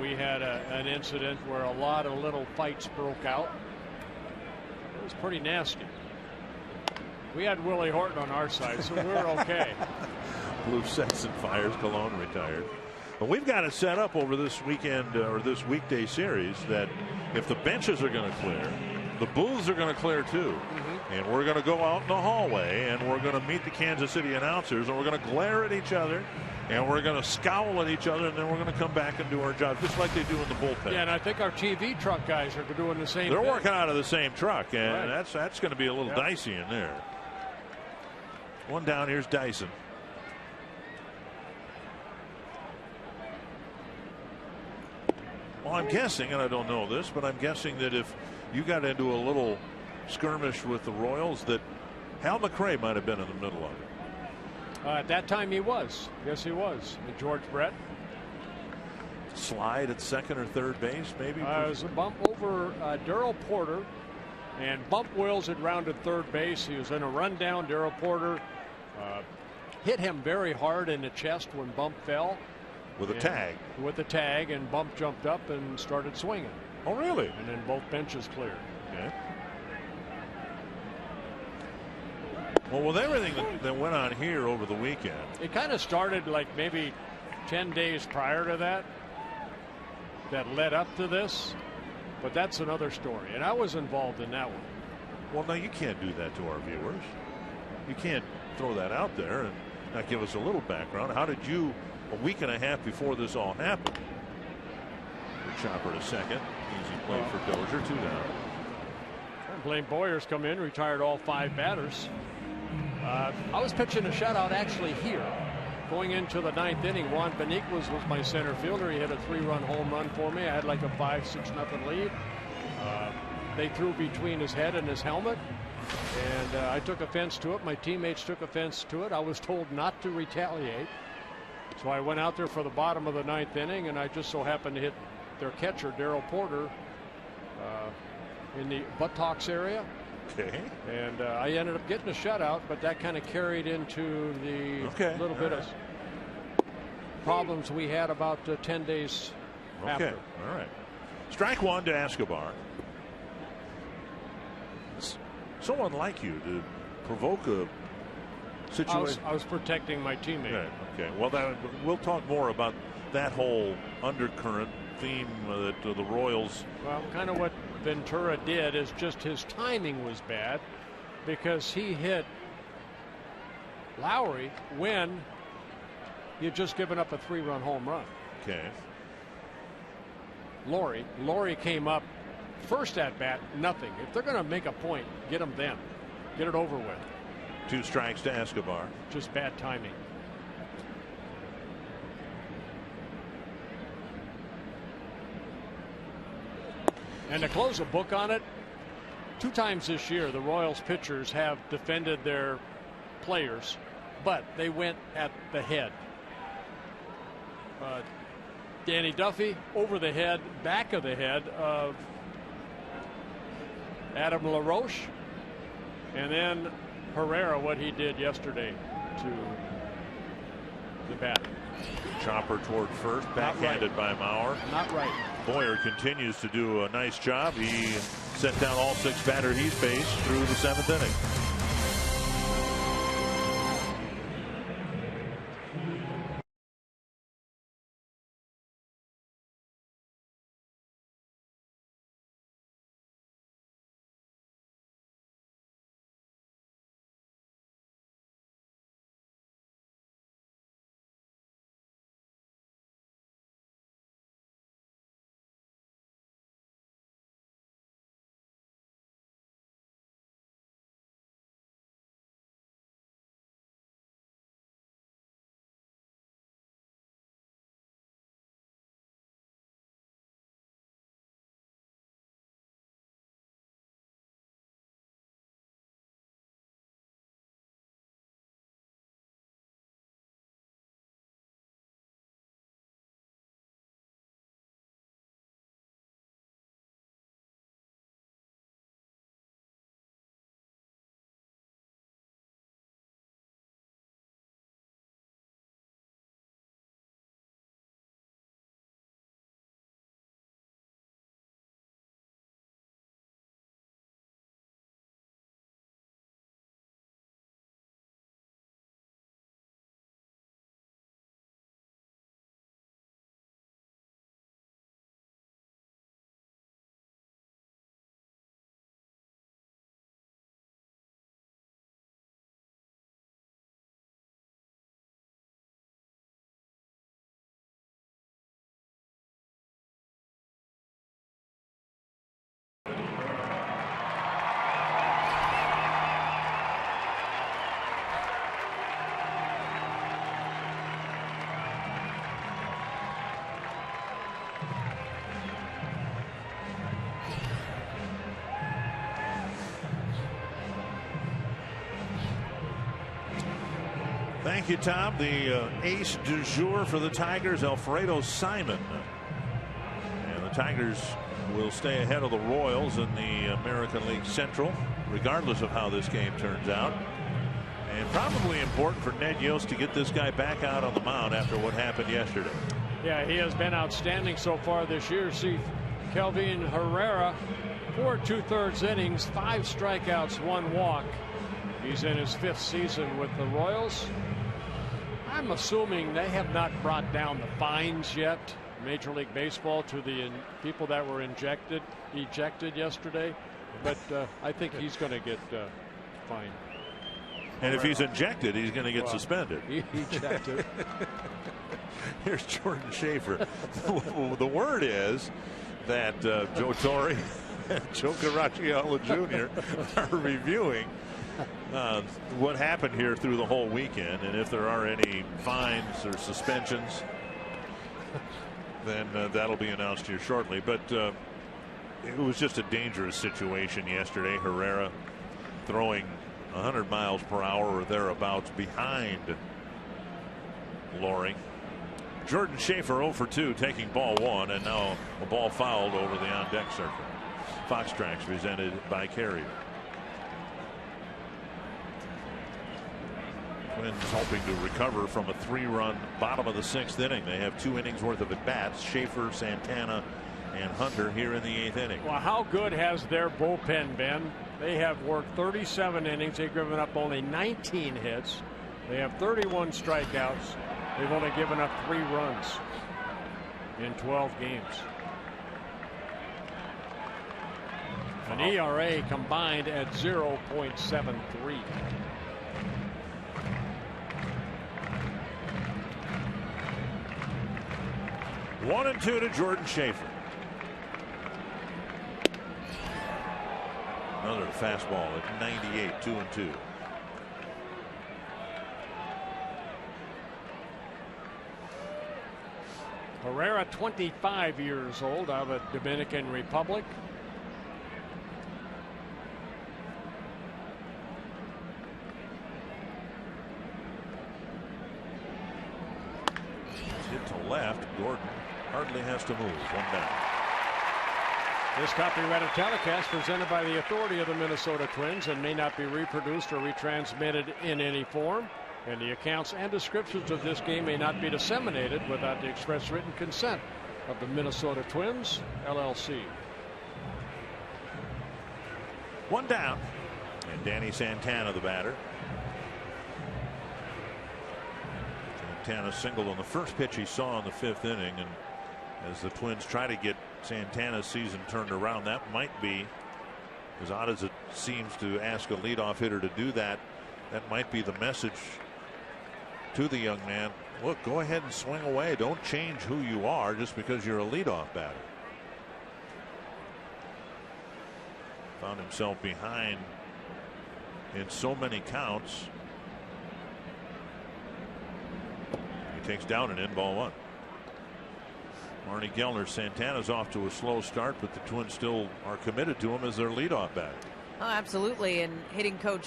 S5: We had an incident where a lot of little fights broke out. It was pretty nasty. We had Willie Horton on our side, so we're okay.
S1: Blue sets and fires. Cologne retired. But we've got it set up over this weekend or this weekday series that if the benches are going to clear, the booths are going to clear too. And we're going to go out in the hallway and we're going to meet the Kansas City announcers and we're going to glare at each other and we're going to scowl at each other and then we're going to come back and do our job just like they do in the bullpen.
S5: Yeah, and I think our TV truck guys are doing the same
S1: They're
S5: thing.
S1: working out of the same truck, and
S5: Right.
S1: that's going to be a little dicey in there. One down, here's Dyson. Well, I'm guessing, and I don't know this, but I'm guessing that if you got into a little skirmish with the Royals that Hal McRae might have been in the middle of it.
S5: At that time he was. Yes, he was. And George Brett.
S1: Slide at second or third base, maybe?
S5: It was a bump over Darrell Porter, and Bump Wills had rounded third base. He was in a rundown. Darrell Porter hit him very hard in the chest when Bump fell.
S1: With a tag.
S5: With a tag, and Bump jumped up and started swinging.
S1: Oh, really?
S5: And then both benches cleared.
S1: Okay. Well, with everything that went on here over the weekend.
S5: It kind of started like maybe 10 days prior to that led up to this. But that's another story. And I was involved in that one.
S1: Well, now you can't do that to our viewers. You can't throw that out there and not give us a little background. How did you, a week and a half before this all happened? The chopper to second. Easy play for Dozier. 2 down.
S5: Blaine Boyer's come in, retired all 5 batters. I was pitching a shutout actually here. Going into the 9th inning, Juan Beniquez was my center fielder. He hit a 3-run home run for me. I had like a 5-6-0 lead. They threw between his head and his helmet. And I took offense to it. My teammates took offense to it. I was told not to retaliate. So I went out there for the bottom of the 9th inning, and I just so happened to hit their catcher, Darrell Porter, in the buttocks area.
S1: Okay.
S5: And I ended up getting a shutout, but that kind of carried into the little bit of problems we had about 10 days after.
S1: All right. Strike one to Escobar. So unlike you to provoke a situation.
S5: I was protecting my teammate.
S1: Okay. Well, we'll talk more about that whole undercurrent theme that the Royals.
S5: Well, kind of what Ventura did is just his timing was bad because he hit Lowry when you'd just given up a 3-run home run.
S1: Okay.
S5: Laurie came up first at bat, nothing. If they're going to make a point, get them then. Get it over with.
S1: 2 strikes to Escobar.
S5: Just bad timing. And to close a book on it, 2 times this year the Royals pitchers have defended their players, but they went at the head. Danny Duffy over the head, back of the head of Adam LaRoche, and then Herrera, what he did yesterday to the bat.
S1: Chopper toward first, backhanded by Maurer.
S5: Not right.
S1: Boyer continues to do a nice job. He set down all 6 batters he's faced through the 7th inning. Thank you, Tom. The ace du jour for the Tigers, Alfredo Simon. And the Tigers will stay ahead of the Royals in the American League Central, regardless of how this game turns out. And probably important for Ned Yost to get this guy back out on the mound after what happened yesterday.
S5: Yeah, he has been outstanding so far this year. See, Kelvin Herrera, 4 2/3 innings, 5 strikeouts, 1 walk. He's in his 5th season with the Royals. I'm assuming they have not brought down the fines yet, Major League Baseball, to the people that were ejected yesterday. But I think he's going to get fined.
S1: And if he's injected, he's going to get suspended.
S5: Ejected.
S1: Here's Jordan Schaefer. The word is that Joe Torre and Joe Caracciolo Jr. are reviewing what happened here through the whole weekend, and if there are any fines or suspensions, then that'll be announced here shortly. But it was just a dangerous situation yesterday. Herrera throwing 100 miles per hour or thereabouts behind Loring. Jordan Schaefer 0 for 2, taking ball 1, and now a ball fouled over the on-deck circle. Fox Tracks presented by Carrier. Twins hoping to recover from a 3-run bottom of the 6th inning. They have 2 innings worth of at-bats. Schaefer, Santana, and Hunter here in the 8th inning.
S5: Well, how good has their bullpen been? They have worked 37 innings. They've given up only 19 hits. They have 31 strikeouts. They've only given up 3 runs in 12 games. An ERA combined at 0.73.
S1: One and 2 to Jordan Schaefer. Another fastball at 98, 2-2.
S5: Herrera, 25 years old, out of the Dominican Republic.
S1: Hit to left. Gordon hardly has to move. 1 down.
S5: This copyrighted telecast presented by the authority of the Minnesota Twins and may not be reproduced or retransmitted in any form. And the accounts and descriptions of this game may not be disseminated without the express written consent of the Minnesota Twins, LLC.
S1: 1 down. And Danny Santana, the batter. Santana singled on the first pitch he saw in the 5th inning, and as the Twins try to get Santana's season turned around, that might be, as odd as it seems to ask a leadoff hitter to do that, that might be the message to the young man. Look, go ahead and swing away. Don't change who you are just because you're a leadoff batter. Found himself behind in so many counts. He takes down an in, ball 1. Marnie Gellner, Santana's off to a slow start, but the Twins still are committed to him as their leadoff batter.
S3: Oh, absolutely. And hitting coach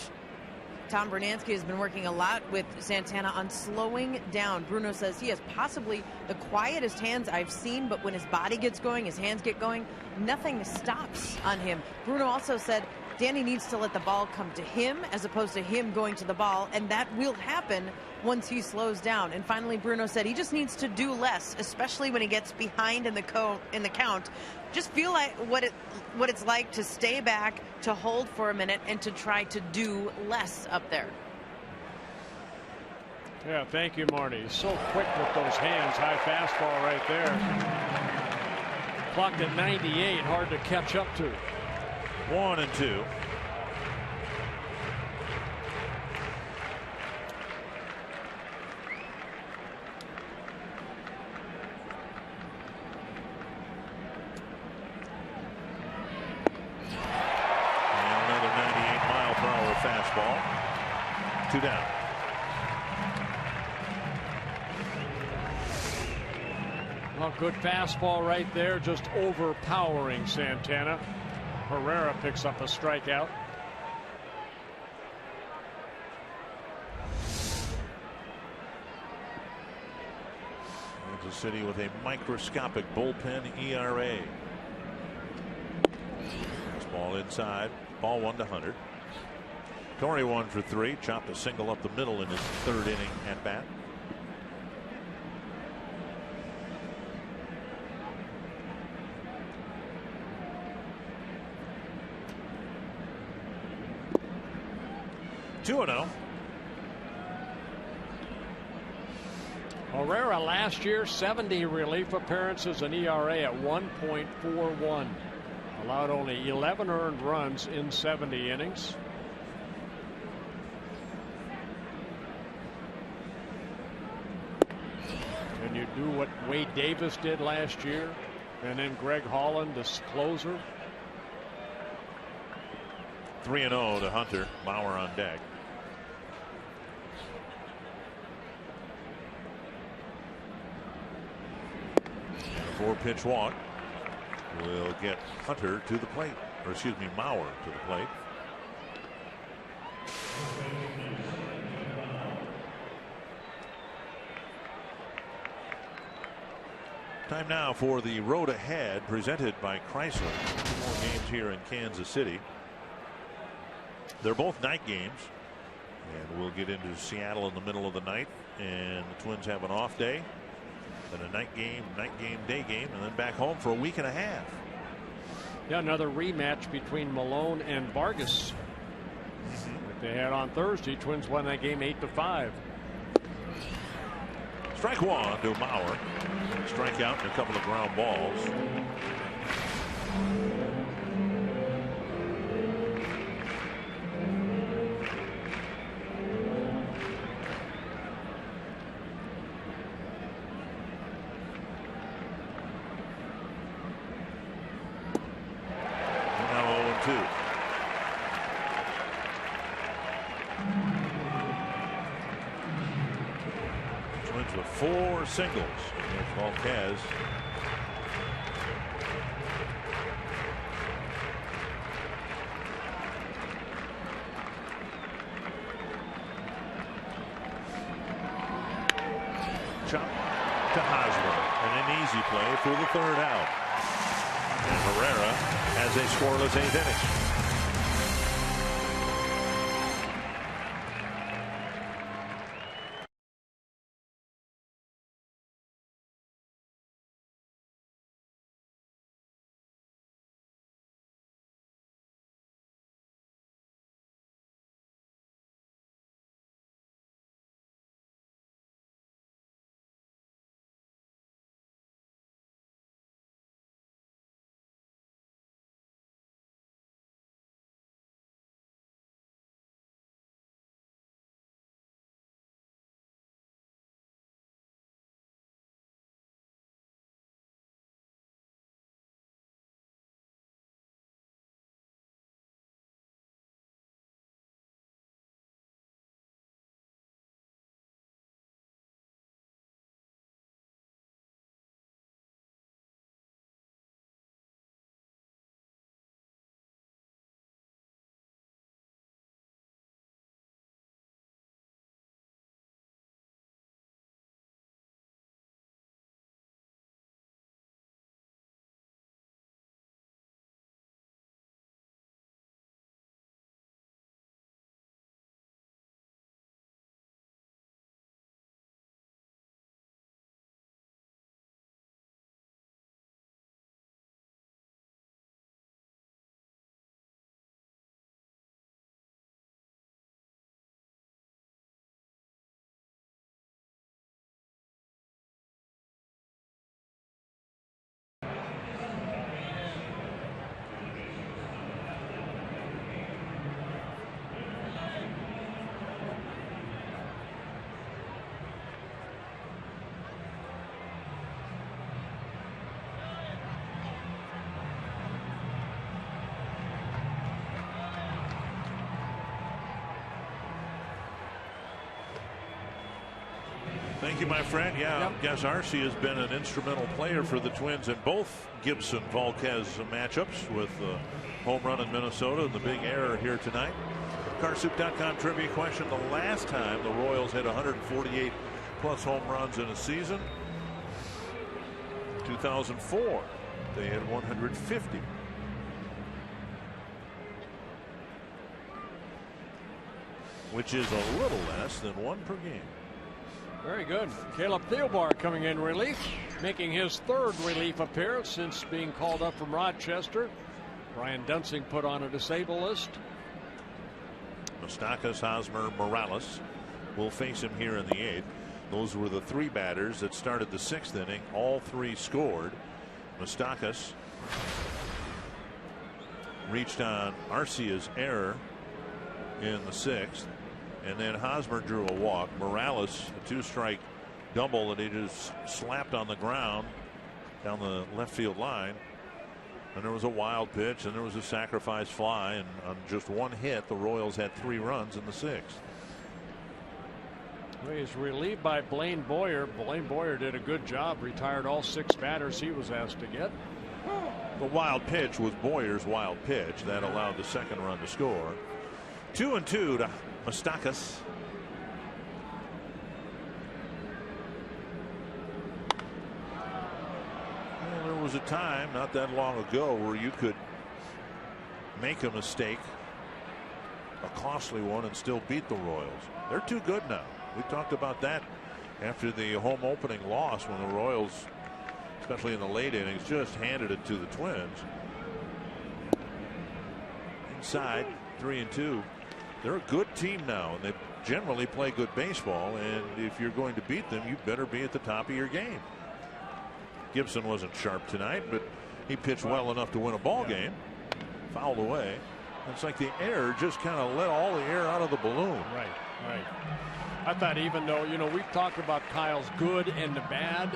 S3: Tom Bernansky has been working a lot with Santana on slowing down. Bruno says he has possibly the quietest hands I've seen, but when his body gets going, his hands get going, nothing stops on him. Bruno also said Danny needs to let the ball come to him as opposed to him going to the ball, and that will happen once he slows down. And finally, Bruno said he just needs to do less, especially when he gets behind in the count. Just feel like what it's like to stay back, to hold for a minute, and to try to do less up there.
S5: Yeah, thank you, Marty. So quick with those hands. High fastball right there. Clocked at 98, hard to catch up to.
S1: 1 and 2. Fastball. 2 down.
S5: Well, good fastball right there, just overpowering Santana. Herrera picks up a strikeout.
S1: City with a microscopic bullpen ERA. This ball inside. Ball 1-1. Torrey 1 for 3. Chopped a single up the middle in his third inning at bat. Two-0.
S5: Herrera last year, 70 relief appearances, an ERA at 1.41. Allowed only 11 earned runs in 70 innings. Can you do what Wade Davis did last year? And then Greg Holland, this closer.
S1: 3-0 to Hunter. Bauer on deck. A 4-pitch walk will get Hunter to the plate, or excuse me, Mauer to the plate. Time now for the road ahead, presented by Chrysler. 2 more games here in Kansas City. They're both night games, and we'll get into Seattle in the middle of the night, and the Twins have an off day, then a night game, day game, and then back home for a week and a half.
S5: Yeah, another rematch between Malone and Vargas. That they had on Thursday. Twins won that game 8-5.
S1: Strike 1 to Mauer. Strikeout and a couple of ground balls. Twins with 4 singles. There's Volquez. Chop to Hosmer, and an easy play for the 3rd out. And Herrera has a scoreless 8th inning. Thank you, my friend. Yeah, yes, Arce has been an instrumental player for the Twins in both Gibson-Volquez matchups, with the home run in Minnesota and the big error here tonight. Carsoup.com trivia question: the last time the Royals had 148 plus home runs in a season, 2004, they had 150. Which is a little less than 1 per game.
S5: Very good. Caleb Thielbar coming in relief, making his 3rd relief appearance since being called up from Rochester. Brian Dunsing put on a disabled list.
S1: Moustakas, Hosmer, Morales will face him here in the 8th. Those were the 3 batters that started the 6th inning. All 3 scored. Moustakas reached on Arcia's error in the 6th. And then Hosmer drew a walk. Morales, a 2-strike double that he just slapped on the ground down the left field line. And there was a wild pitch, and there was a sacrifice fly. And on just 1 hit, the Royals had 3 runs in the 6th.
S5: Well, he's relieved by Blaine Boyer. Blaine Boyer did a good job, retired all 6 batters he was asked to get.
S1: The wild pitch was Boyer's wild pitch. That allowed the 2nd run to score. 2-2 to Moustakas. Well, there was a time not that long ago where you could make a mistake, a costly one, and still beat the Royals. They're too good now. We talked about that after the home opening loss when the Royals, especially in the late innings, just handed it to the Twins. Inside, 3-2. They're a good team now, and they generally play good baseball. And if you're going to beat them, you better be at the top of your game. Gibson wasn't sharp tonight, but he pitched well enough to win a ball game. Fouled away. It's like the air just kind of let all the air out of the balloon.
S5: Right. I thought, even though, we've talked about Kyle's good and the bad,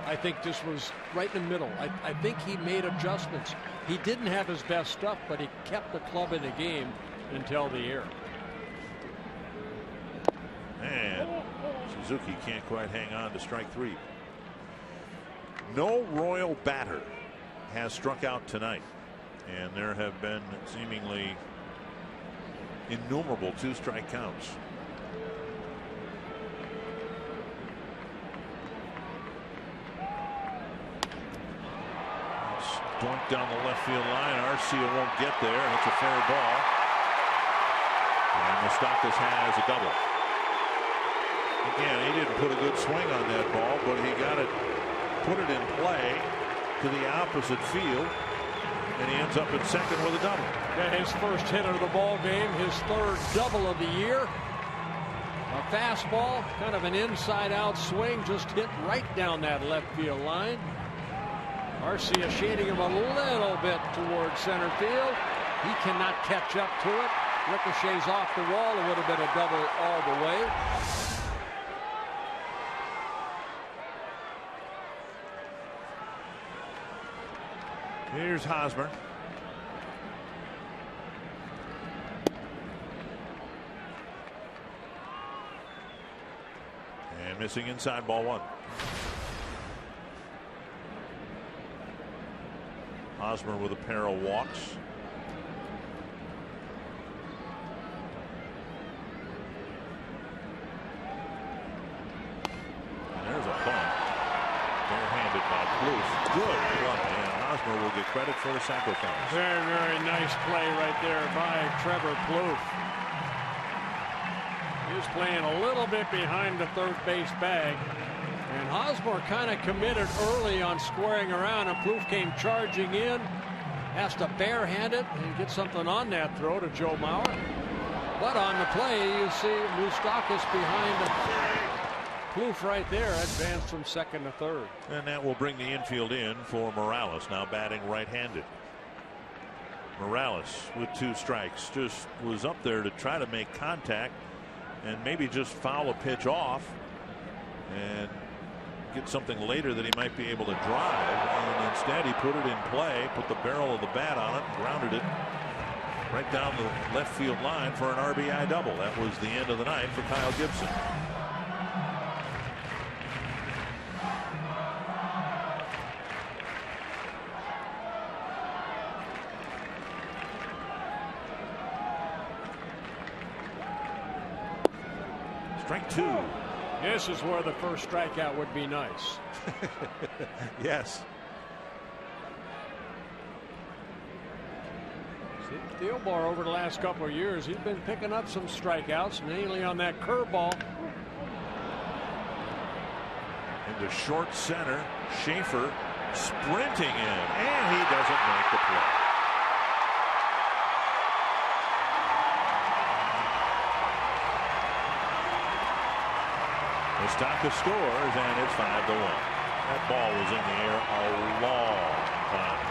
S5: I think this was right in the middle. I think he made adjustments. He didn't have his best stuff, but he kept the club in the game until the air.
S1: And Suzuki can't quite hang on to strike 3. No Royal batter has struck out tonight, and there have been seemingly innumerable 2-strike counts. Dunked down the left field line. Arcia won't get there, and it's a fair ball. And Moustakas has a double. Again, he didn't put a good swing on that ball, but he put it in play to the opposite field, and he ends up at 2nd with a double.
S5: Yeah, his first hit of the ball game, his 3rd double of the year. A fastball, kind of an inside-out swing, just hit right down that left field line. Arcia shading him a little bit towards center field. He cannot catch up to it. Ricochets off the wall. It would have been a double all the way.
S1: Here's Hosmer. And missing inside, ball 1. Hosmer with a pair of walks. And there's a bunt. Barehanded by Plouffe. Good play. Hosmer will get credit for the sacrifice.
S5: Very, very nice play right there by Trevor Plouffe. He's playing a little bit behind the 3rd base bag. And Hosmer kind of committed early on squaring around, and Plouffe came charging in. Has to barehand it and get something on that throw to Joe Mauer. But on the play, you see Moustakas behind Plouffe right there, advanced from 2nd to 3rd.
S1: And that will bring the infield in for Morales, now batting right-handed. Morales with 2 strikes just was up there to try to make contact and maybe just foul a pitch off and get something later that he might be able to drive, and instead he put it in play, put the barrel of the bat on it, grounded it right down the left field line for an RBI double. That was the end of the night for Kyle Gibson. Strike 2.
S5: This is where the first strikeout would be nice.
S1: Yes.
S5: Thielbar over the last couple of years, he's been picking up some strikeouts, mainly on that curveball.
S1: Into short center, Schaefer sprinting in, and he doesn't make the play. Mustaka scores, and it's 5-1. That ball was in the air a long time.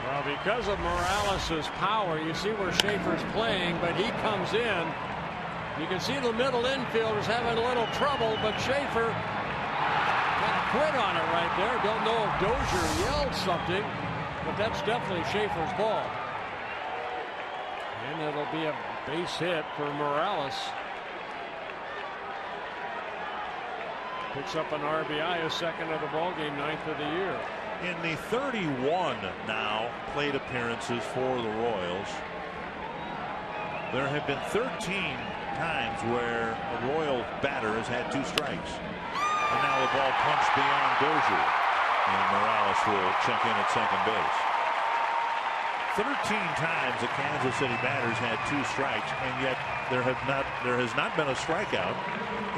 S5: Well, because of Morales' power, you see where Schaefer's playing, but he comes in. You can see the middle infielders having a little trouble, but Schaefer kind of quit on it right there. Don't know if Dozier yelled something, but that's definitely Schaefer's ball. And it'll be a base hit for Morales. Picks up an RBI, a second of the ballgame, 9th of the year.
S1: In the 31 now plate appearances for the Royals, there have been 13 times where a Royal batter has had 2 strikes. And now the ball punched beyond Dozier, and Morales will check in at second base. 13 times the Kansas City batters had 2 strikes, and yet there has not been a strikeout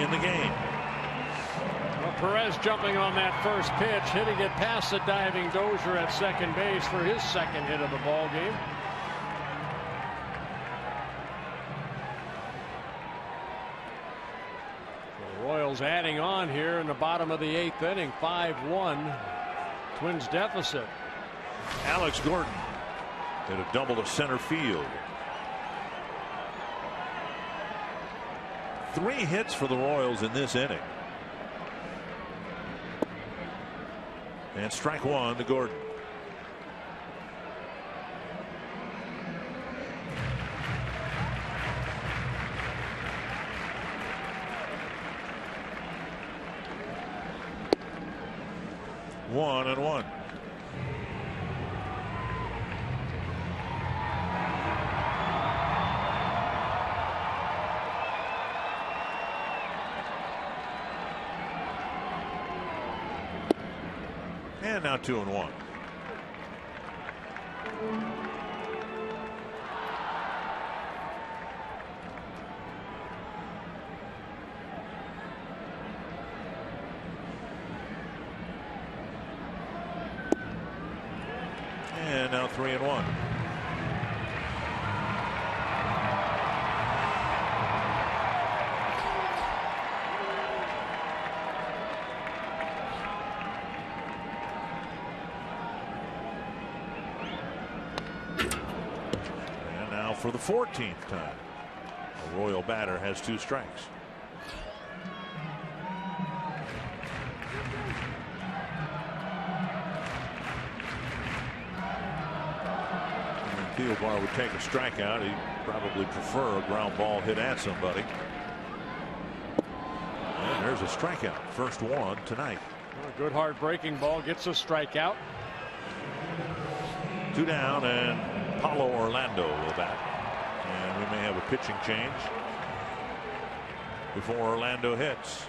S1: in the game.
S5: Well, Perez jumping on that first pitch, hitting it past the diving Dozier at second base for his second hit of the ball game. The Royals adding on here in the bottom of the 8th inning, 5-1, Twins deficit.
S1: Alex Gordon hit a double to center field. 3 hits for the Royals in this inning. And strike 1 to Gordon. One and one. And now 2-1. And now 3-1. For the 14th time, a Royal batter has 2 strikes. If Thielbar would take a strikeout, he'd probably prefer a ground ball hit at somebody. And there's a strikeout, first one tonight.
S5: A good hard breaking ball gets a strikeout.
S1: 2 down, and Paulo Orlando will bat. And we may have a pitching change before Orlando hits.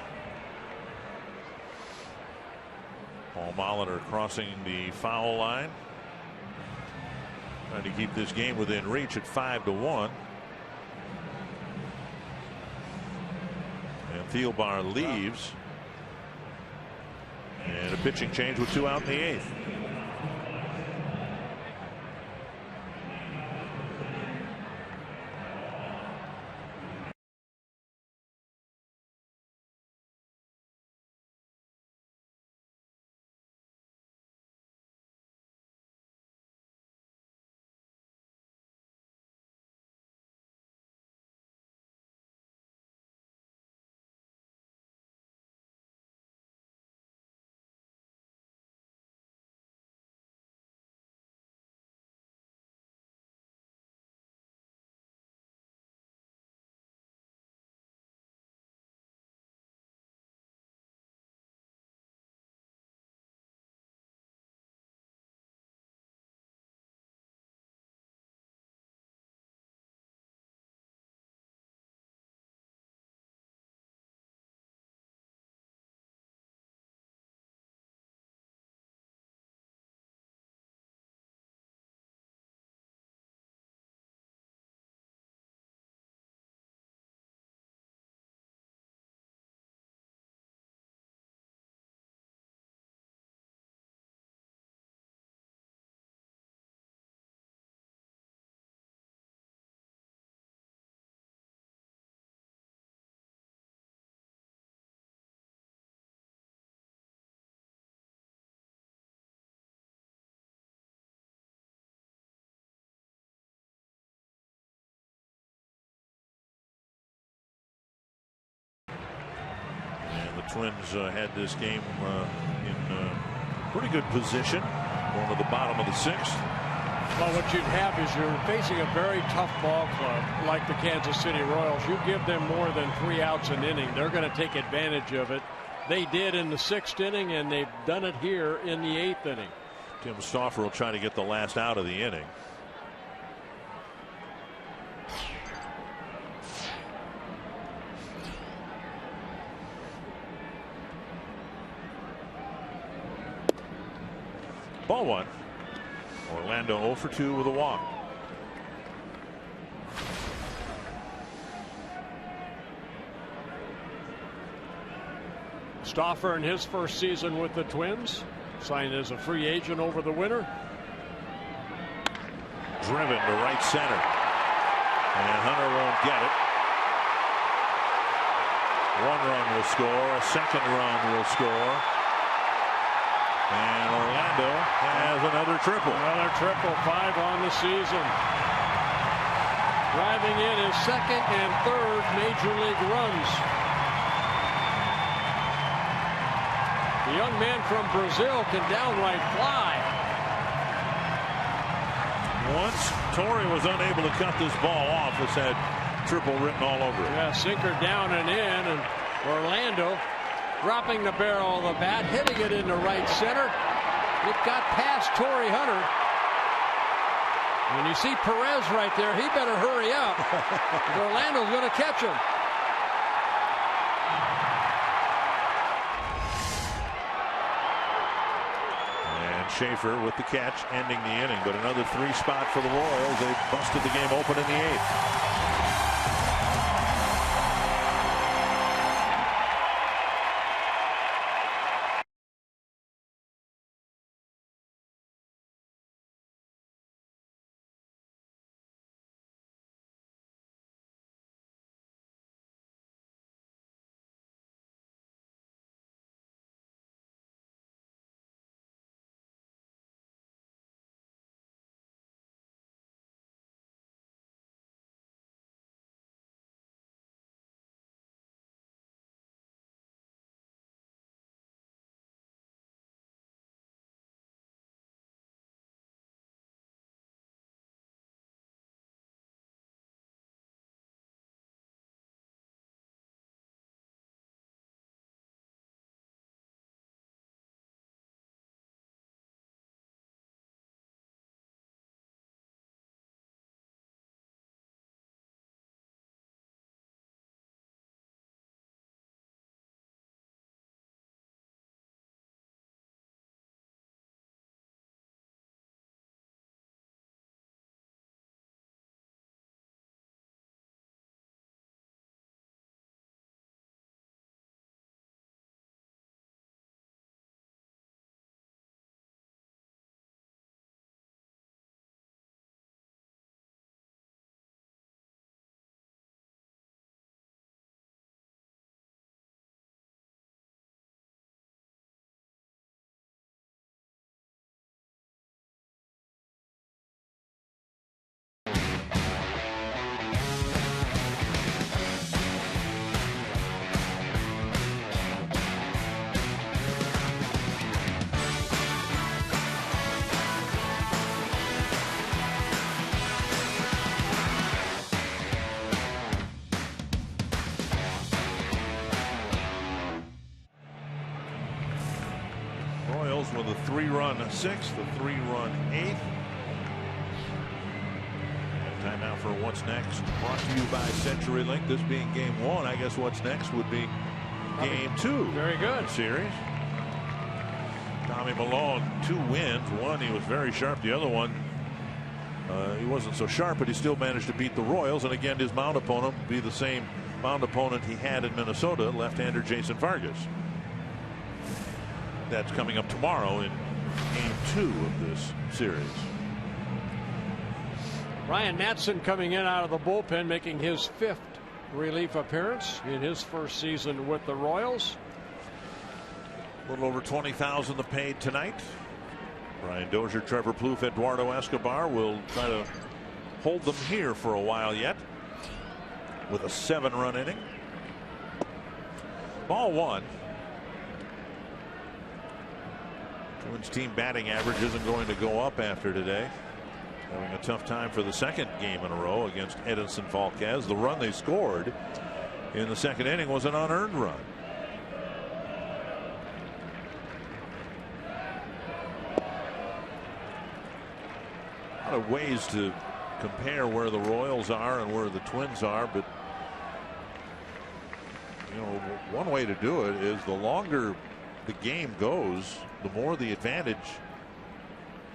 S1: Paul Molitor crossing the foul line, trying to keep this game within reach at 5-1. And Thielbar leaves, and a pitching change with 2 out in the 8th. Twins had this game in pretty good position, going to the bottom of the 6th.
S5: Well, what you'd have is you're facing a very tough ball club like the Kansas City Royals. You give them more than 3 outs an inning, they're going to take advantage of it. They did in the 6th inning, and they've done it here in the 8th inning.
S1: Tim Stauffer will try to get the last out of the inning. Ball 1. Orlando 0 for 2 with a walk.
S5: Stauffer in his first season with the Twins, signed as a free agent over the winter.
S1: Driven to right center, and Hunter won't get it. 1 run will score, a 2nd run will score, and Orlando has another triple.
S5: Another triple, 5 on the season. Driving in his 2nd and 3rd major league runs. The young man from Brazil can downright fly.
S1: Once Torrey was unable to cut this ball off, it's had triple written all over it.
S5: Yeah, sinker down and in, and Orlando dropping the barrel of the bat, hitting it into right center. It got past Torrey Hunter. And you see Perez right there. He better hurry up. Orlando's going to catch him.
S1: Schaefer with the catch, ending the inning, but another 3 spot for the Royals. They busted the game open in the 8th. With a 3-run 6th, a 3-run 8th. Time now for What's Next, brought to you by CenturyLink. This being game 1, I guess What's Next would be game 2.
S5: Very good.
S1: Series. Tommy Malone, 2 wins. One, he was very sharp. The other one, he wasn't so sharp, but he still managed to beat the Royals. And again, his mound opponent will be the same mound opponent he had in Minnesota, left-hander Jason Vargas. That's coming up tomorrow in game 2 of this series.
S5: Ryan Matson coming in out of the bullpen, making his 5th relief appearance in his first season with the Royals.
S1: A little over 20,000 paid tonight. Brian Dozier, Trevor Plouffe, Eduardo Escobar will try to hold them here for a while yet with a 7-run inning. Ball 1.
S4: Twins team batting average isn't going to go up after today. Having a tough time for the second game in a row against Edinson Falquez. The run they scored in the second inning was an unearned run. A lot of ways to compare where the Royals are and where the Twins are, but you know, one way to do it is the longer the game goes, the more the advantage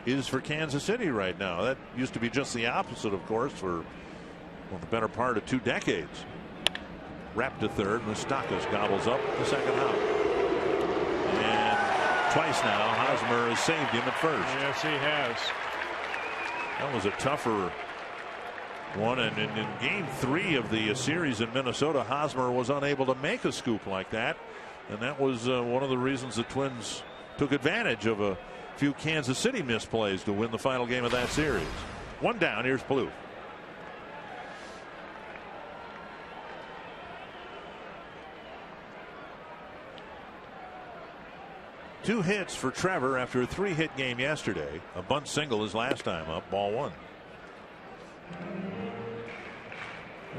S4: is for Kansas City right now. That used to be just the opposite, of course, for the better part of 2 decades. Wrapped to third. Moustakas gobbles up the second out. And twice now, Hosmer has saved him at first.
S5: Yes, he has.
S4: That was a tougher one. And in game 3 of the series in Minnesota, Hosmer was unable to make a scoop like that. And that was one of the reasons the Twins took advantage of a few Kansas City misplays to win the final game of that series. 1 down. Here's Plouffe. Two hits for Trevor after a 3-hit game yesterday. A bunt single his last time up. Ball 1.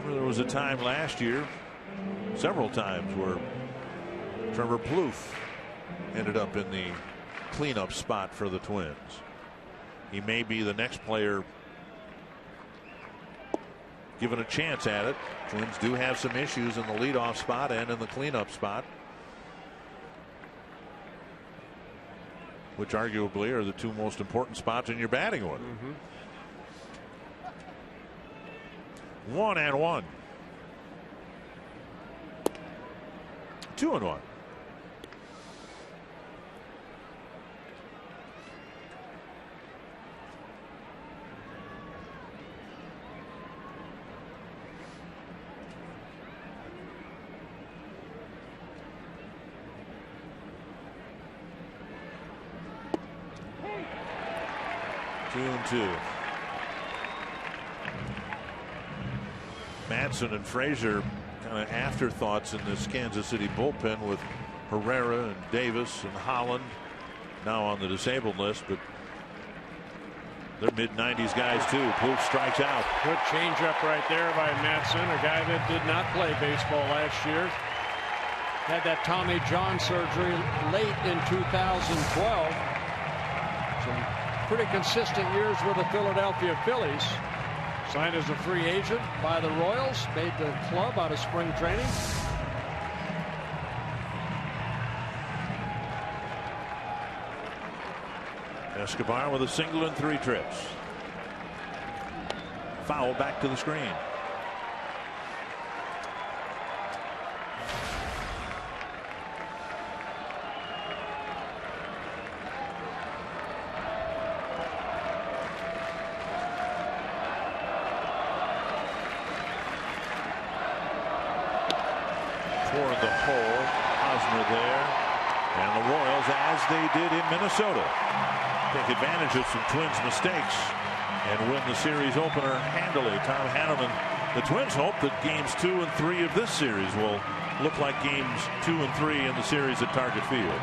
S4: There was a time last year, several times, where Trevor Plouffe ended up in the cleanup spot for the Twins. He may be the next player given a chance at it. Twins do have some issues in the leadoff spot and in the cleanup spot, which arguably are the 2 most important spots in your batting order. 1-1. 2-1. Two. Madsen and Frazier kind of afterthoughts in this Kansas City bullpen, with Herrera and Davis and Holland now on the disabled list, but they're mid-90s guys too. Plouffe strikes out.
S5: Good changeup right there by Madsen, a guy that did not play baseball last year. Had that Tommy John surgery late in 2012. Some pretty consistent years with the Philadelphia Phillies. Signed as a free agent by the Royals. Made the club out of spring training.
S4: Escobar with a single and 3 trips. Foul back to the screen. Toward the hole. Hosmer there. And the Royals, as they did in Minnesota, take advantage of some Twins mistakes and win the series opener handily. Tom Hanneman. The Twins hope that games 2 and 3 of this series will look like games 2 and 3 in the series at Target Field.